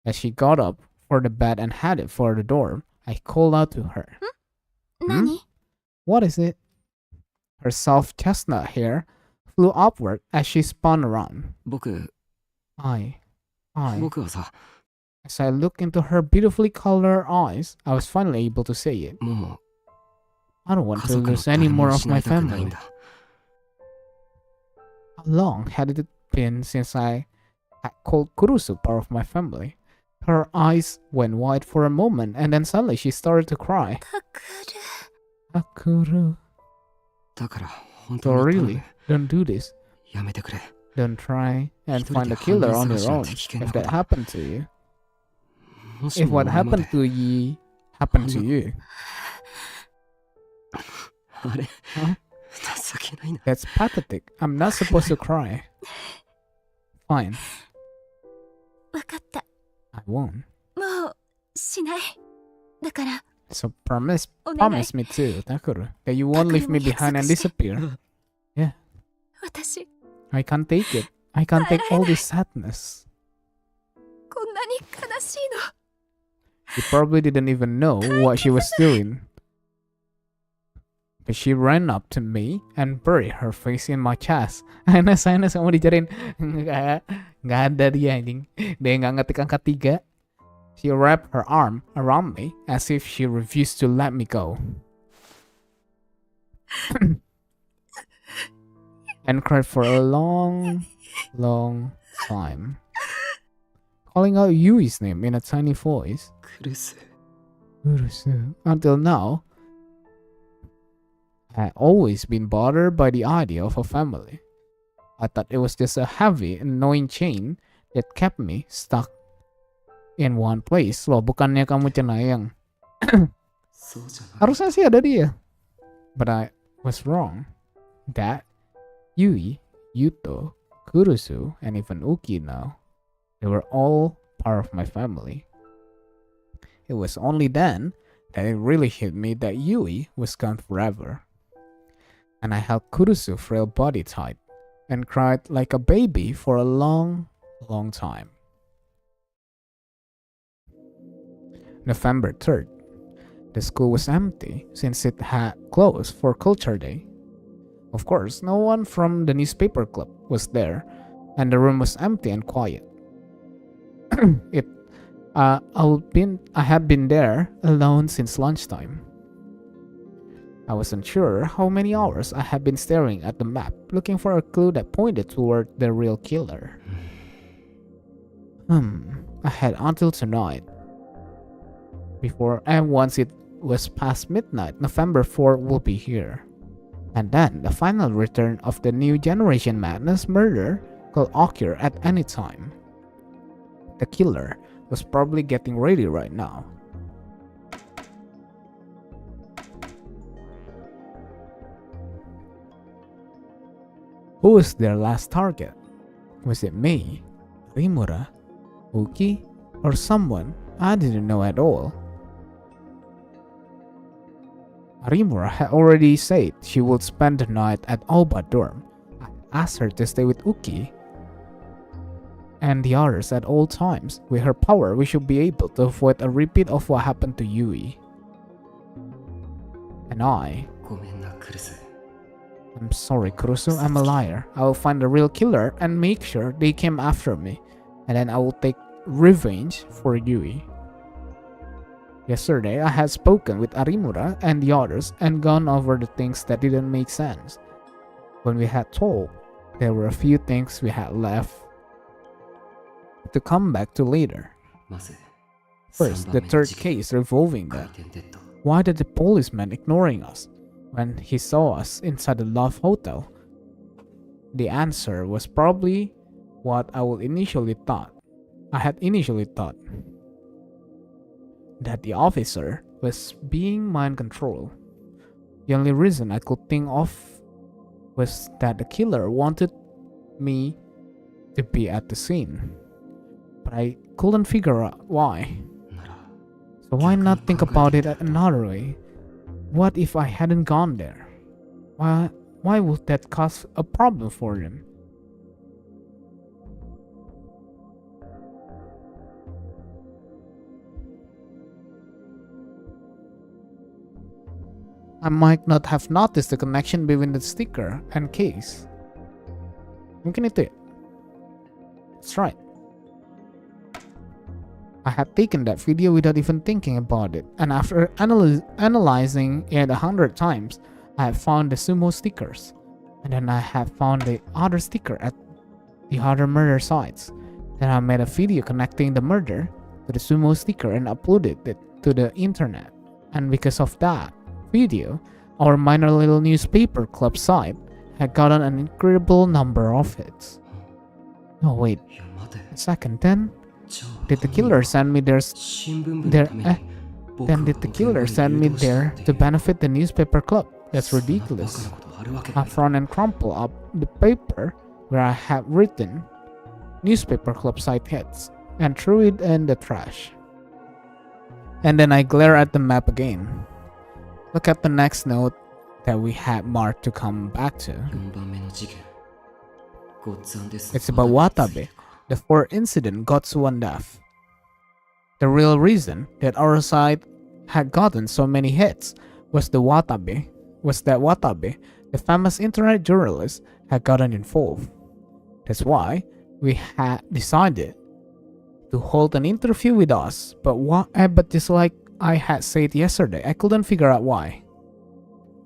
As she got up for the bed and headed for the door. I called out to her. 何？ What is it? Her soft chestnut hair flew upward as she spun around. 僕 I. 僕はさ As I looked into her beautifully colored eyes, I was finally able to say it. も I don't う want 家 to 族の lose any 誰も more of 失 my いたくないん family. だ How long had it been since I had called Kurusu part of my family? Her eyes went wide for a moment and then suddenly she started to cry. タクル。 Akuru. だから本 So 当に頼む really, don't do this. やめてくれ Don't try and 一人 find で a killer 犯 on 人 your 探しなん own て危険な if こと that happened to you. もし If も what 俺ま happened で to ye happened to you. あれ Huh? 情けないな That's pathetic. I'm not supposed to cry. Fine, わかった。 I won't. もうしない。だから So promise お願い。 promise me too, Takuru, that you won't leave me behind and disappear. 私 I can't take it. I can't take all this sadness. こんなに悲しいの。 She probably didn't even know what she was doing. But she ran up to me and buried her face in my chest. Anas mau dicariin. Nggak ada dia anjing. Dia nggak ngetik angka 3. She wrapped her arm around me as if she refused to let me go. And cried for a long, long time. Calling out Yui's name in a tiny voice. クルス Urusu. Until now, I had always been bothered by the idea of a family. I thought it was just a heavy, annoying chain that kept me stuck in one place. Loh, bukannya kamu cenayang. そうじゃない Harusnya sih ada dia. But I was wrong. That Yui, Yuto, Kurusu, and even Uki now, they were all part of my family. It was only then that it really hit me that Yui was gone forever. And I held Kurusu's frail body tight and cried like a baby for a long, long time. November 3rd. The school was empty since it had closed for Culture Day. Of course, no one from the newspaper club was there, and the room was empty and quiet. I had been there alone since lunchtime. I wasn't sure how many hours I had been staring at the map, looking for a clue that pointed toward the real killer. I had until tonight. Once it was past midnight, November 4 will be here. And then the final return of the new generation madness murder could occur at any time. The killer was probably getting ready right now. Who was their last target? Was it me, Rimura, Uki, or someone I didn't know at all? Rimura had already said she would spend the night at Aoba dorm. I asked her to stay with Uki and the others at all times. With her power, we should be able to avoid a repeat of what happened to Yui. And I... ごめんなクルス I'm sorry, Kurusu, I'm a liar. I will find the real killer and make sure they came after me. And then I will take revenge for Yui. Yesterday, I had spoken with Arimura and the others and gone over the things that didn't make sense. When we had talked, there were a few things we had left to come back to later. まず First, the third case revolving 回 that. 転デッド Why did the policeman ignoring us when he saw us inside the Love Hotel? The answer was probably what I had initially thought. That the officer was being mind controlled. The only reason I could think of was that the killer wanted me to be at the scene. But I couldn't figure out why. なら So why not think about it another way? What if I hadn't gone there? Why would that cause a problem for them? I might not have noticed the connection between the sticker and case. Mungkin itu ya? That's right. I had taken that video without even thinking about it, and after analyzing it 100 times, I had found the sumo stickers, and then I had found the other sticker at the other murder sites. Then I made a video connecting the murder to the sumo sticker and uploaded it to the internet. And because of that video, our minor little newspaper club site had gotten an incredible number of hits. Oh wait, a second, then? Did the killer send me then did the killer send me there to benefit the newspaper club? That's ridiculous. I frowned and crumpled up the paper where I had written newspaper club site hits and threw it in the trash. And then I glare at the map again. Look at the next note that we had marked to come back to. It's about Watabe, the fourth incident got one death. The real reason that our site had gotten so many hits was that Watabe, the famous internet journalist, had gotten involved. That's why we had decided to hold an interview with us, but just like I had said yesterday, I couldn't figure out why.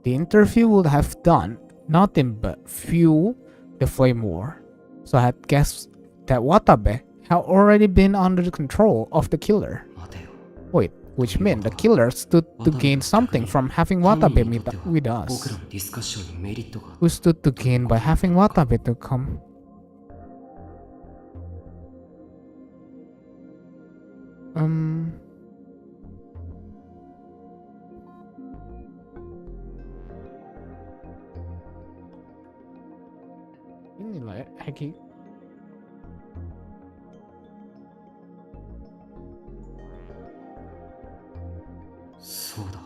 The interview would have done nothing but fuel the flame war, so I had guessed that Watabe had already been under the control of the killer. Wait, which meant the killer stood to gain something from having Watabe meet with us. Who stood to gain by having Watabe to come? Inilah ya, Heki.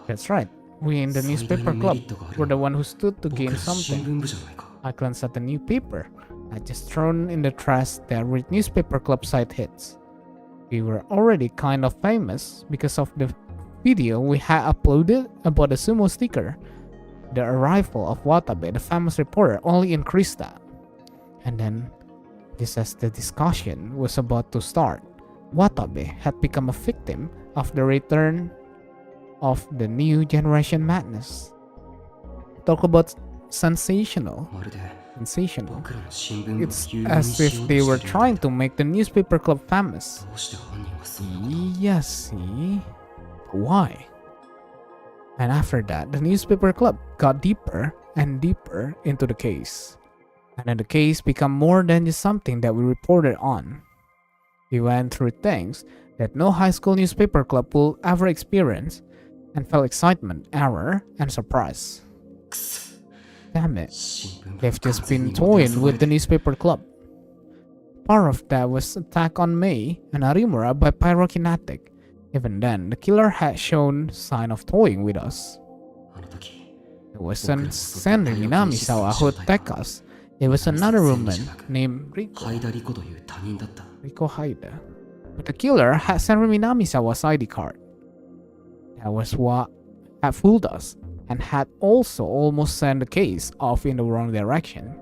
That's right. We in the newspaper club were the one who stood to gain something. I glanced at the new paper I just thrown in the trash that read newspaper club site hits. We were already kind of famous because of the video we had uploaded about the sumo sticker. The arrival of Watabe, the famous reporter, only increased that. And then, just as the discussion was about to start, Watabe had become a victim of the return of the new generation madness. Talk about sensational. It's as if they were trying to make the newspaper club famous. Yes, see? Why? And after that, the newspaper club got deeper and deeper into the case. And then the case became more than just something that we reported on. We went through things that no high school newspaper club will ever experience, and felt excitement, error, and surprise. Damn it, they've just been toying with the newspaper club. Part of that was attack on Mei and Arimura by pyrokinetic. Even then, the killer had shown sign of toying with us. It wasn't Senri Minamisawa who attacked us. It was another woman named Riko Haida. But the killer had Senri Minamisawa's ID card. That was what had fooled us, and had also almost sent the case off in the wrong direction.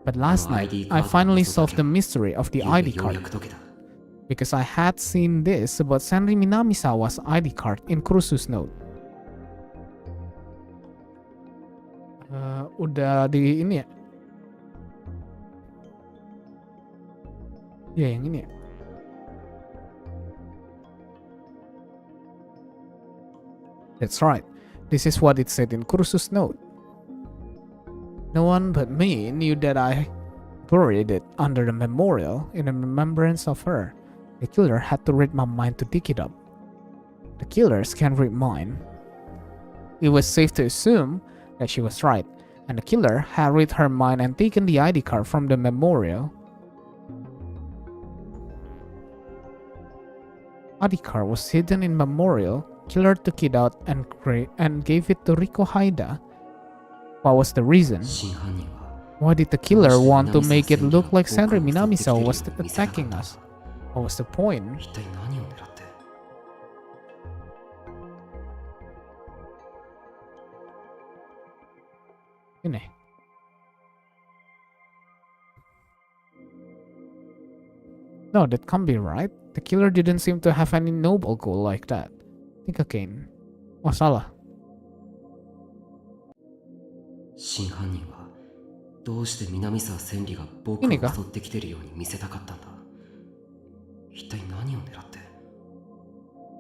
But last night, I finally solved the mystery of the ID card. Because I had seen this about Senri Minamisawa's ID card in Kurusu's note. Udah di ini ya? Ya, yang ini ya. That's right. This is what it said in Kurusu's note. No one but me knew that I buried it under the memorial in remembrance of her. The killer had to read my mind to dig it up. The killers can't read mine. It was safe to assume that she was right, and the killer had read her mind and taken the ID card from the memorial. ID card was hidden in memorial. Killer took it out and gave it to Riko Haida. What was the reason? Why did the killer want to make it look like Senri Minamisawa was attacking us? What was the point? Ini. No, that can't be right. The killer didn't seem to have any noble goal like that. Think again. Oh, salah. 真犯人はどうして南沢千里が僕をいいねか襲ってきてるように見せたかったんだ。一体何を狙って。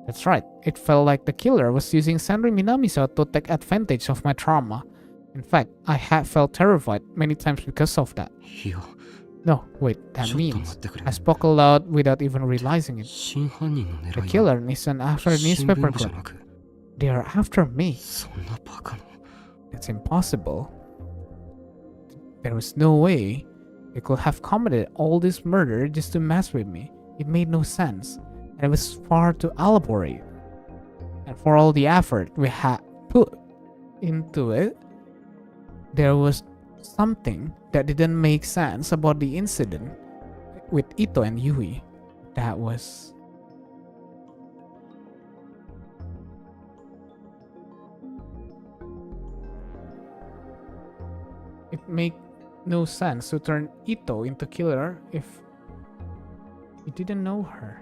That's right. It felt like the killer was using Senri Minamiso to take advantage of my trauma. In fact, I had felt terrified many times because of that. いや、 No, wait, that ちょっと means 待ってくれ I。spoke aloud without even realizing it. 真犯人の The 狙いは killer isn't after a 新 newspaper 聞部じゃ group. なく、 They are after me. そんなバカな。 It's impossible. There was no way they could have committed all this murder just to mess with me. It made no sense, and it was far too elaborate. And for all the effort we had put into it, there was something that didn't make sense about the incident with Ito and Yui. That was... It made no sense to turn Ito into killer if you didn't know her.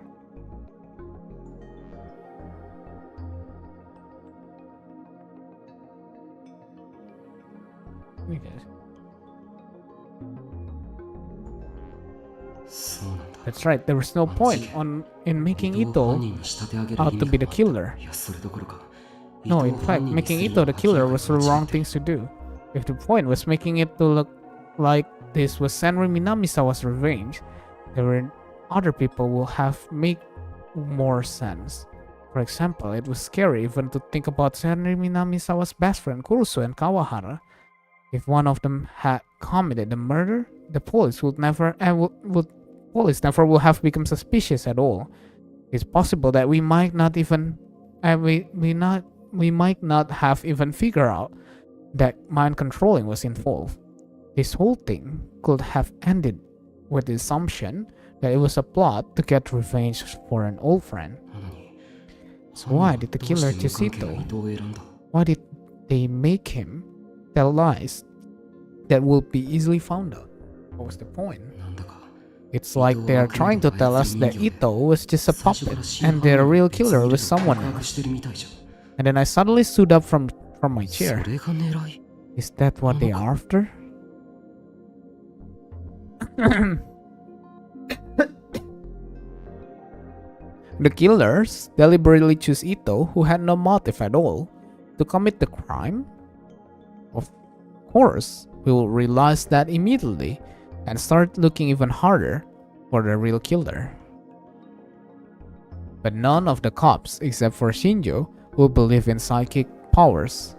Okay. そうなんだ。 That's right, there was no point in making 伊藤を Ito 犯人に仕立て上げる out 意 to 味 be が the あった。 killer. いや、それどころか。 No, 伊 in 藤を fact, 犯人に making する Ito に the killer 明らかに was the 間違 wrong ってる。 things to do. If the point was making it to look like this was Senri Minamisawa's revenge, there were other people will have make more sense. For example, it was scary even to think about Senri Minamisawa's best friend Kurusu and Kawahara. If one of them had committed the murder, the police would never will have become suspicious at all. It's possible that we might not even we might not have even figured out that mind controlling was involved. This whole thing could have ended with the assumption that it was a plot to get revenge for an old friend. なのに、 So why did the どう killer して choose 無関係な Ito? 伊藤を選んだ。 Why did they make him tell lies that will be easily found out? What was the point? なんだか、 It's like they are trying to tell us that Ito was just a 最初か puppet ら真 and 犯 their 人 real を別に killer いる was と someone 告白 else. してるみたいじゃん。 And then I suddenly stood up from my そ chair. れが狙い。 Is that what they are after? The killers deliberately choose Ito, who had no motive at all, to commit the crime? Of course, we will realize that immediately and start looking even harder for the real killer. But none of the cops, except for Shinjo, will believe in psychic powers.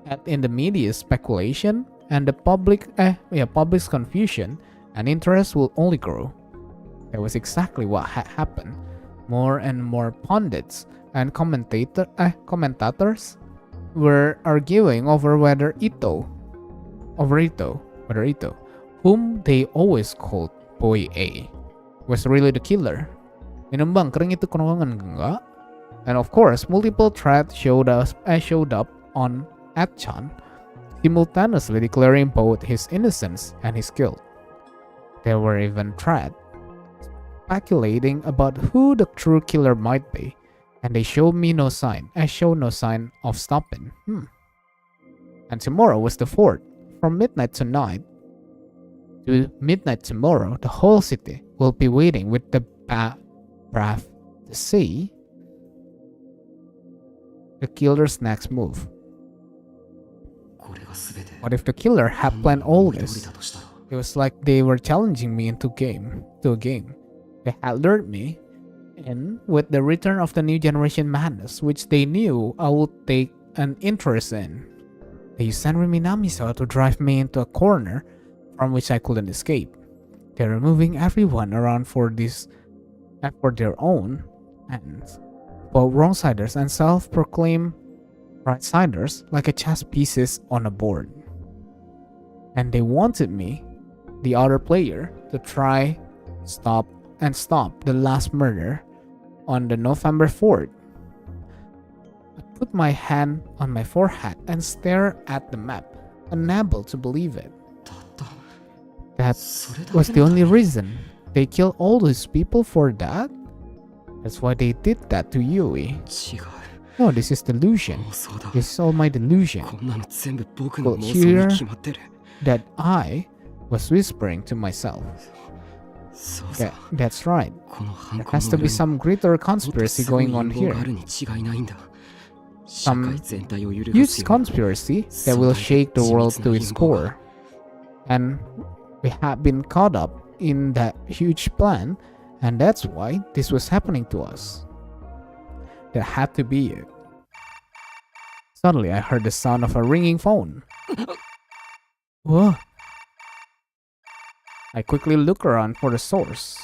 And in the media's speculation and the public's confusion and interest will only grow. That was exactly what had happened. More and more pundits and commentators were arguing over whether Ito, whom they always called Boy A, was really the killer. Minum bang, kering itu kenangan enggak? And of course, multiple threads showed up on 8chan, simultaneously declaring both his innocence and his guilt. There were even threads speculating about who the true killer might be, and they showed no sign of stopping. And tomorrow was the 4th. From midnight tonight to midnight tomorrow, the whole city will be waiting with the breath to see the killer's next move. これが全て What if the killer had planned all 思い通り this? だとしたら。 It was like they were challenging me to a game. They had lured me in with the return of the new generation madness, which they knew I would take an interest in. They used Senri Minamiso to drive me into a corner from which I couldn't escape. They're removing everyone around for their own ends, both wrongsiders and self-proclaimed rightsiders, like a chess pieces on a board. And they wanted me, the other player, to try stop the last murder on the November 4th. I put my hand on my forehead and stared at the map, unable to believe it. たった That それだ was け the の only reason. They killed all those people for that? That's why they did that to Yui. 違う No, this is delusion. 妄想だ This is all my delusion こんなの全部僕の Well, 妄想 here- に決まってる that I was whispering to myself. そうさ That's right. この犯 There 行 has の to 裏 be に some greater もっと conspiracy すごい going on 陰謀があ here. るに違いないんだ社 Some 会全体を揺るが Huge すような conspiracy that will shake the world to its core. And we have been caught up in that huge plan, and that's why this was happening to us. That had to be it. Suddenly, I heard the sound of a ringing phone. Whoa. I quickly looked around for the source.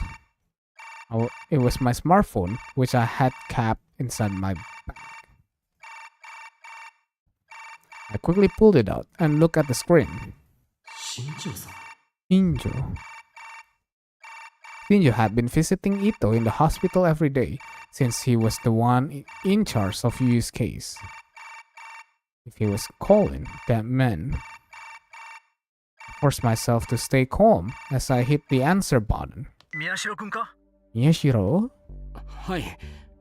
It was my smartphone, which I had kept inside my bag. I quickly pulled it out and looked at the screen. 新庄さん Shinjo. Shinjo had been visiting Ito in the hospital every day since he was the one in charge of Yu's case. If he was calling, that meant I forced myself to stay calm as I hit the answer button. 宮代くんか Miyashiro? はい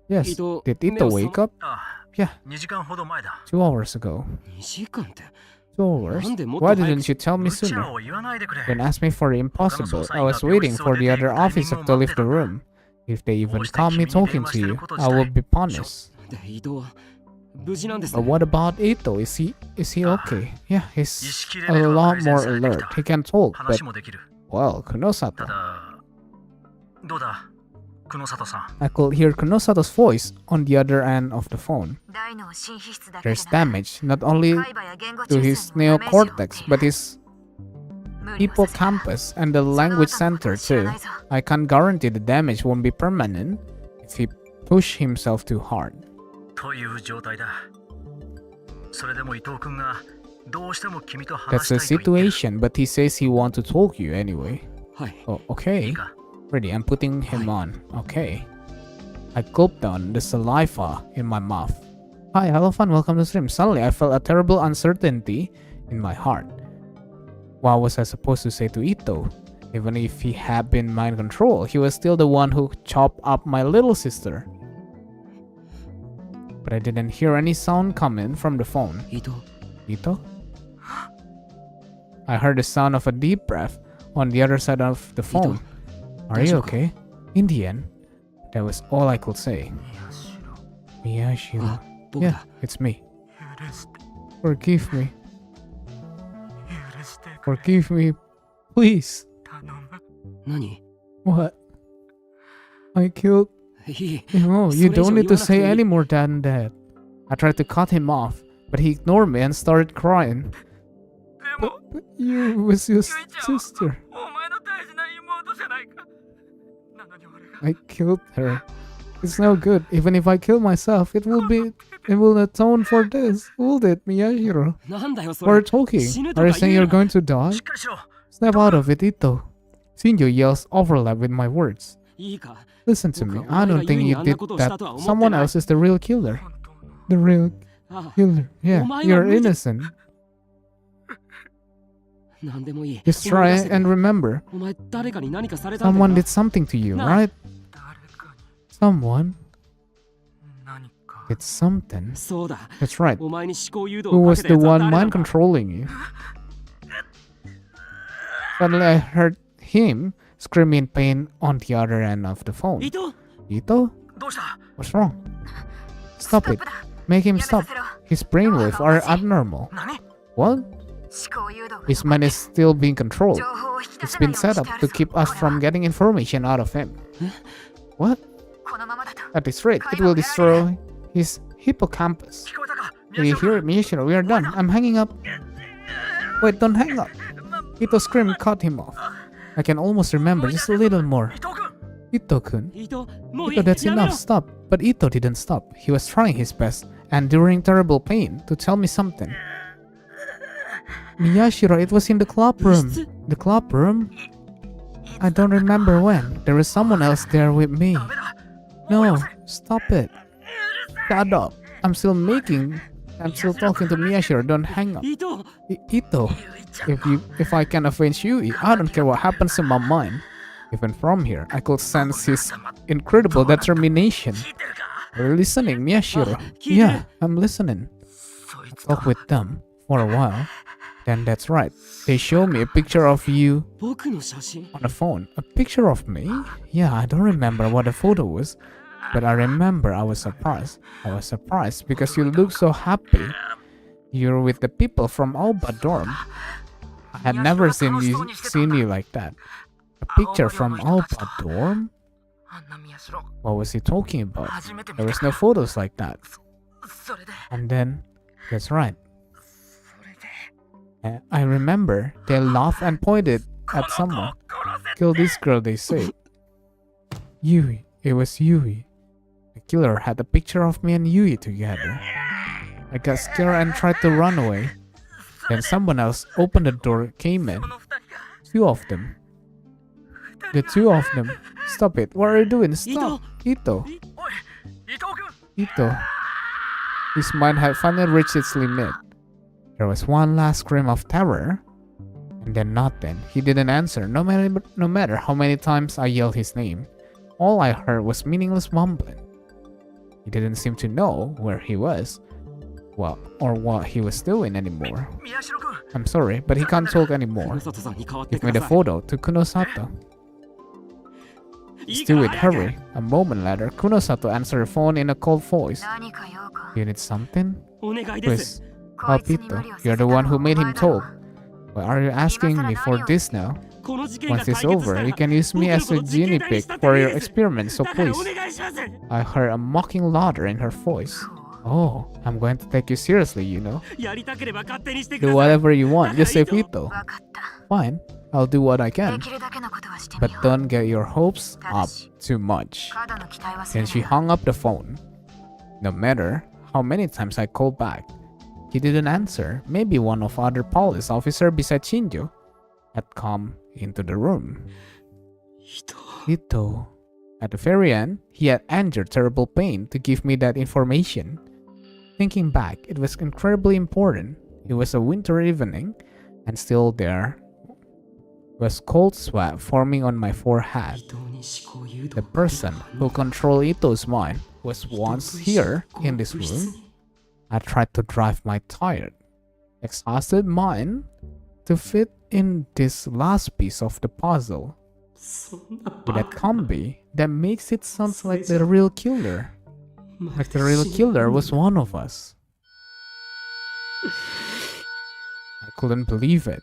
Yes. Ito, Did Ito wake up? あ Yeah, 2時間ほど前だ 2 hours ago. 2時間って 2 hours? なんでもっと Why 早く didn't you tell me うちら sooner? を言わないでくれ When asked me for the impossible, I was waiting for the other officer to leave the room. If they even caught me talking to you, I would be punished. で移動は無事なんです But ね what about Ito? Is he okay? Yeah, he's 意識レ a ベルは lot 改善 more されてき alert. た He can talk, but 話もできる well, た Kunosato. だどうだ久里さん I could hear Kunosato's voice on the other end of the phone. 大脳新皮質だけ There's でな damage not only 海馬や言語 to 中 his 枢にもダメージを負ってい neocortex, る but his 無理はさせない hippocampus and the language center その too. 後のことは知らないぞ I can't guarantee the damage won't be permanent if he push himself too hard. という状態だそれでも伊藤君がどうしても君と That's 話 the したいと言ってる situation, but he says he wants to talk to you anyway. はい Oh, い okay. いか Ready, I'm putting him on. Okay. I gulped down the saliva in my mouth. Hi, Elephant, welcome to stream. Suddenly, I felt a terrible uncertainty in my heart. What was I supposed to say to Ito? Even if he had been mind control, he was still the one who chopped up my little sister. But I didn't hear any sound coming from the phone. 移動 Ito? I heard the sound of a deep breath on the other side of the phone. Are you okay? In the end, that was all I could say. Miyashiro. あ僕 Yeah, だ it's me. 許して Forgive me. 許してくれ Forgive me. Please. 頼む何 What? I killed. いい No, you それ以上 don't need to 言わなくていい。 say any more than that. I tried to cut him off, but he ignored me and started crying. でも But you was your ゆいちゃんは sister. お前の大事な妹じゃないかなのに俺が I killed her. It's no good. Even if I kill myself, it will atone for this, won't it, Miyashiro? なんだよそ We're れ talking. 死ぬと Are you か saying 言う you're な going to die? しっかりしろ Snap out of it, Ito. Shinjo yells overlap with my words. いいか Listen to me. I don't think you did that. Someone else is the real killer. 本当の The real あ killer. Yeah, Oh my you're God, innocent. なんでもいい Just 思い try 出せ and remember. お前誰かに何かされたんだよ Someone な did something to you, No. right? 誰か Someone に何か did something. そうだ That's right. お前に思考誘導 Who をか was けた the やつは one 誰なん mind だ controlling you? Suddenly, I heard him scream in pain on the other end of the phone. 伊藤 Ito? どうした What's wrong? Stop it. Make him やめさ stop. せろ His brainwaves are abnormal. 何 What? 思考誘導 His mind is still being controlled. 情報を引き出 It's せない been ように set して up あ to るぞ keep us これは from getting information out of him. What? このままだと At this rate, it will destroy his hippocampus. 聞こえたか Can you hear it, Miyashiro? We are done. I'm hanging up. Wait, don't hang up. Ito's scream cut him off. I can almost remember just a little more. 伊藤君 Ito-kun. 伊藤もういい Ito, that's やめろ enough. Stop. But Ito didn't stop. He was trying his best, enduring terrible pain, to tell me something. Miyashiro, it was in the club room. The club room? I don't remember when. There was someone else there with me. ダメだ No, stop it. Shut up. I'm still making I'm still talking to Miyashiro, don't hang up. 糸 Ito, if I can avenge Yui, I don't care what happens in my mind. Even from here, I could sense his incredible determination. Are you listening, Miyashiro? Yeah, I'm listening. Talk with them for a while. Then that's right. They show me a picture of you 僕の写真 on the phone. A picture of me? Yeah, I don't remember what the photo was, but I remember I was surprised. I was surprised because you look so happy. You're with the people from Alba dorm. I had never seen you like that. A picture from Alba dorm? あんな宮代 What was he talking about? 初めて見 There た was no photos like that. それで And then, that's right. それで I remember they laughed and pointed この at 子を someone. 殺せ Kill this girl, they said. Yui. It was Yui. The killer had a picture of me and Yui together. I got scared and tried to run away. Then someone else opened the door, came in. この二人が Two of them. The two of them. Stop it. What are you doing? Stop. Ito. おい伊藤君 Ito. His mind had finally reached its limit. There was one last scream of terror. And then nothing. He didn't answer, no matter how many times I yelled his name. All I heard was meaningless mumbling. He didn't seem to know where he was. Well, or what he was doing anymore. 宮代君 I'm sorry, but he can't talk anymore. 里さんに代わって Give く me だ the さい photo to Kunosato. いいか Do ら it, 早く hurry. A moment later, Kunosato answered the phone in a cold voice. 何か用か You need something? お願いです Please. Help Ito. You're the one who made him talk. Why are you asking me for this now? この事件が Once 解 it's 決した over, ら you can use me 僕の as こ a と実 guinea 験台に pig したって for いい your です experiments, so だから please. お願いします I heard a mocking laughter in her voice. Oh, I'm going to take you seriously, you know. やりたければ勝手にしてく Do ださい whatever you want, just save Ito. 分かった Fine, I'll do what I で can. きるだけのことはしてみ But よう don't get your hopes up too much. 過度の期待はす Then る she な hung up the phone. No matter how many times I called back, he didn't answer. Maybe one of other police officer beside Shinjo had come into the room. 人 Ito. At the very end, he had endured terrible pain to give me that information. Thinking back, it was incredibly important. It was a winter evening, and still there was cold sweat forming on my forehead. 人に思考誘導 The person who controlled Ito's mind was once here in this room. I tried to drive my tired, exhausted mind to fit in this last piece of the puzzle. そんな With バ that カ combi, that makes it sound like the real killer. Like the real killer was one of us. I couldn't believe it.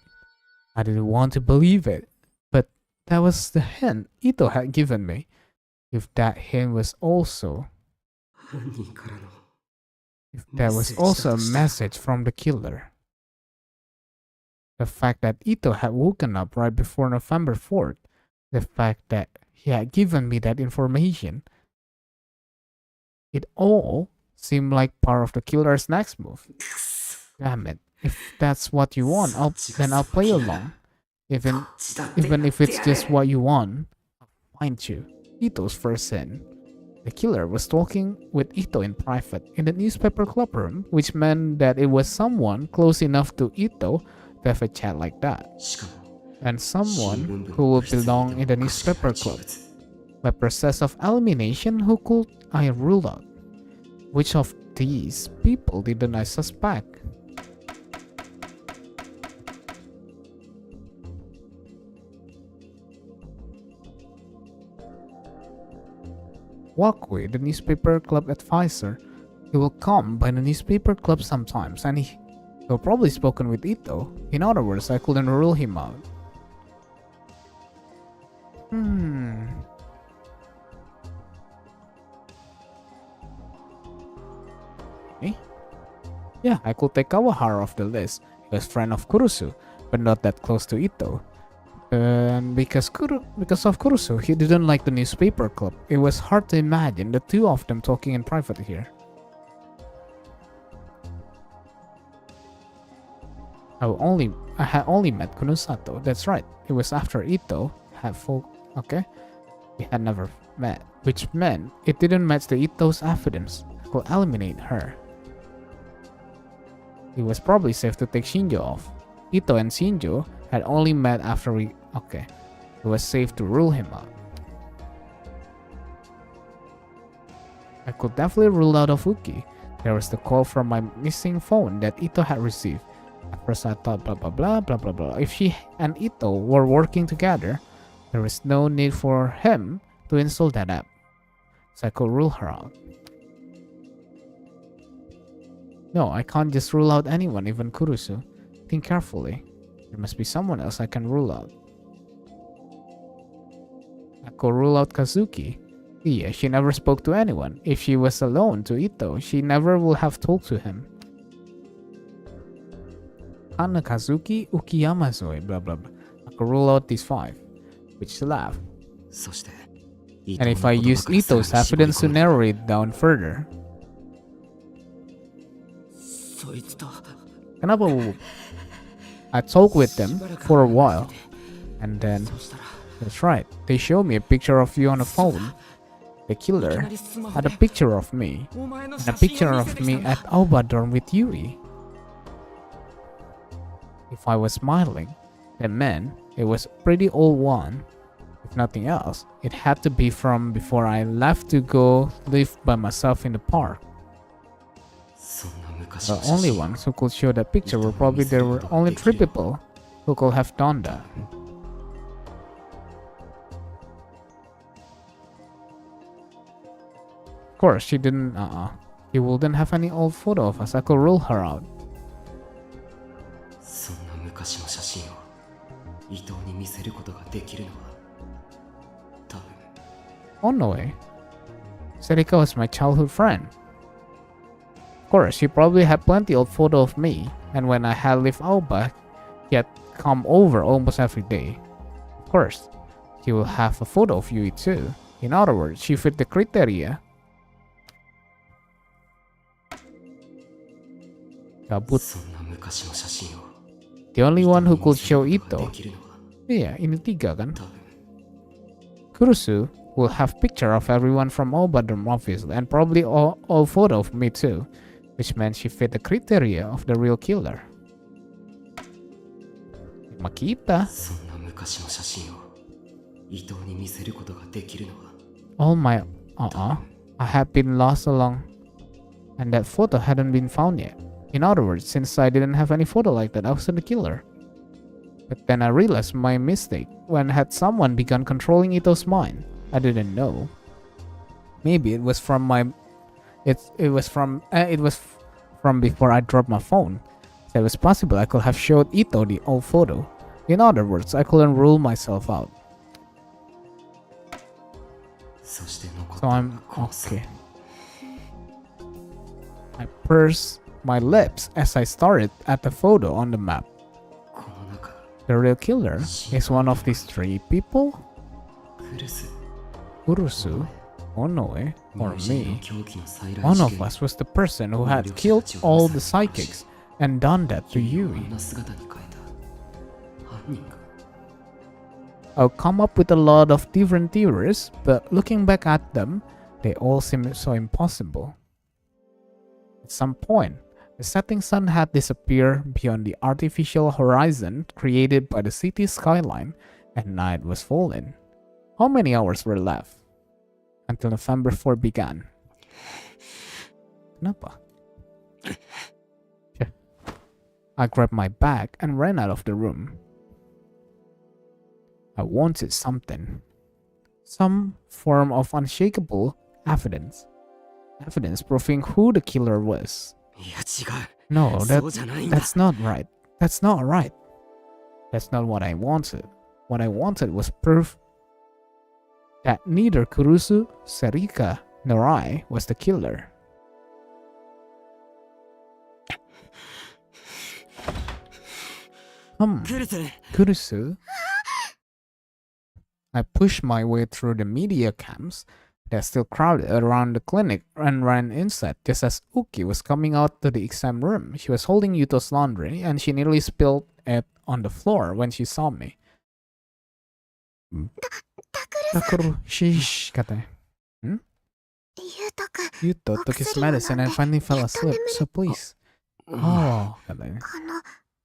I didn't want to believe it. But that was the hint Ito had given me. If that hint was also... 犯人からの If that was also a message from the killer. The fact that Ito had woken up right before November 4th. The fact that he had given me that information. It all seemed like part of the killer's next move. Damn it. If that's what you want, then I'll play along. Even if it's just what you want, I'll find you. Ito's first sin. The killer was talking with Ito in private in the newspaper club room, which meant that it was someone close enough to Ito to have a chat like that. しかも And someone who would belong in the newspaper club. By process of elimination, who could I rule out? Which of these people didn't I suspect? Wakui, the newspaper club advisor, he will come by the newspaper club sometimes, and he'll probably spoken with Ito. In other words, I couldn't rule him out. Eh? Yeah, I could take Kawahara off the list. He was friend of Kurusu, but not that close to Ito. And because of Kurusu, he didn't like the newspaper club. It was hard to imagine the two of them talking in private here. I had only met Kunosato. That's right. It was after Ito had okay? We had never met, which meant it didn't match the Ito's evidence. I could eliminate her. it was probably safe to take Shinjo off. Ito and Shinjo had only met after we... Okay. It was safe to rule him out. I could definitely rule out Ofuki. There was the call from my missing phone that Ito had received. At first I thought blah blah blah blah blah blah. If she and Ito were working together, there was no need for him to install that app. So I could rule her out. No, I can't just rule out anyone, even Kurusu. Think carefully. There must be someone else I can rule out. I could rule out Kazuki. Yeah, she never spoke to anyone. If she was alone to Ito, she never would have talked to him. Kana Kazuki, Ukiyama Zoe, blah blah blah. I could rule out these 5, which laugh. そして And if I use Ito's evidence to narrow it down further. そいつと Kenapa Wubu? I talked with them for a while. And then, そしたら that's right, they showed me a picture of you on the phone. The killer had a picture of me. お前の And 写 a 真 picture を見 of せてき me たんだ at Aobadon with Yuri. If I was smiling, then man, it was a pretty old one. If nothing else, it had to be from before I left to go live by myself in the park. そんな昔 The の写 only 真 ones who could show that picture were probably there were only 3 people who could have done that. Of course, she didn't, She wouldn't have any old photo of us. I could rule her out. そんな昔の写真を伊藤に見せることができるのは多分 On the way, Serika was my childhood friend. Of course, she probably had plenty of photo of me, and when I had lived out back, he had come over almost every day. Of course, he will have a photo of Yui too. In other words, she fit the criteria. Kabut. そんな昔の写真を The only one who could show 伊藤に見せることが Ito. できるのは Yeah, ini 3 kan? 多分 Kurusu will have picture of everyone from all but them obviously, and probably all photo of me too, which meant she fit the criteria of the real killer. Makita. そんな昔の写真を伊藤に見せることができるのは All my I had been lost along, and that photo hadn't been found yet. In other words, since I didn't have any photo like that, I wasn't the killer. But then I realized my mistake when had someone begun controlling Ito's mind. I didn't know. Maybe it was from my it was from before I dropped my phone. So it was possible I could have showed Ito the old photo. In other words, I couldn't rule myself out. そして残っ So たの I'm がこの3 okay. I pursed my lips as I stared at the photo on the map. この中 The real killer is one of these 3 people? クルス Kurusu, Onoe, or 無人の me. 狂気の再来 One 事 of 件 us was the person who had killed all the psychics and done that to あ Yui. んな姿に変えた犯人が I'll come up with a lot of different theories, but looking back at them, they all seem so impossible. At some point, the setting sun had disappeared beyond the artificial horizon created by the city skyline, and night was falling. How many hours were left until November 4 began? Kenapa? I grabbed my bag and ran out of the room. I wanted something. Some form of unshakable evidence. Evidence proving who the killer was. いや違う No, そうじゃないんだ that's not right. That's not right. That's not what I wanted. What I wanted was proof that neither Kurusu, Serika, nor I was the killer. Kurusu? I pushed my way through the media camps that still crowded around the clinic and ran inside just as Uki was coming out to the exam room. She was holding Yuto's laundry and she nearly spilled it on the floor when she saw me. Takuru, sheesh, katanya. ゆうとくん Yuto took his medicine and finally fell asleep, so please, Oh, katanya.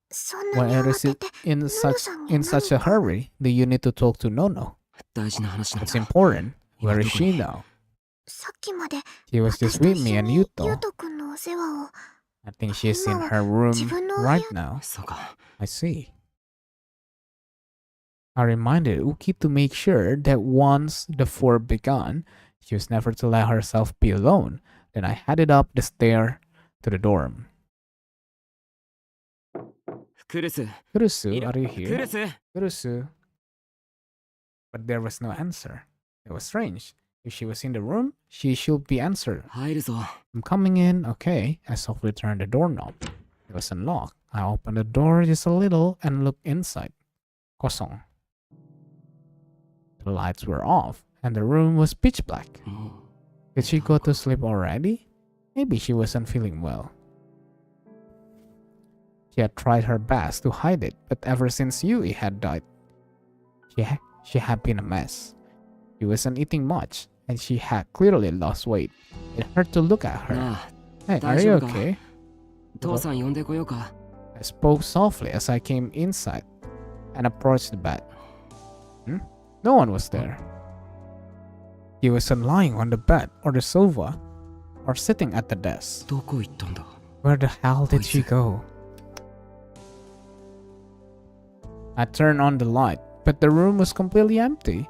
そんなに Why 慌 is て it て in such a hurry that you need to talk to Nono? 大事な話なん It's だ。 important. Ima Where is doko she ni? now? さっきまで She was just 私と with 一 me 緒 and に Yuto. ゆうとくんのお世話を I think she's in her room right now. そうか。 I see. I reminded Uki to make sure that once the four began, she was never to let herself be alone. Then I headed up the stair to the dorm. クルス。 Kurusu, いる are you ク here? ルス。 Kurusu. But there was no answer. It was strange. If she was in the room, she should be answered. 入るぞ。 I'm coming in, okay. I softly turned the doorknob. It was unlocked. I opened the door just a little and looked inside. Kosong. The lights were off, and the room was pitch black. も Did she go to sleep already? Maybe she wasn't feeling well. She had tried her best to hide it, but ever since Yui had died, she had been a mess. She wasn't eating much, and she had clearly lost weight. It hurt to look at う her. なあ、 Hey, are you 大丈夫か？ okay? 父さん呼んでこようか。 I spoke softly as I came inside and approached the bed. No one was there. He wasn't lying on the bed or the sofa or sitting at the desk. どこ行ったんだ？ Where the hell did she go? I turned on the light, but the room was completely empty.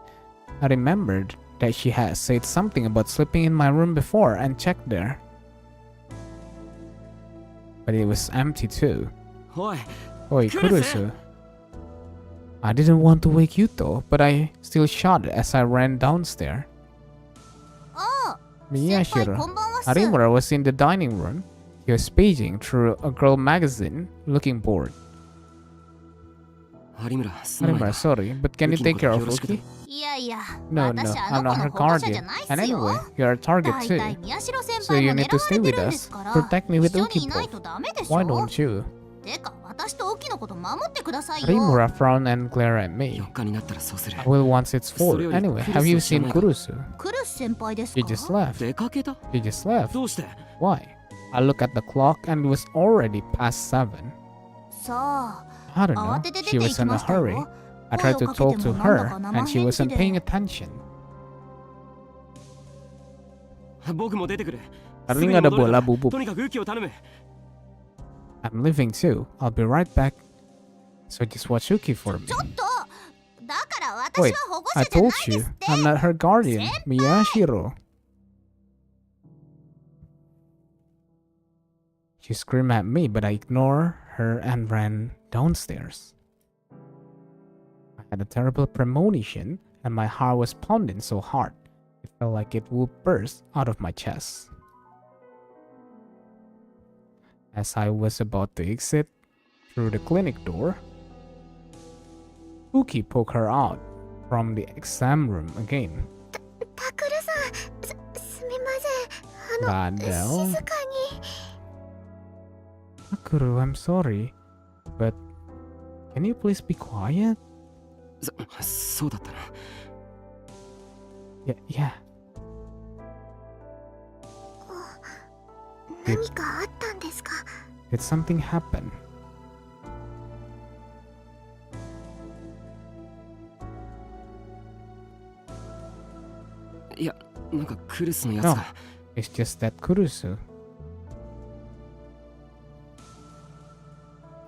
I remembered that she had said something about sleeping in my room before and checked there. But it was empty too. おい、 Oi, Kurusu. I didn't want to wake Yuto, but I still shouted as I ran downstairs. ああ先輩 Miyashiro. こんばんはっす Harimura was in the dining room. He was paging through a girl magazine, looking bored. 有村、すまない Harimura, な。 sorry, but can you take care of Uki? いやいや No, no, 私あ I'm の not 子 her の保護者じゃ guardian. ないっ And すよ anyway, you're a target だい too. たい宮代先 So 輩 you も need 狙 to わ stay れて with るんで us. すから Protect me with 一緒にい Uki ない po. とダメでし Why ょ don't you? てか私とウキのこと守ってくださいよ Harimura frowned and glared at me. 4日になったらそうする。 I will once it's full. Sorry, Anyway, Kurusu have you seen 知らないか？ Kurusu? クルス先輩ですか She just left. 出かけた？ She just left. どうして？ Why? I looked at the clock and it was already past 7. さあ I don't 慌 know. てて出 She て行 was き in ま a したよ hurry. I tried to 声をかけ talk て to もなんだ her か and 生 she 返事 wasn't で paying attention. 僕も出てくる。 Darling ada bola bubuk. とにかくウキを頼む。 I'm leaving too. I'll be right back. So just watch Yuki for me. ちょっとだから私 Wait, は保護 I 者じゃない told で you すって I'm not her guardian. Miyashiro. She screamed at me, but I ignored her and ran downstairs. I had a terrible premonition, and my heart was pounding so hard, it felt like it would burst out of my chest. As I was about to exit through the clinic door, Uki poked her out from the exam room again. タクルさんすみません Gadel. 静かに Akuru, I'm sorry, but can you please be quiet? そうだったな。 Yeah. 何かあったんですか Did something happen?いや、なんかクルスのやつ No, が。 it's just that Kurusu.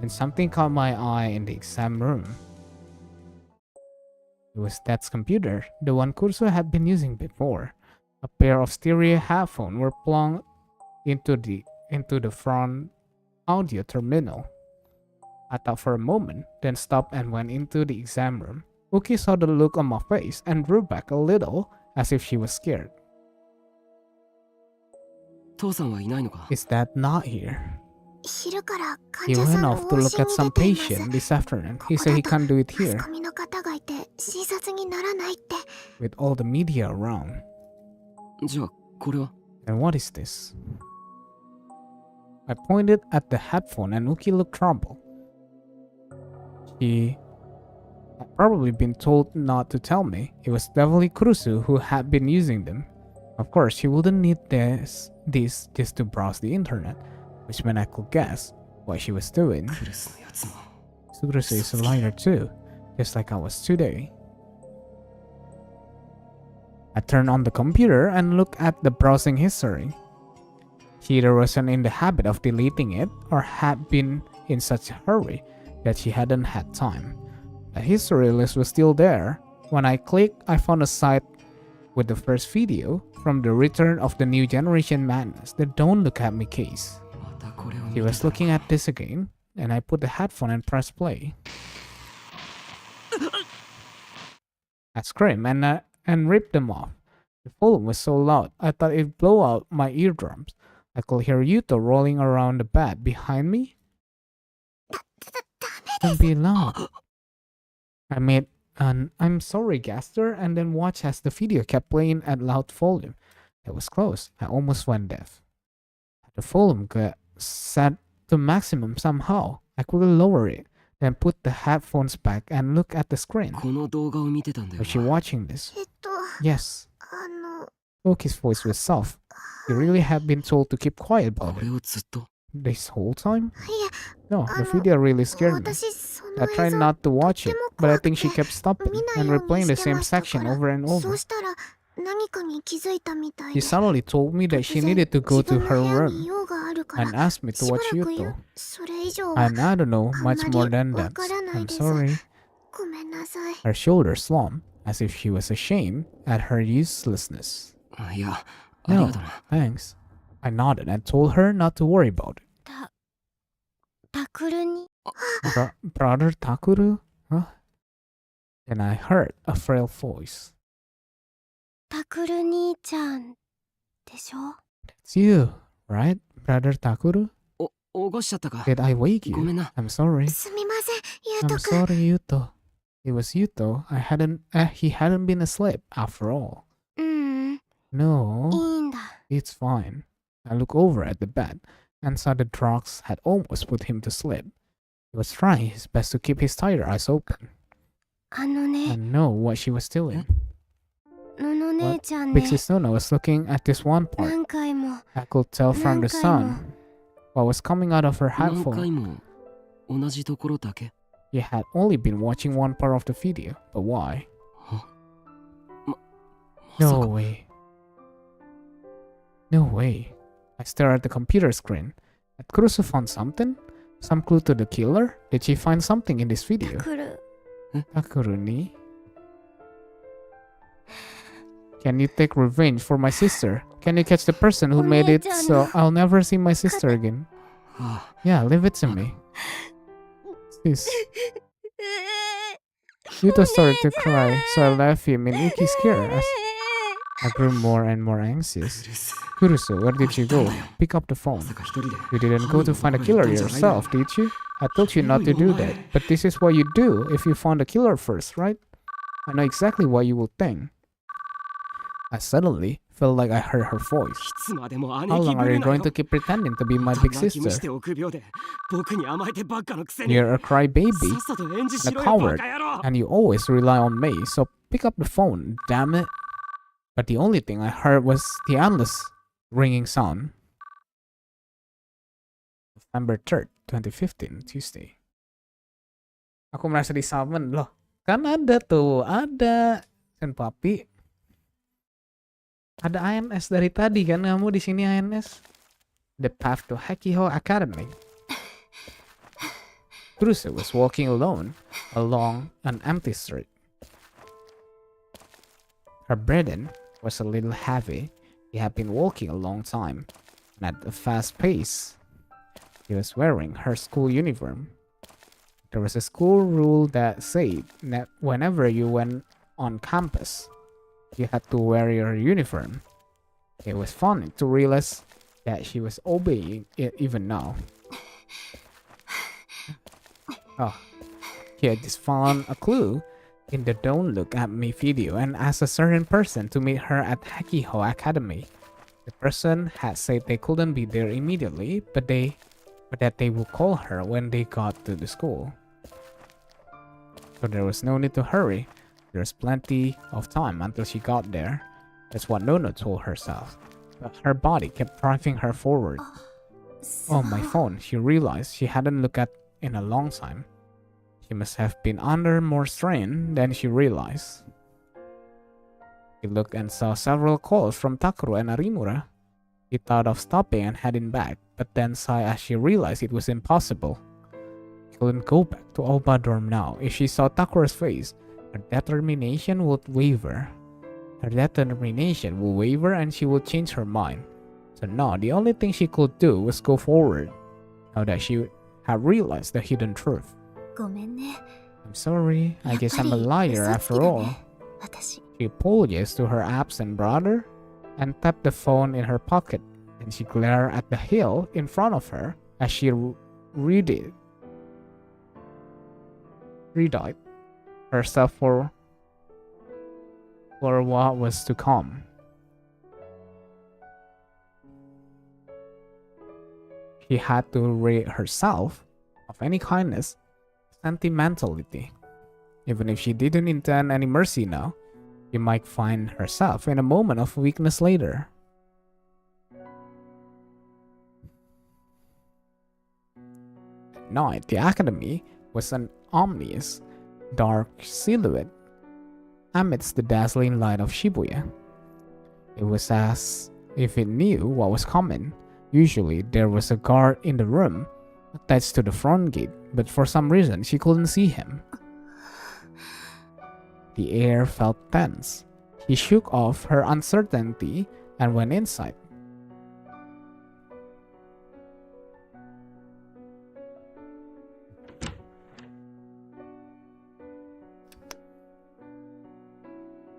And something caught my eye in the exam room. It was Dad's computer, the one Kurusu had been using before. A pair of stereo headphones were plugged into the front audio terminal. I thought for a moment, then stopped and went into the exam room. Uki saw the look on my face and drew back a little, as if she was scared. 父さんはいないのか？ Is Dad not here? 昼から患 He 者さ went んの off to 往 look 診 at に some 出ています patient this afternoon. He said he can't do it マ here スコミの方がいて診察にならないって with all the media around. じゃあ、これは？ And what is this? I pointed at the headphone and Uki looked troubled. She had probably been told not to tell me. It was definitely Kurusu who had been using them. Of course, she wouldn't need this just to browse the internet. which meant I could guess what she was doing. クルスのやつも Kurusu is a liar too, just like I was today. I turned on the computer and looked at the browsing history. She either wasn't in the habit of deleting it or had been in such a hurry that she hadn't had time. The history list was still there. When I clicked, I found a site with the first video from the Return of the New Generation Madness, the Don't Look at Me case. またこれを He 見て was た looking at this again, and I put the headphone and pressed play. I screamed and ripped them off. The volume was so loud, I thought it'd blow out my eardrums. I could hear Yuto rolling around the bed behind me. Don't be loud. I made an I'm sorry gesture and then watched as the video kept playing at loud volume. It was close. I almost went deaf. The volume got set to maximum somehow. I couldn't lower it, then put the headphones back and look at the screen. この動画を見てたんだよ Was she な watching this? えっと Yes. あの Loki's voice was soft. He really had been told to keep quiet こ about れ it. をずっと This whole time? いや No, the video really scared me. 私そ I の映 tried 像 not to watch it, but I think she とっても kept stopping 見ない and ように replaying the して same ました section から over and そ over. うしたら何かに気づいたみたい She で suddenly told me that she 突然 needed to go 自 to 分 her の部屋に room 用があるか and ら asked me to しば watch らく言 Yuto. うそれ以上は And I don't know much more than that. わからない I'm です sorry. ごめんなさい Her shoulders slumped as if she was ashamed at her uselessness. あいやあり No, がとな thanks. I nodded and told her not to worry about it. タクルに Brother Takuru? Huh? Then I heard a frail voice. タクル兄ちゃんでしょ It's you, right, Brother Takuru? お起こしちゃったか Did I wake ごめ you? んな I'm sorry. すみませんゆう I'm とくん sorry, Yuto. It was Yuto. He hadn't been asleep after all. うーんい No, いんだ it's fine. I looked over at the bed and saw the drugs had almost put him to sleep. He was trying his best to keep his tired eyes open あのね and know what she was doing. のの姉ちゃんね Pixie Sona was looking at this one part. 何回も I could tell from the sound what was coming out of her 何回 headphone. も同じところだけ You had only been watching one part of the video, but why? まさ No か way. No way. I stared at the computer screen. Had Kurusu found something? Some clue to the killer? Did she find something in this タ video? クル Takuru ni? Can you take revenge for my sister? Can you catch the person who made it so I'll never see my sister again? あ Yeah, leave it to me. Sis. Yuto started to cry, so I left him in Uki's care as I grew more and more ク anxious. ルス Kurusu, where did you go? Pick up the phone. まさか一人で You didn't go to find a killer yourself, did you? I told you not to do that, but this is what you do if you found a killer first, right? I know exactly what you will think. I suddenly felt like I heard her voice. いつまでも How 姉貴 long ぶ are る you なよ going to keep pretending to be my 泣 big き虫 sister? で臆病で僕に甘えてばっかのくせに You're a さ crybaby, っさと演じし and a ろよバ coward, カ野郎 and you always rely on me, so pick up the phone, damn it. But the only thing I heard was the endless ringing sound. November 3rd, 2015, Tuesday. Aku merasa disummon loh. Kan ada tuh, ada. Sen papi. Ada INS dari tadi kan kamu di sini INS. The path to Hakiho Academy. Kurusu was walking alone along an empty street. Her burden was a little heavy. He had been walking a long time, and at a fast pace. He was wearing her school uniform. There was a school rule that said that whenever you went on campus, you had to wear your uniform. It was funny to realize that she was obeying it even now. Oh, he had just found a clue in the Don't Look at Me video and asked a certain person to meet her at Hakiho Academy. The person had said they couldn't be there immediately, but that they would call her when they got to the school. So there was no need to hurry. There was plenty of time until she got there. That's what Nono told herself. But her body kept driving her forward. Oh, my phone. She realized she hadn't looked at in a long time. She must have been under more strain than she realized. She looked and saw several calls from Takuro and Arimura. She thought of stopping and heading back, but then sighed as she realized it was impossible. She couldn't go back to Oba dorm now. If she saw Takuro's face, her determination would waver. Her determination would waver and she would change her mind. So now the only thing she could do was go forward, now that she had realized the hidden truth. ごめんね。 I'm sorry, I guess I'm a liar やっぱり嘘つき after だ all. ね私。 She apologized to her absent brother and tapped the phone in her pocket. Then she glared at the hill in front of her as she readied herself for what was to come. She had to rid herself of any kindness, sentimentality. Even if she didn't intend any mercy now, she might find herself in a moment of weakness later. At night, the academy was an ominous, dark silhouette amidst the dazzling light of Shibuya. It was as if it knew what was coming. Usually, there was a guard in the room attached to the front gate, but for some reason, she couldn't see him. The air felt tense. She shook off her uncertainty and went inside.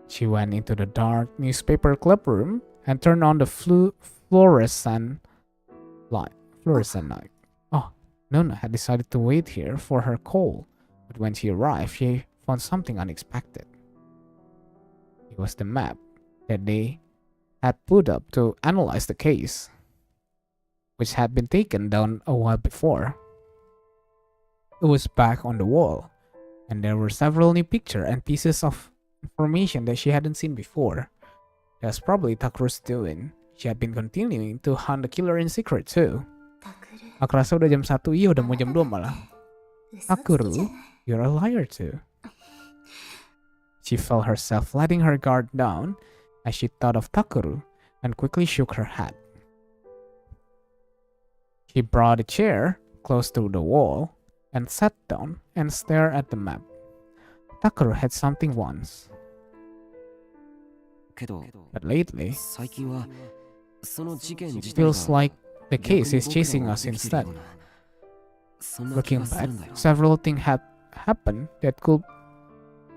She went into the dark newspaper club room and turned on the fluorescent light. Oh, Nona had decided to wait here for her call, but when she arrived, she found something unexpected. It was the map that they had put up to analyze the case, which had been taken down a while before. It was back on the wall, and there were several new pictures and pieces of information that she hadn't seen before. That's probably Takuro's doing. She had been continuing to hunt the killer in secret too. Aku rasa udah jam 1, iya udah mau jam 2 malah. Takuro, you're a liar too. She felt herself letting her guard down as she thought of Takuro and quickly shook her head. She brought a chair close to the wall and sat down and stared at the map. Takuro had something once, けど but lately 最近はその事件自 it 体が feels like the 逆に case is 僕らを chasing us 生きてる instead. ようなそんな気 Looking がする back, んだよ。 several things had happened that could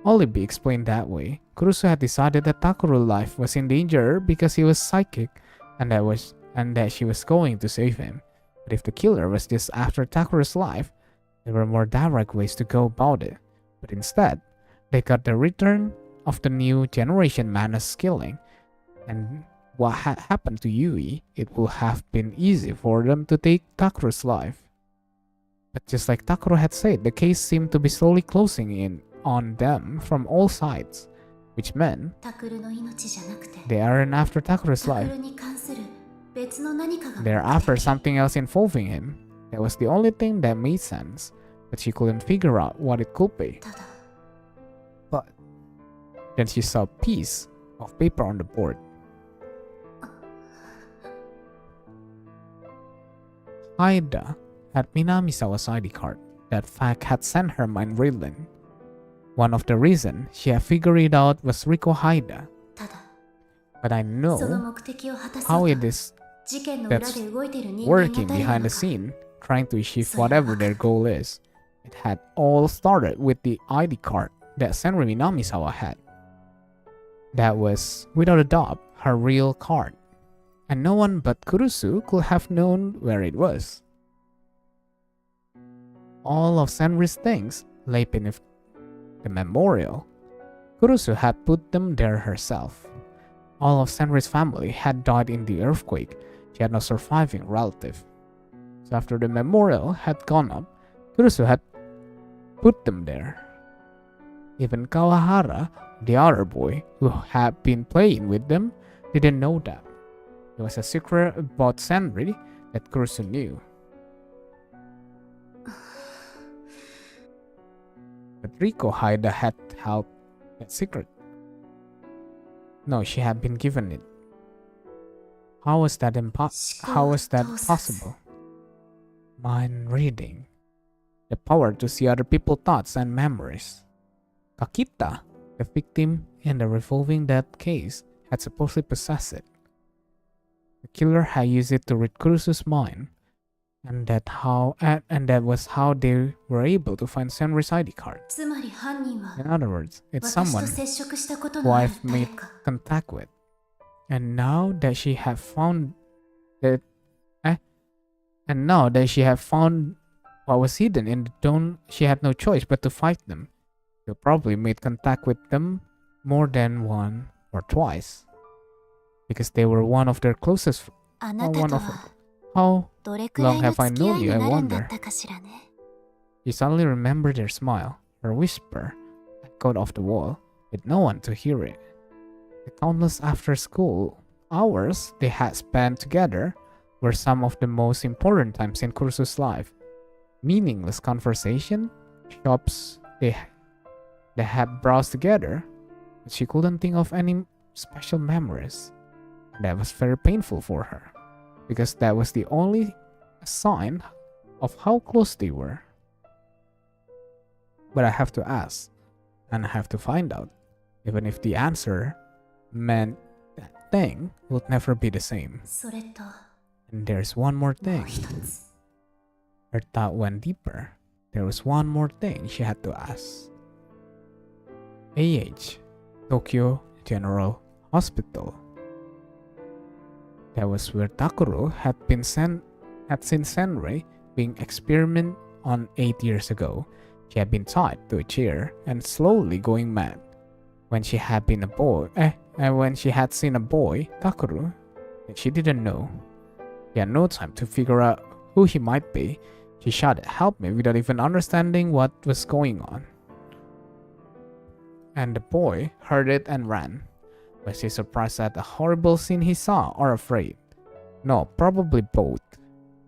only be explained that way. Kurusu had decided that Takuro's life was in danger because he was psychic and that she was going to save him. But if the killer was just after Takuro's life, there were more direct ways to go about it. But instead, they got the return of the new generation Manus killing. And what had happened to Yui, it would have been easy for them to take Takuro's life. But just like Takuro had said, the case seemed to be slowly closing in on them from all sides, which meant タクルの命じゃなくて they aren't after Takuro's タク life. ルに関する別の何かが They're after something else involving him. That was the only thing that made sense, but she couldn't figure out what it could be. ただ But then she saw a piece of paper on the board. Haida had Minamisawa's ID card. That fact had sent her mind reeling. One of the reasons she had figured it out was Riko Haida. ただ But I その know 目的を果た how そう it と is 事件の裏で動いている人間 working が誰な behind の the か scene, trying to achieve whatever their goal is. It had all started with the ID card that Senri Minamisawa had. That was, without a doubt, her real card. And no one but Kurusu could have known where it was. All of Senri's things lay beneath the memorial. Kurusu had put them there herself. All of Senri's family had died in the earthquake. She had no surviving relative. So after the memorial had gone up, Kurusu had put them there. Even Kawahara, the other boy who had been playing with them, didn't know that. It was a secret about Senri that Kurusu knew. But Riko Haida had held that secret. No, she had been given it. How was that possible? Mind reading. The power to see other people's thoughts and memories. Kakita, the victim in the revolving death case, had supposedly possessed it. The killer had used it to read Kurusu's mind, and that was how they were able to find Senri's ID card. つまり犯人は In other words, it's 私 someone と接触したこと who のある I've 誰 made か contact with. And now that she had found that what was hidden in the dome, she had no choice but to fight them. She probably made contact with them more than one or twice, because they were one of their closest. あなた one と of は how どれくらい long の have I 付き合 known いに you? I なるんだ wonder. ったかしらね She suddenly remembered their smile, her whisper, echoed off the wall, with no one to hear it. The countless after-school hours they had spent together were some of the most important times in Kurusu's life. Meaningless conversation, shops they had browsed together, but she couldn't think of any special memories. That was very painful for her, because that was the only sign of how close they were. But I have to ask, and I have to find out, even if the answer meant that thing would never be the same. それと And there's one more もう thing. 一つ Her thought went deeper. There was one more thing she had to ask. AH, Tokyo General Hospital. That was where Takuro had seen Senrei being experimented on 8 years ago. She had been tied to a chair and slowly going mad. When she had seen a boy, Takuro, that she didn't know. She had no time to figure out who he might be. She shouted, "Help me," without even understanding what was going on. And the boy heard it and ran. Was he surprised at the horrible scene he saw, or afraid? No, probably both.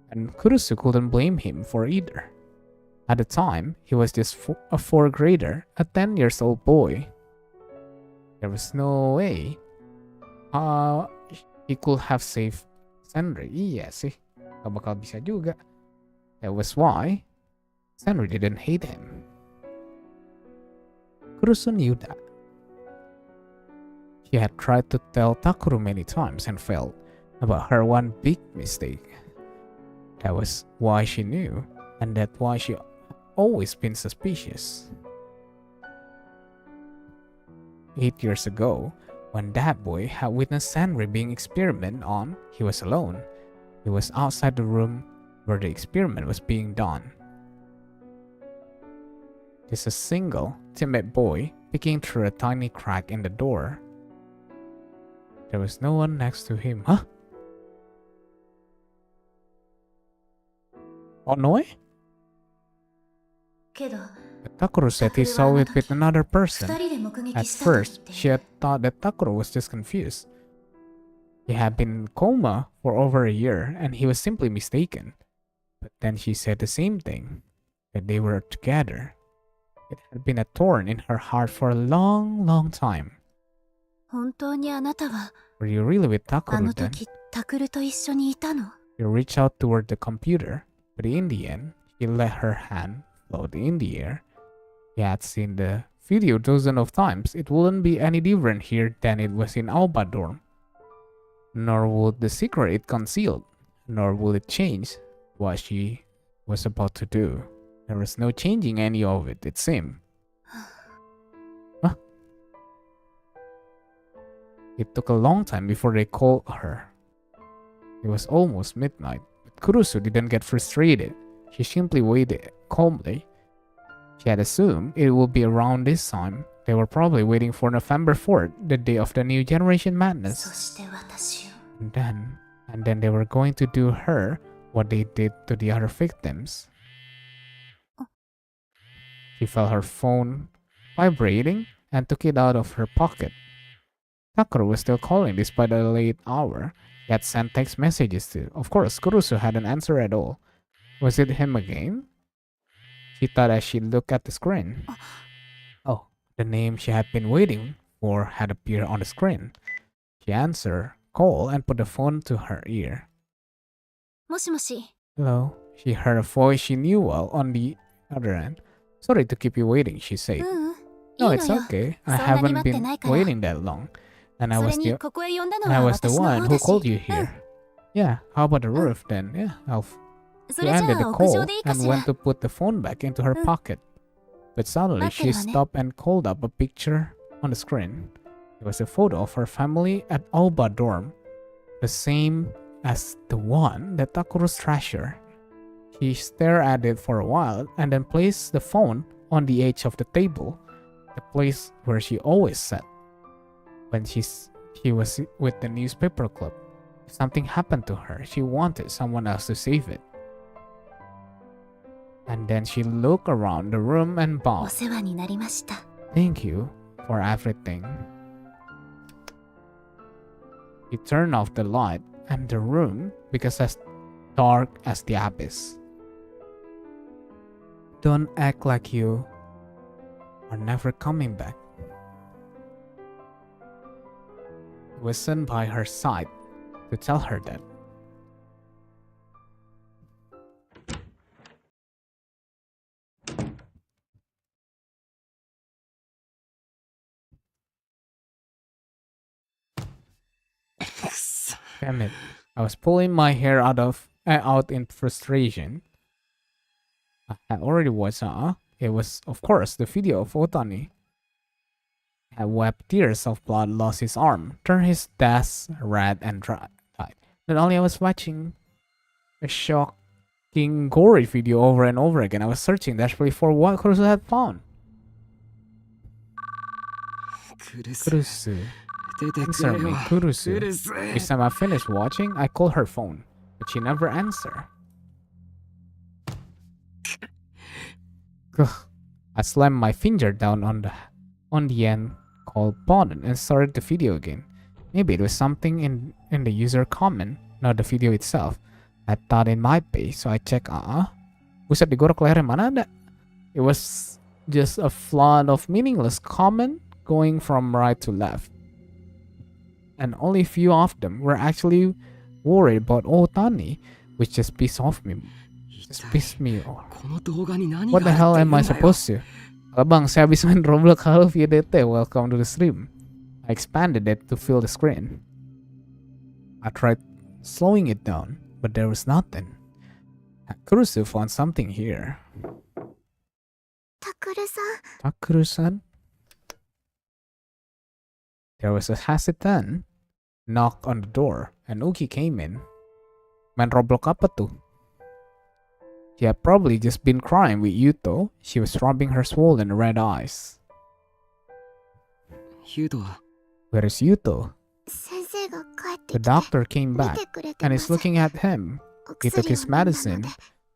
And Kurusu couldn't blame him for either. At the time, he was just a 4th grader, a 10 years old boy. There was no way he could have saved Senri. Iya sih, gak bakal bisa juga. That was why Senri didn't hate him. Kurusu knew that. She had tried to tell Takuro many times and failed about her one big mistake. That was why she knew, and that's why she always been suspicious. 8 years ago, when that boy had witnessed Senri being experimented on, he was alone. He was outside the room where the experiment was being done. Just a single, timid boy peeking through a tiny crack in the door. There was no one next to him. Huh? Onoe? けど But Takuro said he saw it with another 二 person. 人で目撃 At したと言っ first, て she had thought that Takuro was just confused. He had been in coma for over a year and he was simply mistaken. But then she said the same thing, that they were together. It had been a thorn in her heart for a long, long time. 本当にあなたは Were you really with あ Takuro の then? 時タクルと一緒にいたの You reached out toward the computer, but in the end, she let her hand float in the air. He had seen the video dozens of times. It wouldn't be any different here than it was in Alba dorm. Nor would the secret it concealed, nor would it change what she was about to do. There was no changing any of it, it seemed. Huh? It took a long time before they called her. It was almost midnight, but Kurusu didn't get frustrated. She simply waited calmly. She had assumed it would be around this time. They were probably waiting for November 4th, the day of the new generation そ madness. して私を And then they were going to do her what they did to the other victims. She felt her phone vibrating and took it out of her pocket. Tucker was still calling despite the late hour. He had sent text messages too. Of course, Kurusu hadn't answered at all. Was it him again? She thought as she looked at the screen. Oh, the name she had been waiting for had appeared on the screen. She answered, call, and put the phone to her ear. もしもし。 Hello. She heard a voice she knew well on the other end. Sorry to keep you waiting, she said. ううん。 No, いい it's のよ。 okay. I そんなに haven't 待って been ないから。 waiting that long. And I それ was に the ここへ呼んだの and I は was the 私の one 方 who だし。 called you here. Yeah, how about the roof then? Yeah,そ she れじゃ ended the あ屋 call 上でいいか and しら。 went to put the phone back into her pocket. But suddenly she 待ってるわね。 stopped and called up a picture on the screen. It was a photo of her family at Alba dorm, the same as the one that Takuro's treasured. She stared at it for a while and then placed the phone on the edge of the table, the place where she always sat when she was with the newspaper club. If something happened to her, she wanted someone else to save it. And then she looked around the room and お bowed. 世話になりました。 Thank you for everything. He turned off the light and the room because as dark as the abyss. Don't act like you are never coming back. He was sent by her side to tell her that. Damn it. I was pulling my hair out in frustration. I had already watched it was of course the video of Otani. He had wept tears of blood, lost his arm, turned his desk red and died. Not only I was watching a shocking gory video over and over again, I was searching desperately for what Kurusu had found. Kurusu. Answer me, Kurusu. Each time I finished watching, I called her phone, but she never answered. Ugh. I slammed my finger down on the end called button and started the video again. Maybe it was something in the user comment, not the video itself. I thought it might be, so I checked. Buset, digorok leher mana ada? It was just a flood of meaningless comment going from right to left. And only a few of them were actually worried about Otani, which just pissed me off. What the hell am I supposed to? Abang, saya habis main Roblox, halo via DT, welcome to the stream. I expanded it to fill the screen. I tried slowing it down, but there was nothing. Kurusu found something here. タクルさん Takuru-san? There was a hesitant knock on the door, and Uki came in. Main Roblox apa tuh? She had probably just been crying with Yuto. She was rubbing her swollen red eyes. Where is Yuto? 先生が帰って The きて doctor came 見 back てくれて and ま is す looking at him. お He took 薬 his を飲んだの medicine, で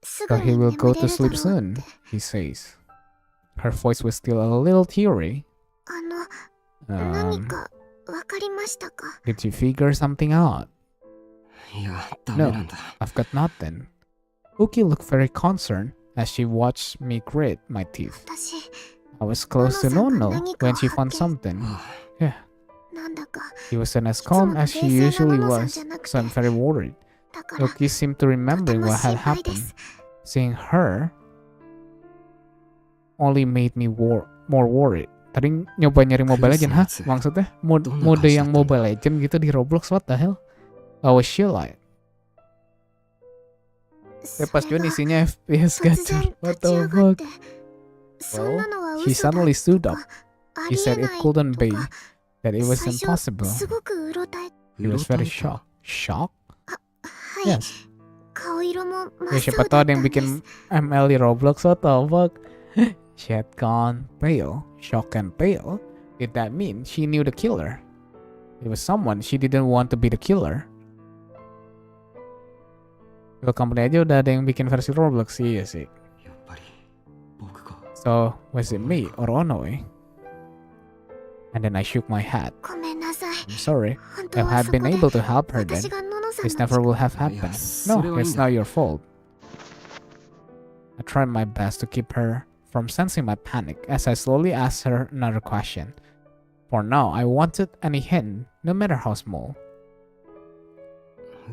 すぐ so に he 眠 will れ go る to だ sleep ろう soon, って he says. Her voice was still a little teary. 何 Um, かわかりましたか did you figure something out? いや、ダメ No, なんだ。 I've got nothing. Uki looked very concerned as she watched me grit my teeth. 私 I was close to Nono when she found something. あ Yeah, なんだか she wasn't as calm as she usually was, so I'm very worried. だから Uki seemed to とて remembering も what 心 had 配で happened. す Seeing her only made me more worried. Tadi nyoba nyari Mobile Legend, hah? Maksudnya mode yang Mobile Legend gitu di Roblox, what the hell? Oh, she like. そ Pas れ Jun が isinya FPS 突 gacor. 然 What 立ち the 上がっ fuck? てそんなのは He 嘘だ suddenly stood と up. かあ He り said え it ない couldn't と be, か that it was 最初 impossible. すごくうろたえ He was very shocked. Shocked? はい Yes. 顔色も真 Ya っ siapa 青だ tahu っ ada た yang んで bikin す ML di Roblox, what the fuck? She had gone pale, shocked and pale. Did that mean she knew the killer? It was someone she didn't want to be the killer. Well, company aja udah ada yang bikin versi Roblox sih, ya sih. やっぱり僕が So, was it me or Onoe? And then I shook my head. ごめんなさい I'm sorry. 本 If 当 I は had そ been こで able to help her then, 私がののさん this の never would have いや happened. それ No, はいいん it's だ not your fault. I tried my best to keep her from sensing my panic as I slowly asked her another question. For now, I wanted any hint, no matter how small.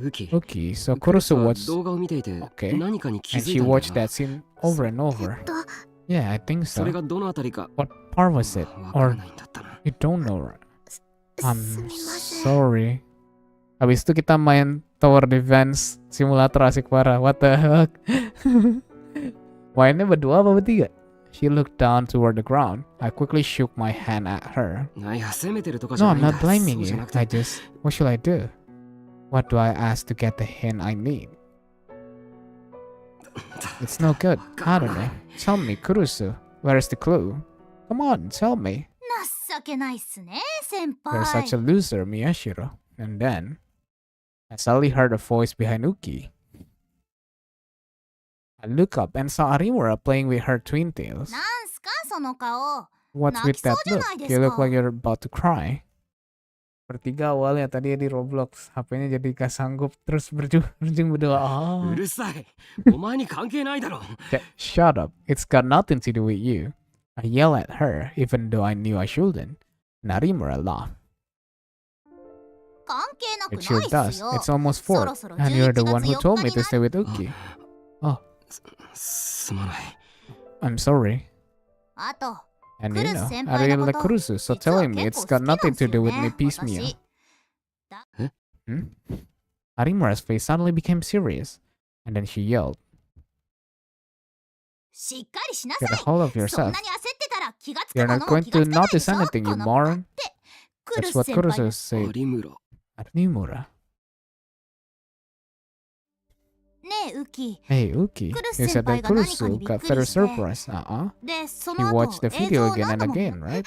ウキ Okay, so クルス Kurusu は watched 動画を見ていて Okay. 何かに気 and づい she たんだよ watched な that scene over and over. と Yeah, I think それ so. がどのあたりか What part was it? わから Or ないんだったな you don't know, right? す I'm みません sorry. Habis itu kita main Tower Defense Simulator asik parah. What the heck? Mainnya berdua apa bertiga? She looked down toward the ground. I quickly shook my hand at her. いや責めてるとかじ No, ゃ I'm ないんだ not blaming そうじゃ you. なく I て just... What should I do? What do I ask to get the hint I need? It's no good. I don't know. Tell me, Kurusu. Where's the clue? Come on, tell me. 情けないっすね先 You're such a loser, Miyashiro. And then, I suddenly heard a voice behind Uki. I looked up and saw Arimura playing with her twin tails. なんすかその顔 What's with that look? You look like Nakisou you're about to cry. Bertiga awalnya tadi di Roblox, HP-nya jadi gak sanggup terus berjuang berdoa. うるさいお前に関係ないだろ Shut up. It's got nothing to do with you. I yelled at her, even though I knew I shouldn't. Narimura laughed. 関係なく It な sure いっ does. すよ It's almost そ 4. ろそろ And you're the 11 one who 月 told me 4 to stay with Uki. すまない I'm sorry. あと And you know, Kurusu senpai I really no like koto, Kurusu, so 実は telling me 結 it's 構 got 好きなん nothing す to よ do with ね me piecemeal. 私 Hmm? Arimura's face suddenly became serious, and then she yelled, しっかりしなさ Get い a hold of そんな yourself. に焦ってたら気がつく You're も not の going も気が to つかないで notice しょ anything, こ you の子だ moron. って That's クル what ス先輩 Kurusu が said. 有村 Arimura. ねえウキ Hey, Uki. Kurusu You said that 先輩が何か Kurusu にびっ got くり further して surprise. Uh-uh. でそ He の watched 後 the 映像 video を again 何 and 度も again, right?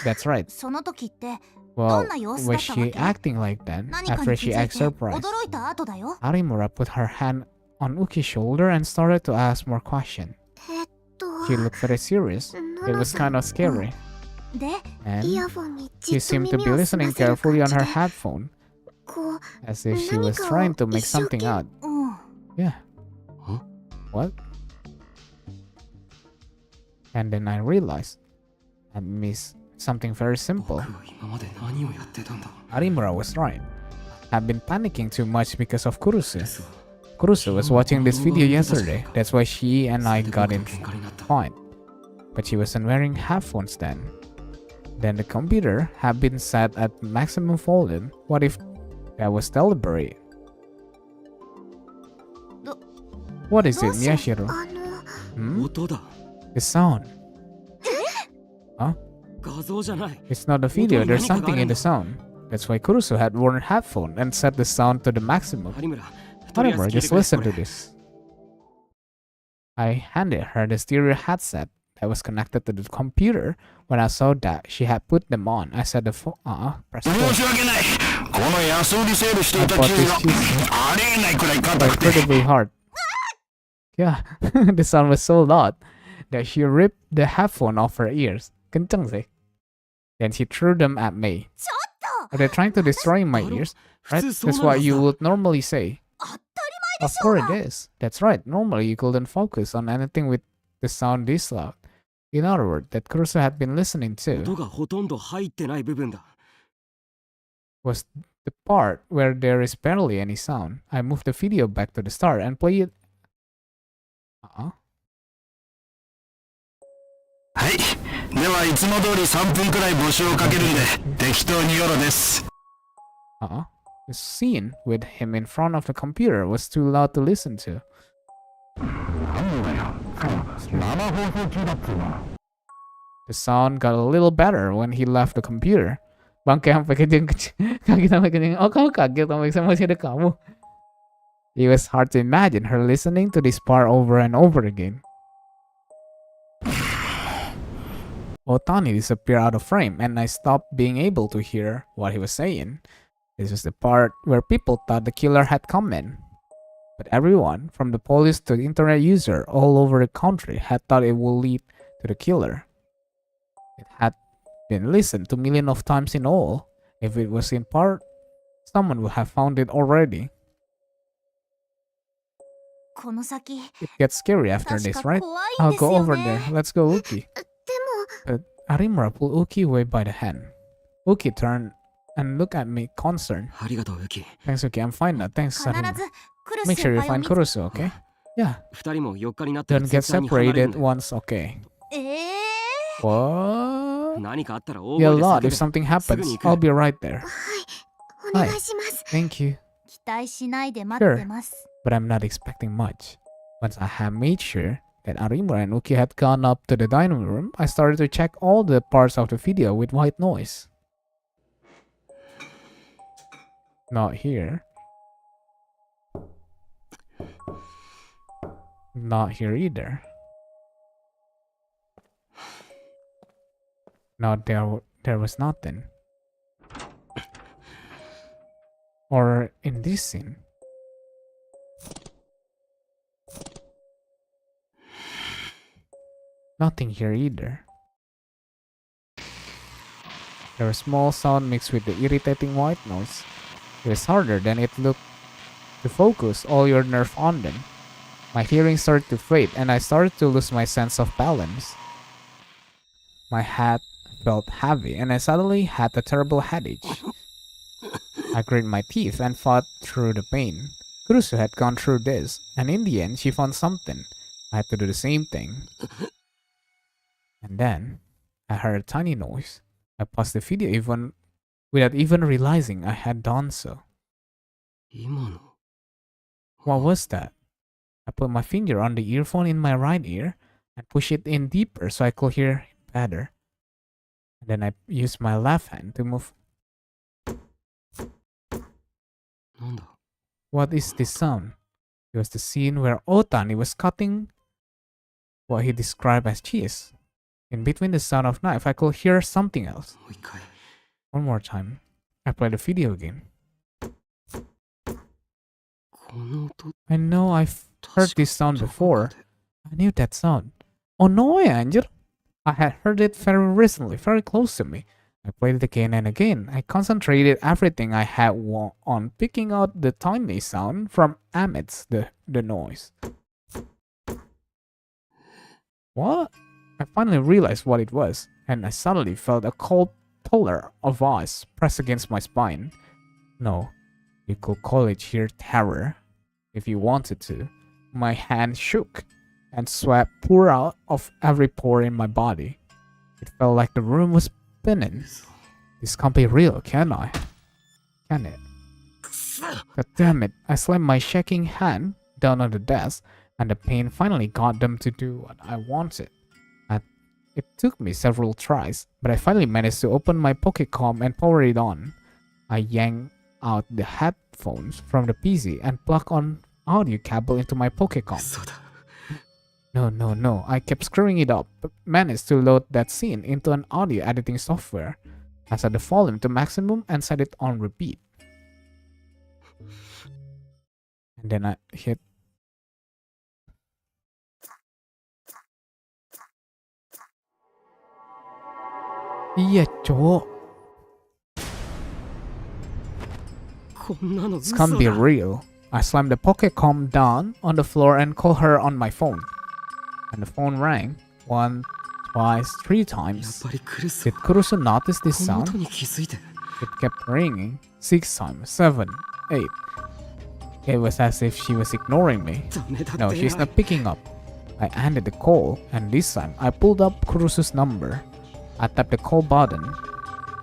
That's right. その時ってど Well, んな様子 was だったわ she け acting like that 何か after に気 she づい acted て surprised? 驚いた後だよ Arimura put her hand on Uki's shoulder and started to ask more questions. えっと She looked very serious. の It の was さん kind of scary. で And イヤフォンにじ she っと seemed to be 耳を澄 listening ませる carefully 感 on じ her で headphone, こう as if she was trying to make something out. うん Yeah. Huh? What? And then I realized I missed something very 僕 simple. は今まで何をやってたんだ Arimura was right. I've been panicking too much because of クル Kurusu. スは Kurusu was watching this video yesterday. That's why she and そ I れで got 僕 in と喧嘩になった fight. But she wasn't wearing headphones then. Then the computer had been set at maximum volume. What if that was deliberate? Do- What is it, どうしよう Miyashiro? あの Hmm? 音だ The sound. 画像じゃない It's not the video. What? There's something in the sound. That's why Kurusu had worn headphone and set the sound to the maximum. 有村とりあえず Whatever, 聞いて just くれ listen こ to れ this. I handed her the stereo headset that was connected to the computer. When I saw that she had put them on, I said the phone. Press 申 phone. し訳ないこの安売りセールして I いた bought 生 this 地が cheese ありえないくらい硬くて incredibly hard. Yeah, the sound was so loud that she ripped the headphone off her ears. Kenceng sih. Then she threw them at me. ちょっと Are they trying to destroy my ears? 普 Right? 通そう That's なん what だ you さ would normally say. 当たり Of course it is. That's right. Normally you couldn't focus on anything with the sound this loud. In other words, that Kurusu had been listening to 音がほとんど入ってない部分だ was the part where there is barely any sound. I moved the video back to the start and play it. はいではいつも通り3分くらい募集をかけるんで適当によろです The scene with him in front of the computer was too loud to listen to. なんだよ生放送中だっつうの The sound got a little better when he left the computer. Bangke sampai kejeng-kejeng. Kaget sampai kejeng. Oh, kamu kaget sampai masih ada kamu. It was hard to imagine her listening to this part over and over again. Otani disappeared out of frame and I stopped being able to hear what he was saying. This was the part where people thought the killer had come in. But everyone, from the police to the internet user all over the country, had thought it would lead to the killer. It had been listened to millions of times in all. If it was in part, someone would have found it already. この先 It gets scary after 確 this, か right? 怖いん I'll です go よ over ね there. Let's go, Uki. でも But Arimura pulled Uki away by the hand. Uki turned and looked at me concerned. ありがとうウキ。 Thanks, Uki. I'm fine now. Thanks, 必 Arimura. ず来る Make 先 sure you 輩を find 見つ Kurusu, okay? Yeah. 二人も4日になったら Don't get 絶対に離れるん separated だ。 once, okay? え What? 何かあったら大 Yeah, a 声で lot. 叫 If べ。 something すぐ happens, に行く。 I'll be right there. お願いします Thank you. 期待しないで待ってます But I'm not expecting much. Once I had made sure that Arimura and Uki had gone up to the dining room, I started to check all the parts of the video with white noise. Not here. Not here either. No, there was nothing. Or in this scene. Nothing here either. There was small sound mixed with the irritating white noise. It was harder than it looked to focus all your nerve on them. My hearing started to fade and I started to lose my sense of balance. My head felt heavy and I suddenly had a terrible headache. I gritted my teeth and fought through the pain. Kurusu had gone through this, and in the end she found something. I had to do the same thing. And then, I heard a tiny noise. I paused the video without even realizing I had done so. 今の What was that? I put my finger on the earphone in my right ear and pushed it in deeper so I could hear better. And then I used my left hand to move. なんだ What is this sound? It was the scene where Otani was cutting what he described as cheese. In between the sound of knife, I could hear something else. もう一回 One more time. I played the video again. この音 I know I've heard this sound どこ before. で I knew that sound. Oh no, Angel! I had heard it very recently, very close to me. I played it again and again. I concentrated everything I had on picking out the tiny sound from amidst the noise. What? I finally realized what it was, and I suddenly felt a cold pillar of ice press against my spine. No, you could call it sheer terror, if you wanted to. My hand shook, and sweat poured out of every pore in my body. It felt like the room was spinning. This can't be real, can I? Can it? God damn it, I slammed my shaking hand down on the desk, and the pain finally got them to do what I wanted. It took me several tries, but I finally managed to open my Pokécom and power it on. I yanked out the headphones from the PC and plugged on audio cable into my Pokécom. そうだ No. I kept screwing it up, but managed to load that scene into an audio editing software. I set the volume to maximum and set it on repeat. And then I hit. Iya, cowok. こんなの This 嘘 can't be だ real. I slammed the Pokécom down on the floor and called her on my phone. And the phone rang. 1, twice, 3 やっ times. ぱり来るぞ Did Kurusu notice this この sound? 音に気づいて It kept ringing 6 times, 7, 8. It was as if she was ignoring me. ダメだって No, she's not picking up. I ended the call, and this time I pulled up Kurusu's number. I tapped the call button,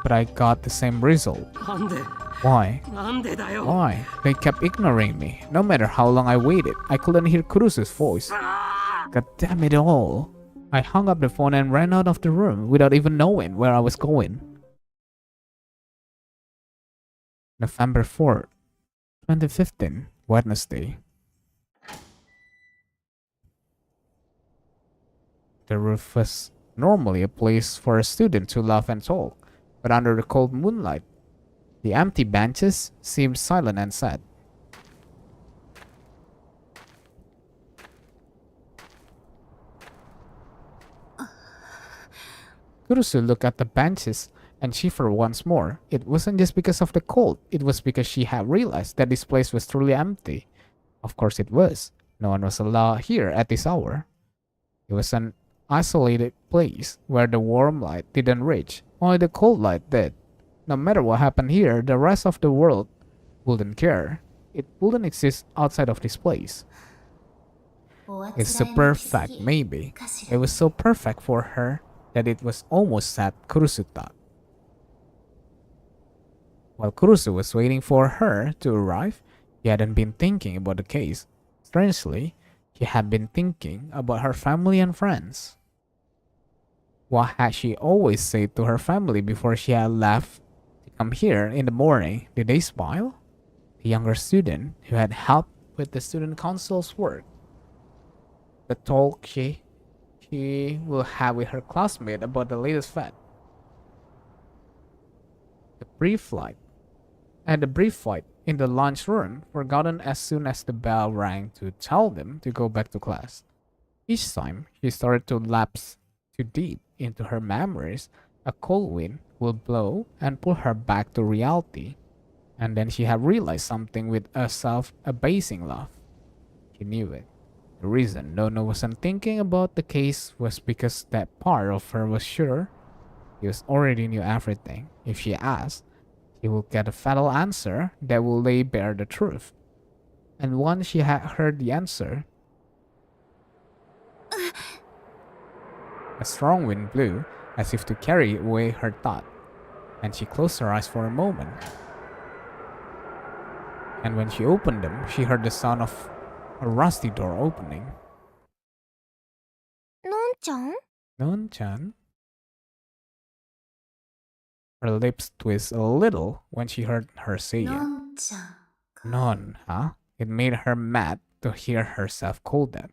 but I got the same result. なんで Why? なんでだよ Why? They kept ignoring me. No matter how long I waited, I couldn't hear Kurusu's voice. God damn it all. I hung up the phone and ran out of the room without even knowing where I was going. November 4th, 2015, Wednesday. The roof was normally a place for a student to laugh and talk, but under the cold moonlight, the empty benches seemed silent and sad. Kurusu looked at the benches and shivered once more. It wasn't just because of the cold, it was because she had realized that this place was truly empty. Of course it was. No one was allowed here at this hour. It was an isolated place where the warm light didn't reach, only the cold light did. No matter what happened here, the rest of the world wouldn't care. It wouldn't exist outside of this place. It's so perfect, maybe. It was so perfect for her that it was almost sad, Kurusu thought. While Kurusu was waiting for her to arrive, he hadn't been thinking about the case. Strangely, he had been thinking about her family and friends. What had she always said to her family before she had left to come here in the morning? Did they smile? The younger student who had helped with the student council's work. The talk she will have with her classmate about the latest fad. The brief fight in the lunchroom forgotten as soon as the bell rang to tell them to go back to class. Each time she started to lapse too deep into her memories, a cold wind would blow and pull her back to reality. And then she had realized something with a self-abasing laugh. She knew it. The reason Nono wasn't thinking about the case was because that part of her was sure he already knew everything. If she asked, he would get a fatal answer that will lay bare the truth. And once she had heard the answer, a strong wind blew as if to carry away her thought, and she closed her eyes for a moment. And when she opened them, she heard the sound of a rusty door opening. のんちゃん Non-chan? Her lips twist a little when she heard her say it. ちゃん Non, huh? It made her mad to hear herself call that.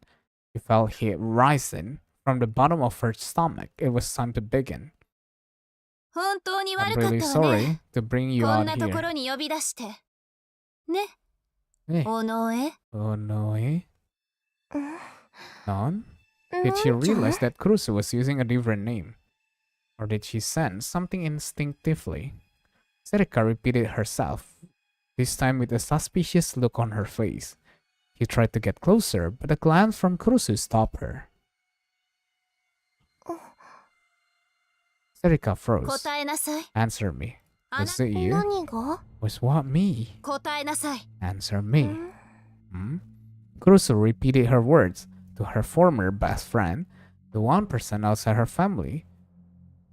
She felt heat rising from the bottom of her stomach. It was time to begin. 本当に I'm 悪かっ really たわね sorry to bring you こん out なとこ here. ろに呼び出してね Eh, おのえ oh no, eh? Non? の Did ん she ちゃん realize that Kurusu was using a different name? Or did she sense something instinctively? Serika repeated herself, this time with a suspicious look on her face. She tried to get closer, but a glance from Kurusu stopped her. Serika froze. 答えなさい Answer me. あな Was it you? 何が Was what me? 答えなさい Answer me. Hmm? Kurusu repeated her words to her former best friend, the one person outside her family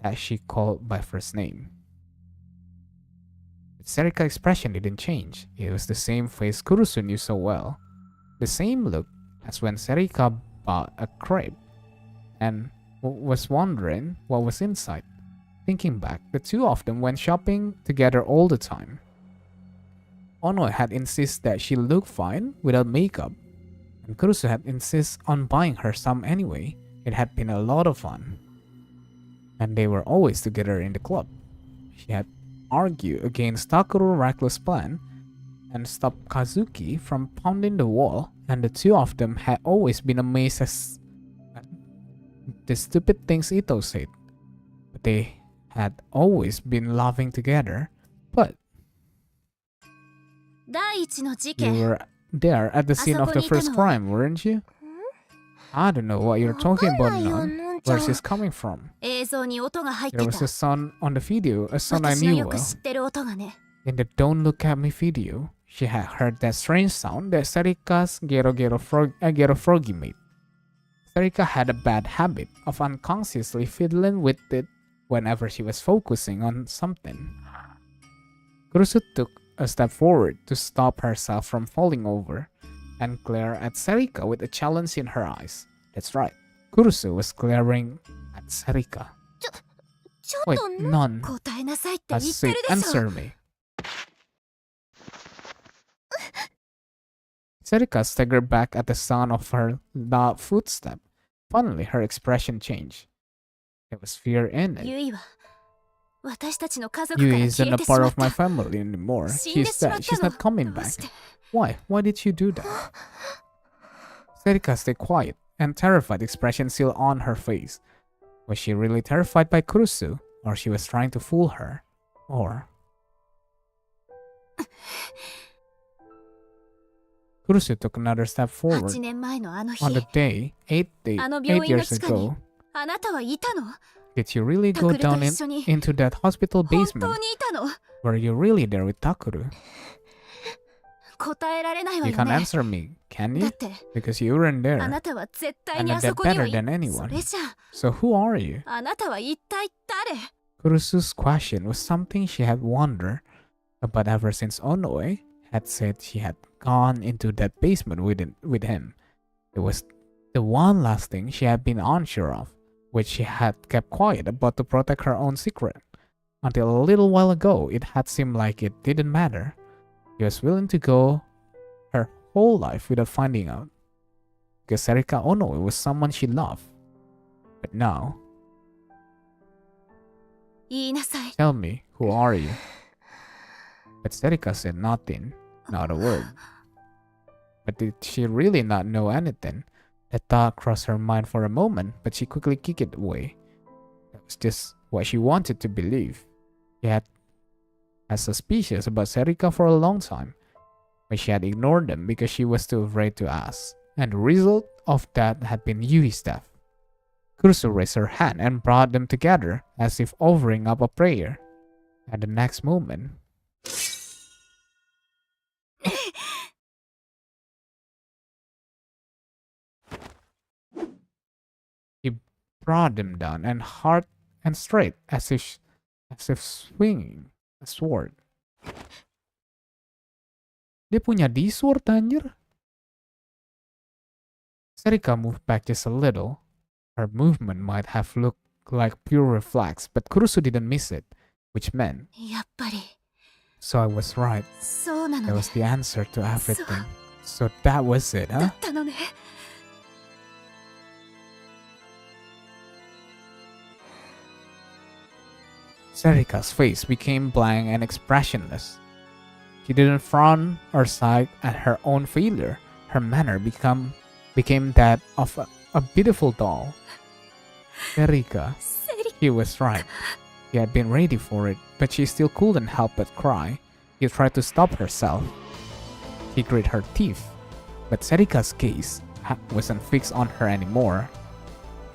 that she called by first name. But Serika's expression didn't change. It was the same face Kurusu knew so well. The same look as when Serika bought a crepe and was wondering what was inside. Thinking back, the two of them went shopping together all the time. Ono had insisted that she look fine without makeup, and Kurusu had insisted on buying her some anyway. It had been a lot of fun. And they were always together in the club. She had argued against Takuru's reckless plan and stopped Kazuki from pounding the wall, and the two of them had always been amazed at the stupid things Ito said. But they had always been laughing together. But 第一の事 you 件 were there at the scene of the first crime, weren't you? I don't know what you're talking about, わかんないよ Nan. のんちゃん Where's this coming from? 映像に音が入って There た was a sound on the video, a sound I 私の knew よく well. 知ってる音がね In the Don't Look at Me video, she had heard that strange sound that Sarika's Gero Froggy made. Sarika had a bad habit of unconsciously fiddling with it whenever she was focusing on something. Kurusu took a step forward to stop herself from falling over and glare at Sarika with a challenge in her eyes. That's right, Kurusu was glaring at Sarika. ちょっ Wait, と none. 答えなさいって I 言って said, るでしょ answer me. Sarika staggered back at the sound of her loud footstep. Finally, her expression changed. There was fear in it. ユイは私たちの家族か You ら isn't 消え a てし part まっ of my た family anymore. 死んで She's しまっ dead. She's た not coming のどう back. して Why? Why did you do that? Sarika stayed quiet, and terrified expression still on her face. Was she really terrified by Kurusu, or she was trying to fool her, or... Kurusu took another step forward. 8年前のあの日 On the day, 8 years ago, あなたはいたの did you really go down into that hospital 本 basement? 当にいたの Were you really there with Takuru? 答えられないわ You よ can't ね answer me, can だ you? って Because you weren't あ there. なたは絶対 And に I あそ did こには better い than そ anyone. れじゃ So who are you? あなたは一体誰 Kurusu's question was something she had wondered about ever since Onoe had said she had gone into that basement with him. It was the one last thing she had been unsure of, which she had kept quiet about to protect her own secret. Until a little while ago, it had seemed like it didn't matter. She was willing to go her whole life without finding out, because Serika Onoe was someone she loved. But now, 言いなさい tell me, who are you? But Serika said nothing, not a word. But did she really not know anything? That thought crossed her mind for a moment, but she quickly kicked it away. That was just what she wanted to believe. She had suspicious about Serika for a long time, but she had ignored them because she was too afraid to ask. And the result of that had been Yui's death. Kurusu raised her hand and brought them together as if offering up a prayer. At the next moment, he brought them down and hard and straight as if swinging a sword. Dia punya D-sword anjir. Serika moved back just a little. Her movement might have looked like pure reflex, but Kurusu didn't miss it, which meant, やっぱり so I was right. そうなの That ね was the answer to everything. So that was it, だ huh? ったのね Serika's face became blank and expressionless. She didn't frown or sigh at her own failure. Her manner became that of a beautiful doll. Serika, セリ he was right. She had been ready for it, but she still couldn't help but cry. She tried to stop herself. She grit her teeth, but Serika's gaze wasn't fixed on her anymore.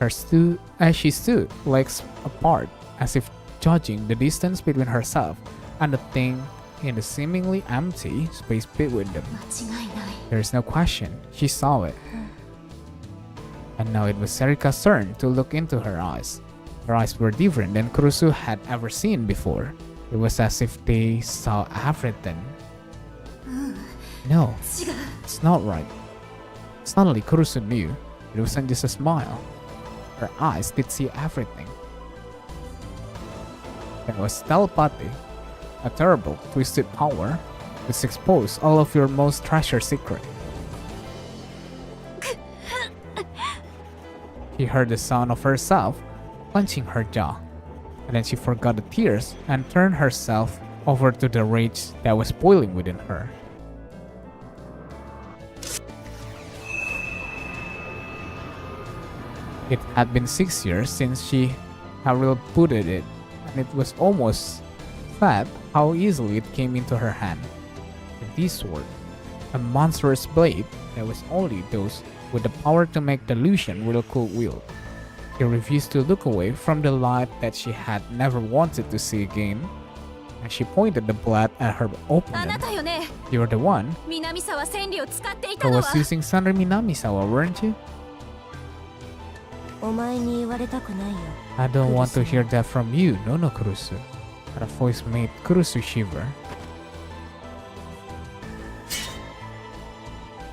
As she stood, legs apart, as if judging the distance between herself and the thing in the seemingly empty space between them. 間違いない There is no question, she saw it. And now it was Serika's turn to look into her eyes. Her eyes were different than Kurusu had ever seen before. It was as if they saw everything. No, 違う it's not right. Suddenly Kurusu knew it wasn't just a smile. Her eyes did see everything. It was telepathy, a terrible, twisted power which exposed all of your most treasured secret. She heard the sound of herself clenching her jaw, and then she forgot the tears and turned herself over to the rage that was boiling within her. It had been 6 years since she had rebooted it, and it was almost sad how easily it came into her hand. The D-sword, a monstrous blade that was only those with the power to make delusion will could wield. She refused to look away from the light that she had never wanted to see again, and she pointed the blade at her あな opponent. たよね You're the one 南沢千里を使ってい who たのは was using Sandra Minamisawa, weren't you? お前に言われたくないよ I don't want to hear that from you, no Kurusu. Her voice made Kurusu shiver.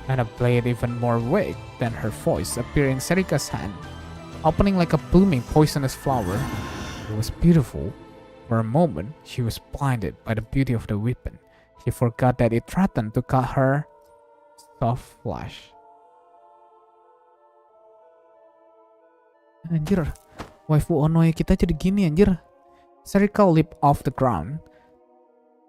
And a blade even more vague than her voice appeared in Serika's hand, opening like a blooming poisonous flower. It was beautiful. For a moment, she was blinded by the beauty of the weapon. She forgot that it threatened to cut her soft flesh. Anjir, waifu Onoe kita jadi gini anjir. Serika leaped off the ground.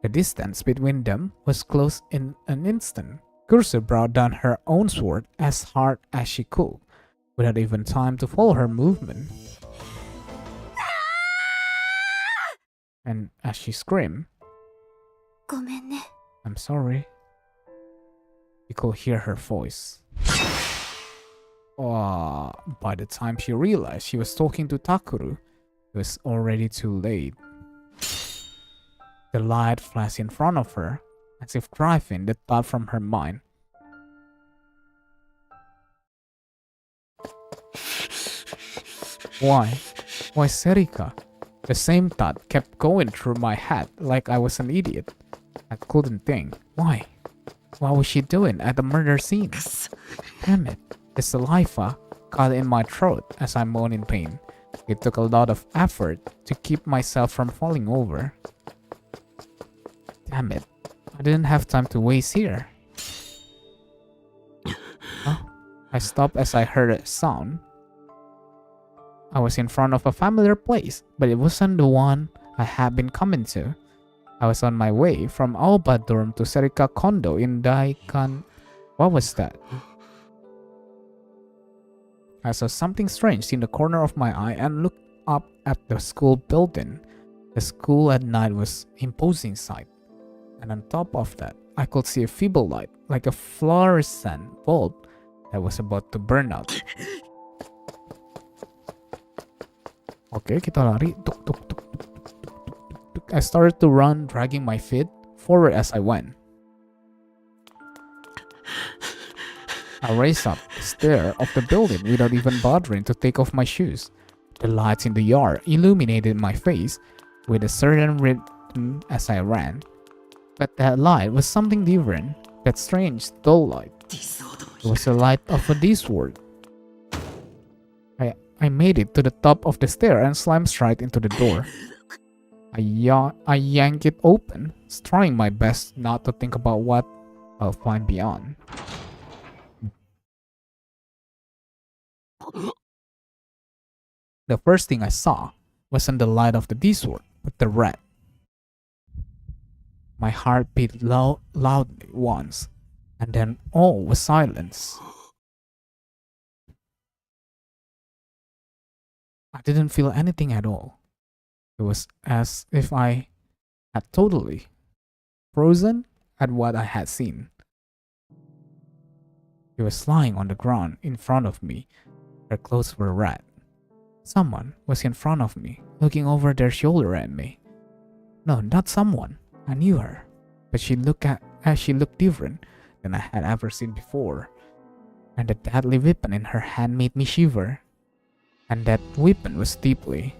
The distance between them was closed in an instant. Kurusu brought down her own sword as hard as she could, without even time to follow her movement. And as she screamed, ごめんね。 I'm sorry. You could hear her voice. By the time she realized she was talking to Takuru, it was already too late. The light flashed in front of her, as if driving the thought from her mind. Why? Why Serika? The same thought kept going through my head like I was an idiot. I couldn't think. Why? What was she doing at the murder scene? Damn it. The saliva caught in my throat as I moaned in pain. It took a lot of effort to keep myself from falling over. Damn it. I didn't have time to waste here. Huh? I stopped as I heard a sound. I was in front of a familiar place, but it wasn't the one I had been coming to. I was on my way from Aoba dorm to Serika condo in Daikan. What was that? I saw something strange in the corner of my eye and looked up at the school building. The school at night was imposing sight. And on top of that, I could see a feeble light, like a fluorescent bulb that was about to burn out. Okay, kita lari. Tuk, tuk, tuk, tuk, tuk, tuk, tuk. I started to run, dragging my feet forward as I went. I raced up the stair of the building without even bothering to take off my shoes. The lights in the yard illuminated my face with a certain rhythm as I ran. But that light was something different. That strange, dull light. It was the light of a D-sword. I made it to the top of the stair and slammed straight into the door. I yanked it open, trying my best not to think about what I'll find beyond. The first thing I saw wasn't the light of the D-sword, but the rat. My heart beat loudly once, and then all was silence. I didn't feel anything at all. It was as if I had totally frozen at what I had seen. She was lying on the ground in front of me. Her clothes were red. Someone was in front of me, looking over their shoulder at me. No, not someone. I knew her, but she looked different than I had ever seen before. And the deadly weapon in her hand made me shiver. And that weapon was deeply.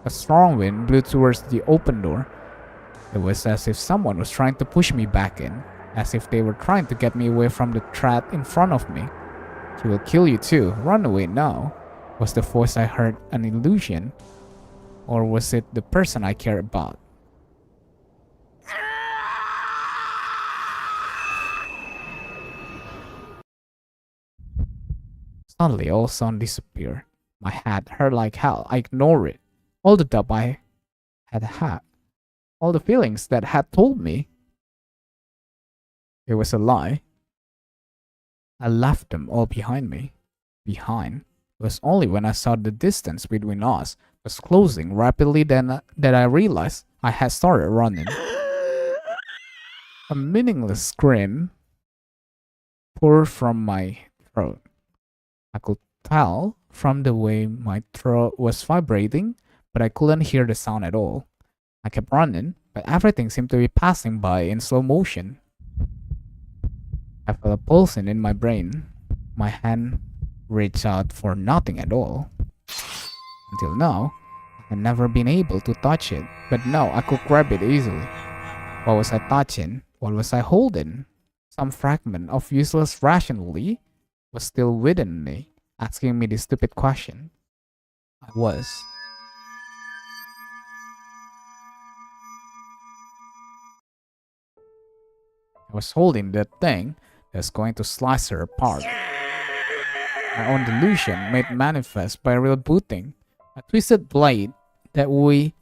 A strong wind blew towards the open door. It was as if someone was trying to push me back in, as if they were trying to get me away from the threat in front of me. She will kill you too. Run away now. Was the voice I heard an illusion? Or was it the person I care about? Suddenly, all sound disappeared. My head hurt like hell. I ignored it. All the doubt I had, all the feelings that had told me it was a lie. I left them all behind me. Behind. It was only when I saw the distance between us was closing rapidly that I realized I had started running. A meaningless scream poured from my throat. I could tell from the way my throat was vibrating, but I couldn't hear the sound at all. I kept running, but everything seemed to be passing by in slow motion. I felt a pulsing in my brain. My hand reached out for nothing at all. Until now, I had never been able to touch it, but now I could grab it easily. What was I touching? What was I holding? Some fragment of useless rationality was still within me, asking me this stupid question. I was holding that thing that's going to slice her apart. My own delusion made manifest by real booting. A twisted blade that weighed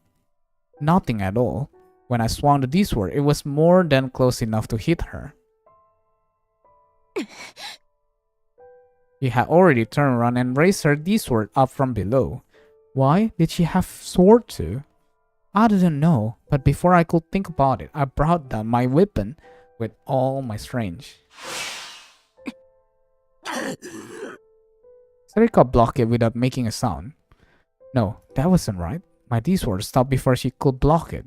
nothing at all. When I swung the D-sword, it was more than close enough to hit her. She had already turned around and raised her D-sword up from below. Why did she have sword too? I didn't know, but before I could think about it, I brought down my weapon with all my strength. Serika blocked it without making a sound. No, that wasn't right. My D-sword stopped before she could block it.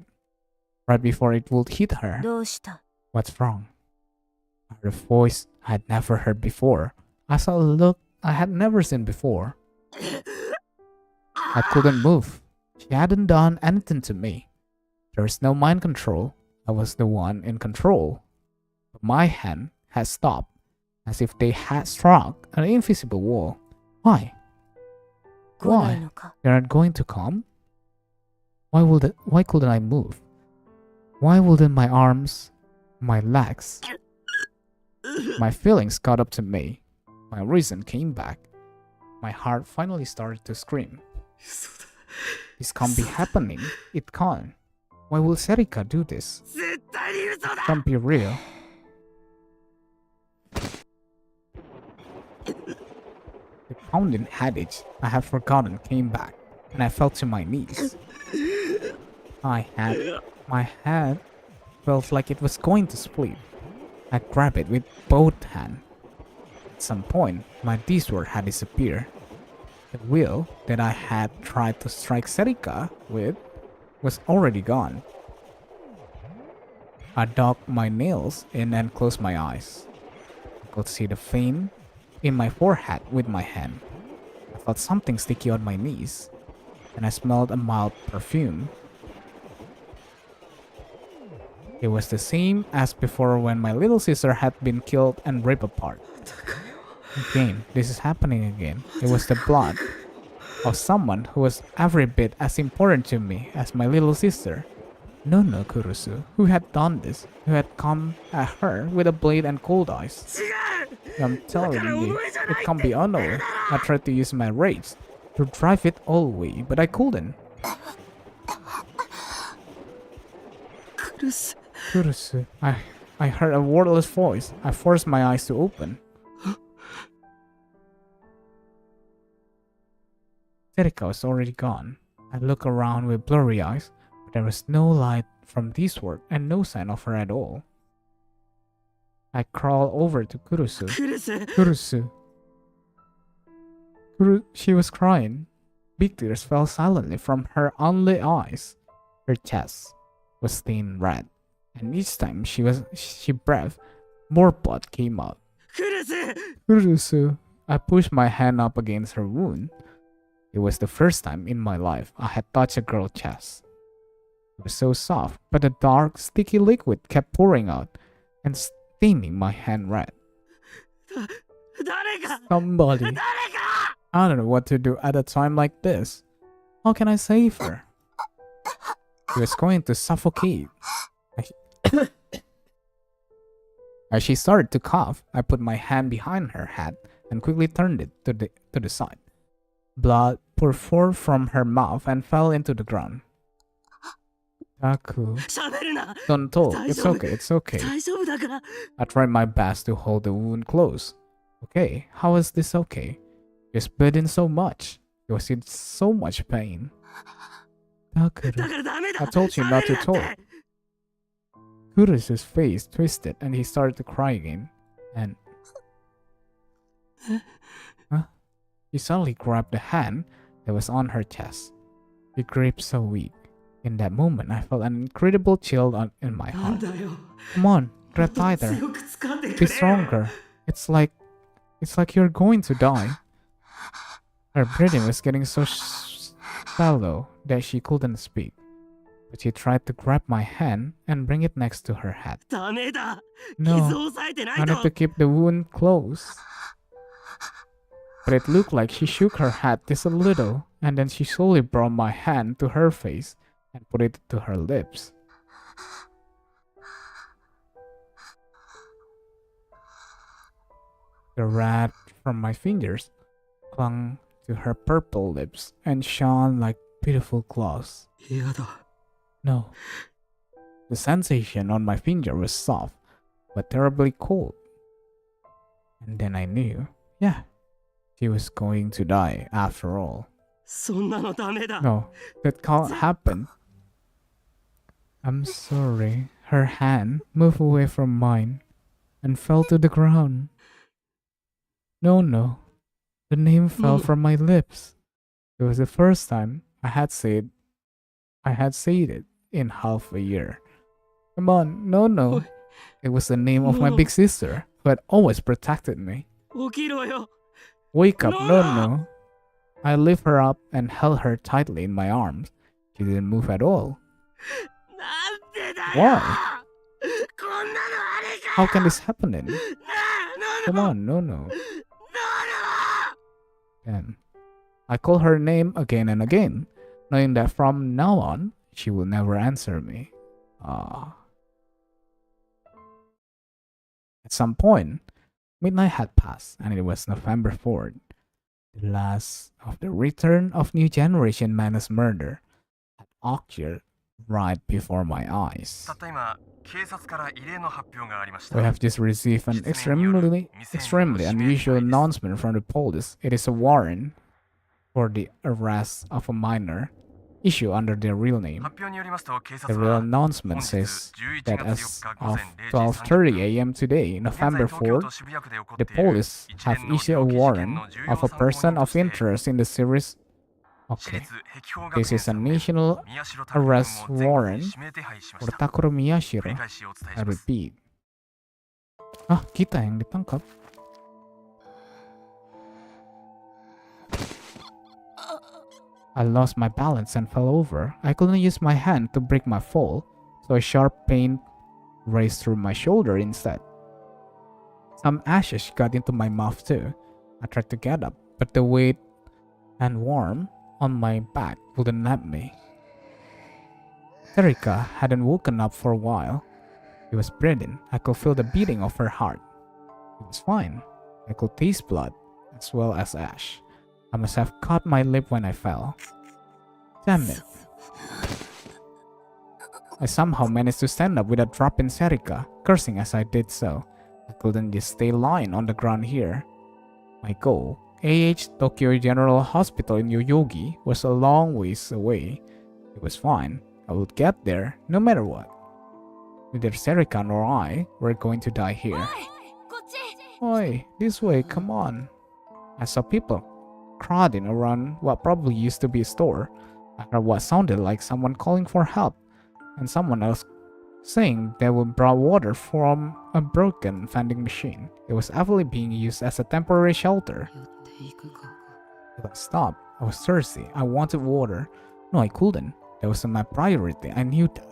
Right before it would hit her. どうした？ What's wrong? I heard a voice I had never heard before. I saw a look I had never seen before. I couldn't move. She hadn't done anything to me. There was no mind control. I was the one in control. But my hand had stopped, as if they had struck an invisible wall. Why? 来ない Why? のか？ They aren't going to come? Why couldn't I move? Why wouldn't my arms, my legs, my feelings caught up to me? My reason came back. My heart finally started to scream. This can't be happening. It can't. Why will Serika do this? It can't be real. The pounding headache I had forgotten came back, and I fell to my knees. My head felt like it was going to split. I grabbed it with both hands. At some point, my D-sword had disappeared. The wheel that I had tried to strike Serika with was already gone. I dug my nails in and closed my eyes. I could see the vein in my forehead with my hand. I felt something sticky on my knees, and I smelled a mild perfume. It was the same as before when my little sister had been killed and ripped apart. Again, this is happening again. It was the blood of someone who was every bit as important to me as my little sister. No, Kurusu, who had done this, who had come at her with a blade and cold eyes. I'm telling you, it can't be Ono. I tried to use my rage to drive it all away, but I couldn't. Kurusu, I heard a wordless voice. I forced my eyes to open. Serika was already gone. I looked around with blurry eyes, but there was no light from this work and no sign of her at all. I crawled over to Kurusu. Kurusu. She was crying. Big tears fell silently from her unlit eyes. Her chest was stained red, and each time she breathed, more blood came out. Kurusu. I pushed my hand up against her wound. It was the first time in my life I had touched a girl's chest. It was so soft, but a dark, sticky liquid kept pouring out and staining my hand red. Somebody. I don't know what to do at a time like this. How can I save her? She was going to suffocate. As she started to cough, I put my hand behind her head and quickly turned it to the side. Blood poured forth from her mouth and fell into the ground. Taku, don't talk. It's okay, it's okay. I tried my best to hold the wound closed. Okay, how is this okay? You're bleeding so much. You're in so much pain. Takuru, I told you not to talk. Kurusu's face twisted and he started to cry again. And... Huh? He suddenly grabbed the hand that was on her chest. He gripped so weak. In that moment, I felt an incredible chill in my heart. Come on, grab tighter. Be stronger. It's like you're going to die. Her breathing was getting so shallow that she couldn't speak. But she tried to grab my hand and bring it next to her head. No, I had to keep the wound closed. But it looked like she shook her head just a little, and then she slowly brought my hand to her face and put it to her lips. The red from my fingers clung to her purple lips and shone like beautiful claws. No. The sensation on my finger was soft, but terribly cold. And then I knew, yeah, She was going to die after all. そんなのダメだ。 No, that can't happen. I'm sorry. Her hand moved away from mine and fell to the ground. No, no. The name fell from my lips. It was the first time I had said it in half a year. Come on, no, no. It was the name of my big sister who had always protected me. 起きろよ。 Wake up, no, no. I lifted her up and held her tightly in my arms. She didn't move at all. なんでだ Why? こんなのあれか How can this happen then? なあ、 Come on, no, no. Then I called her name again and again, knowing that from now on, she will never answer me. At some point, midnight had passed, and it was November 4th, the last of the return of New Generation Menace murder had occurred right before my eyes. たった今、警察から異例の発表がありまし We た。 have just received an extremely unusual announcement from the police. It is a warrant for the arrest of a minor issued under their real name. 発表によりますと、警 The 察 real は announcement 本日 says 11 that 月 as 4日午 of 前0時 12:30 a.m. today, 現在 November 東京都 4th, 渋谷区で起こっ the ている police 一 have 連の issued a 猟奇事件 warrant の重要 of a 参考人 person と of して interest in the series. 私 Okay, 立碧峰学 this 園 is a 3名 national 宮代拓君を arrest 全国 warrant に指名手配しま for した。 Takuro 繰り Miyashiro. 返しお伝え I します。 repeat. Ah, kita yang ditangkap. I lost my balance and fell over. I couldn't use my hand to break my fall, so a sharp pain raced through my shoulder instead. Some ashes got into my mouth too. I tried to get up, but the weight and warmth on my back wouldn't let me. Erika hadn't woken up for a while. She was breathing. I could feel the beating of her heart. It was fine. I could taste blood, as well as ash. I must have cut my lip when I fell. Damn it. I somehow managed to stand up without dropping Serika, cursing as I did so. I couldn't just stay lying on the ground here. My goal, AH Tokyo General Hospital in Yoyogi, was a long ways away. It was fine. I would get there no matter what. Neither Serika nor I were going to die here. Oi, this way, come on. I saw people crowding around what probably used to be a store. I heard what sounded like someone calling for help, and someone else saying they would brought water from a broken vending machine. It was heavily being used as a temporary shelter. If I stopped, I was thirsty. I wanted water. No, I couldn't. That wasn't my priority. I knew that.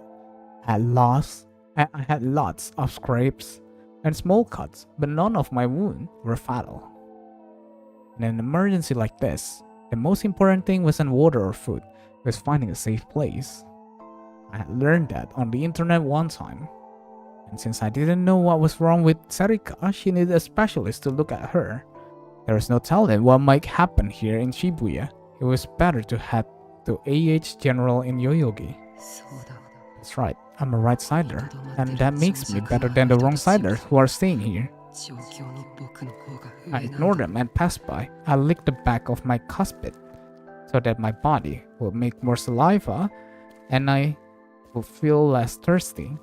I had lots of scrapes and small cuts, but none of my wounds were fatal. In an emergency like this, the most important thing wasn't water or food, it was finding a safe place. I had learned that on the internet one time, and since I didn't know what was wrong with Sarika, she needed a specialist to look at her. There was no telling what might happen here in Shibuya. It was better to head to AH General in Yoyogi. That's right, I'm a right-sider, and that makes me better than the wrong-siders who are staying here. I ignored them and passed by. I licked the back of my cuspid so that my body would make more saliva and I would feel less thirsty.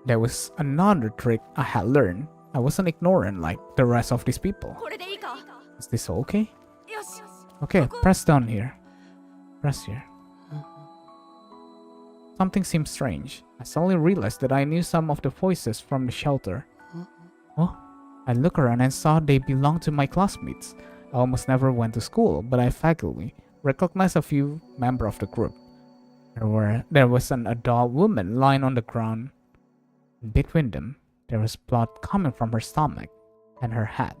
There was another trick I had learned. I wasn't ignorant like the rest of these people. Is this okay? Okay, press down here. Press here. Something seemed strange. I suddenly realized that I knew some of the voices from the shelter. Oh, I looked around and saw they belonged to my classmates. I almost never went to school, but I vaguely recognized a few members of the group. There was an adult woman lying on the ground. Between them, there was blood coming from her stomach and her head.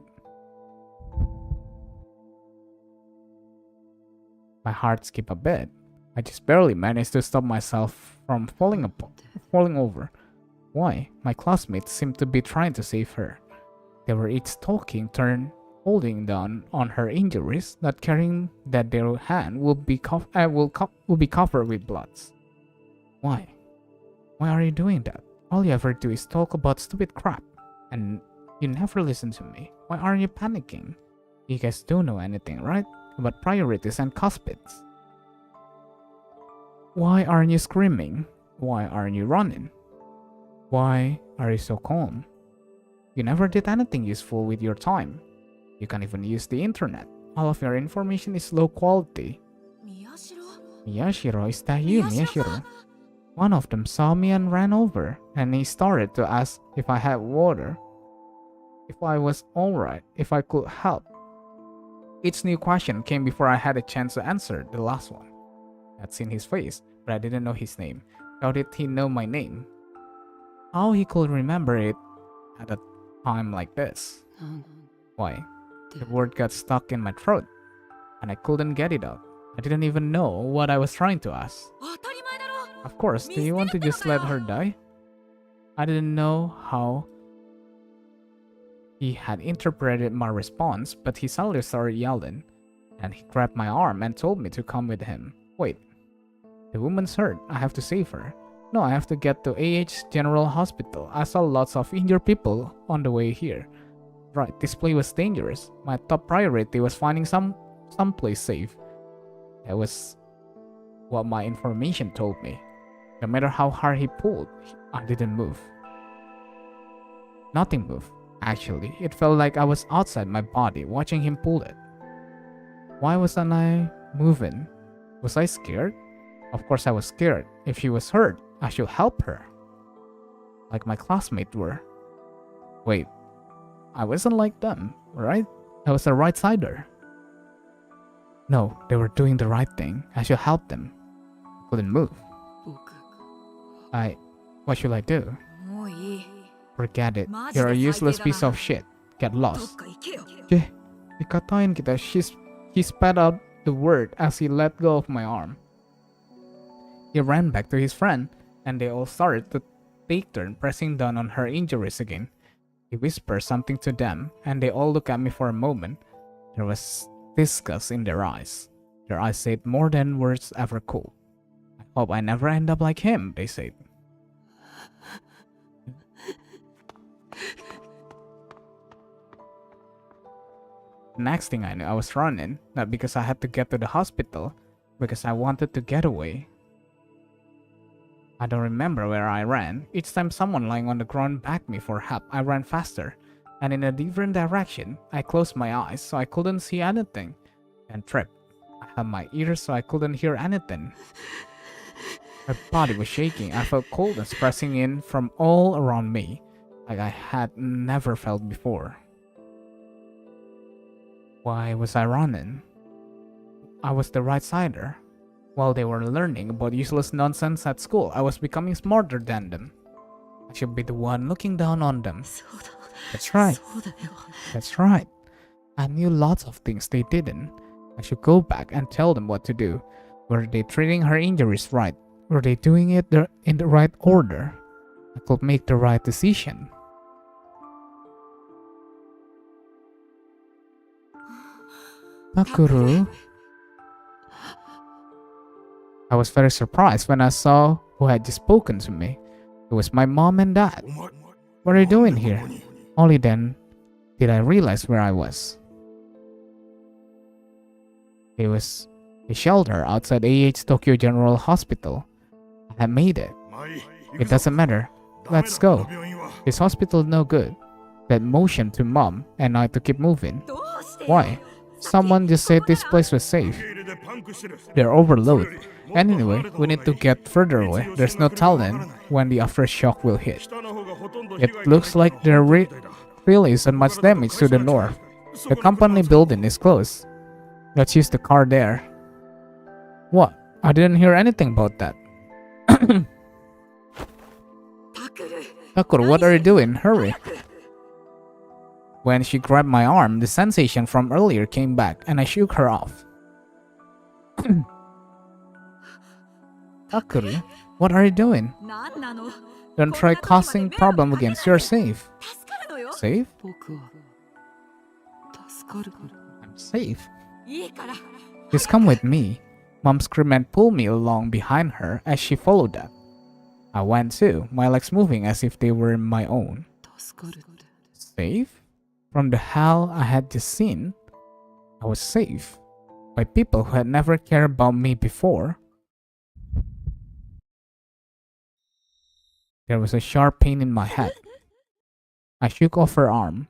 My heart skipped a bit. I just barely managed to stop myself from falling over. Why? My classmates seemed to be trying to save her. They were each talking turn, holding down on her injuries, not caring that their hand will be covered with blood. Why? Why are you doing that? All you ever do is talk about stupid crap, and you never listen to me. Why aren't you panicking? You guys don't know anything, right? About priorities and cuspids. Why aren't you screaming? Why aren't you running? Why are you so calm? You never did anything useful with your time. You can't even use the internet. All of your information is low quality. Miyashiro, is that you, Miyashiro? One of them saw me and ran over, and he started to ask if I had water, if I was alright, if I could help. Each new question came before I had a chance to answer the last one. I'd seen his face, but I didn't know his name. How did he know my name? How he could remember it at a time like this? Why? The word got stuck in my throat, and I couldn't get it out. I didn't even know what I was trying to ask. Of course, do you want to just let her die? I didn't know how he had interpreted my response, but he suddenly started yelling, and he grabbed my arm and told me to come with him. Wait, the woman's hurt. I have to save her. No, I have to get to AH General Hospital. I saw lots of injured people on the way here. Right, this place was dangerous. My top priority was finding someplace safe. That was what my information told me. No matter how hard he pulled, I didn't move. Nothing moved. Actually, it felt like I was outside my body watching him pull it. Why wasn't I moving? Was I scared? Of course I was scared. If she was hurt, I should help her. Like my classmates were. Wait, I wasn't like them, right? I was a right-sider. No, they were doing the right thing. I should help them. I couldn't move. What should I do? Forget it. You're a useless piece of shit. Get lost. Dikatain kita. He spat out the word as he let go of my arm. He ran back to his friend, and they all started to take turn pressing down on her injuries again. He whispered something to them, and they all looked at me for a moment. There was disgust in their eyes. Their eyes said more than words ever could. I hope I never end up like him, they said. The next thing I knew, I was running, not because I had to get to the hospital, because I wanted to get away. I don't remember where I ran. Each time someone lying on the ground begged me for help, I ran faster, and in a different direction. I closed my eyes so I couldn't see anything, and tripped. I had my ears so I couldn't hear anything. My body was shaking. I felt coldness pressing in from all around me, like I had never felt before. Why was I running? I was the right-sider. While they were learning about useless nonsense at school, I was becoming smarter than them. I should be the one looking down on them. That's right. That's right. I knew lots of things they didn't. I should go back and tell them what to do. Were they treating her injuries right? Were they doing it in the right order? I could make the right decision. Takuru. I was very surprised when I saw who had just spoken to me. It was my mom and dad. What are you doing here? Only then did I realize where I was. It was a shelter outside AH Tokyo General Hospital. I had made it. It doesn't matter. Let's go. This hospital no good. That motion to mom and I to keep moving. Why? Someone just said this place was safe. They're overloaded. Anyway, we need to get further away. There's no telling when the aftershock will hit. It looks like there really isn't much damage to the north. The company building is closed. Let's use the car there. What? I didn't hear anything about that. Takuru, what are you doing? Hurry. When she grabbed my arm, the sensation from earlier came back, and I shook her off. Takuru, what are you doing? Don't try causing problem against you're safe. Safe? I'm safe. Just come with me. Mom screamed and pulled me along behind her as she followed that. I went too, my legs moving as if they were my own. Safe? From the hell I had just seen, I was safe by people who had never cared about me before. There was a sharp pain in my head. I shook off her arm.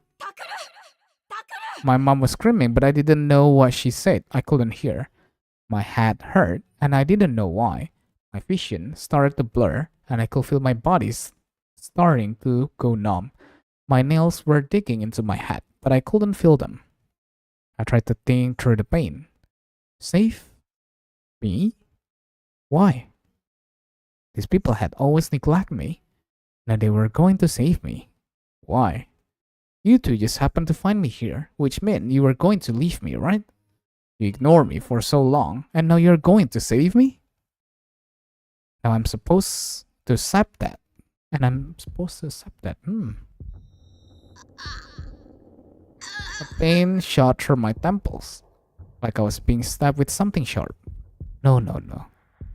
My mom was screaming, but I didn't know what she said. I couldn't hear. My head hurt, and I didn't know why. My vision started to blur, and I could feel my body starting to go numb. My nails were digging into my head, but I couldn't feel them. I tried to think through the pain. Save? Me? Why? These people had always neglected me. Now they were going to save me. Why? You two just happened to find me here, which meant you were going to leave me, right? You ignored me for so long, and now you're going to save me? Now I'm supposed to accept that. A pain shot through my temples, like I was being stabbed with something sharp. No.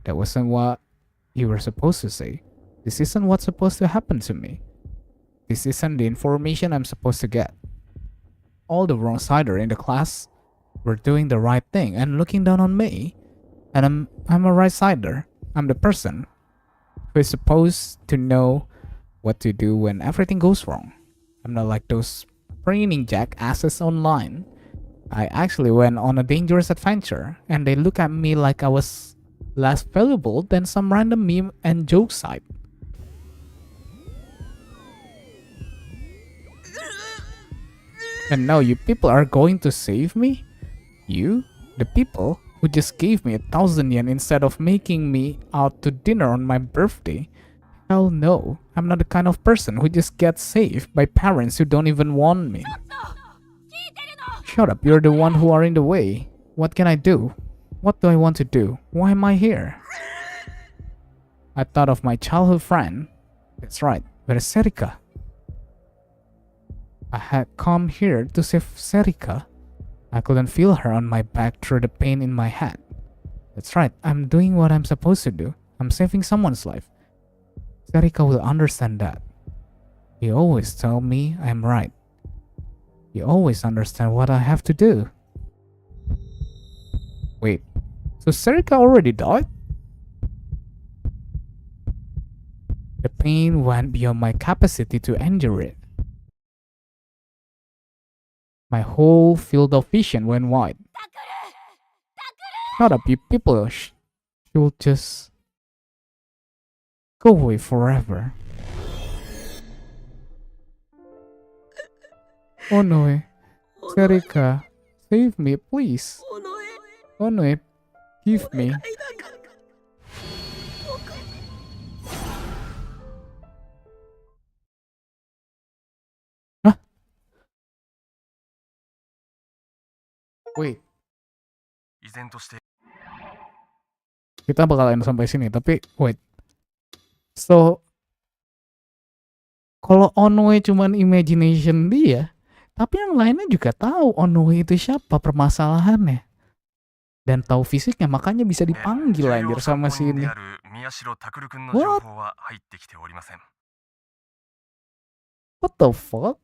That wasn't what you were supposed to say. This isn't what's supposed to happen to me. This isn't the information I'm supposed to get. All the wrong-sider in the class were doing the right thing and looking down on me. And I'm a right-sider. I'm the person who is supposed to know what to do when everything goes wrong. I'm not like those braining jackasses online. I actually went on a dangerous adventure, and they look at me like I was less valuable than some random meme and joke site. And now you people are going to save me? You? The people who just gave me 1,000 yen instead of making me out to dinner on my birthday? Hell no, I'm not the kind of person who just gets saved by parents who don't even want me. Shut up, you're the one who are in the way. What can I do? What do I want to do? Why am I here? I thought of my childhood friend. That's right, where's Serika? I had come here to save Serika. I couldn't feel her on my back through the pain in my head. That's right, I'm doing what I'm supposed to do. I'm saving someone's life. Serika will understand that. He always tells me I'm right. He always understands what I have to do. Wait, so Serika already died? The pain went beyond my capacity to endure it. My whole field of vision went wide. Shut up, you people. You'll just go away forever. Onoe, Serika, save me, please. Onoe, give me. Hah? Wait. Kita bakal end sampai sini, tapi wait. So, kalau Onoe cuman imagination dia, tapi yang lainnya juga tahu Onoe itu siapa permasalahannya. Dan tahu fisiknya, makanya bisa dipanggil anjir sama si ini. What? What the fuck?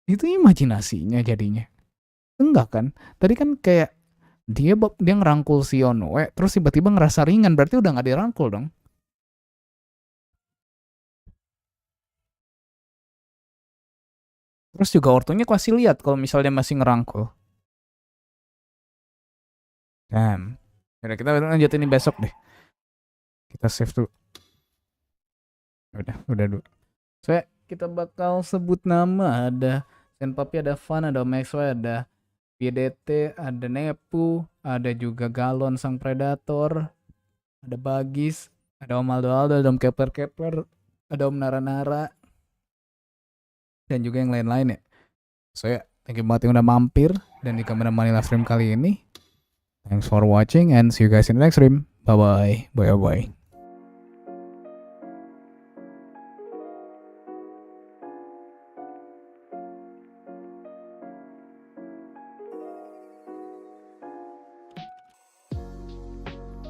Itu imajinasinya jadinya. Enggak kan? Tadi kan kayak dia ngerangkul si Onoe, terus tiba-tiba ngerasa ringan, berarti udah nggak dirangkul dong. Terus juga ortunya kasih lihat kalau misalnya masih ngerangkul. Damn. Yaudah, kita lanjutin ini besok deh. Kita save dulu. Udah dulu. Saya kita bakal sebut nama, ada Senpapi, ada Van, ada Maxwell, ada PDT, ada Nepu, ada juga Galon Sang Predator, ada Bagis, ada Om Aldo, ada Om Keper, ada Om Nara, dan juga yang lain-lain ya. So ya, thank you banget yang udah mampir dan di menemani live stream kali ini. Thanks for watching and see you guys in the next stream. Bye-bye. Bye-bye.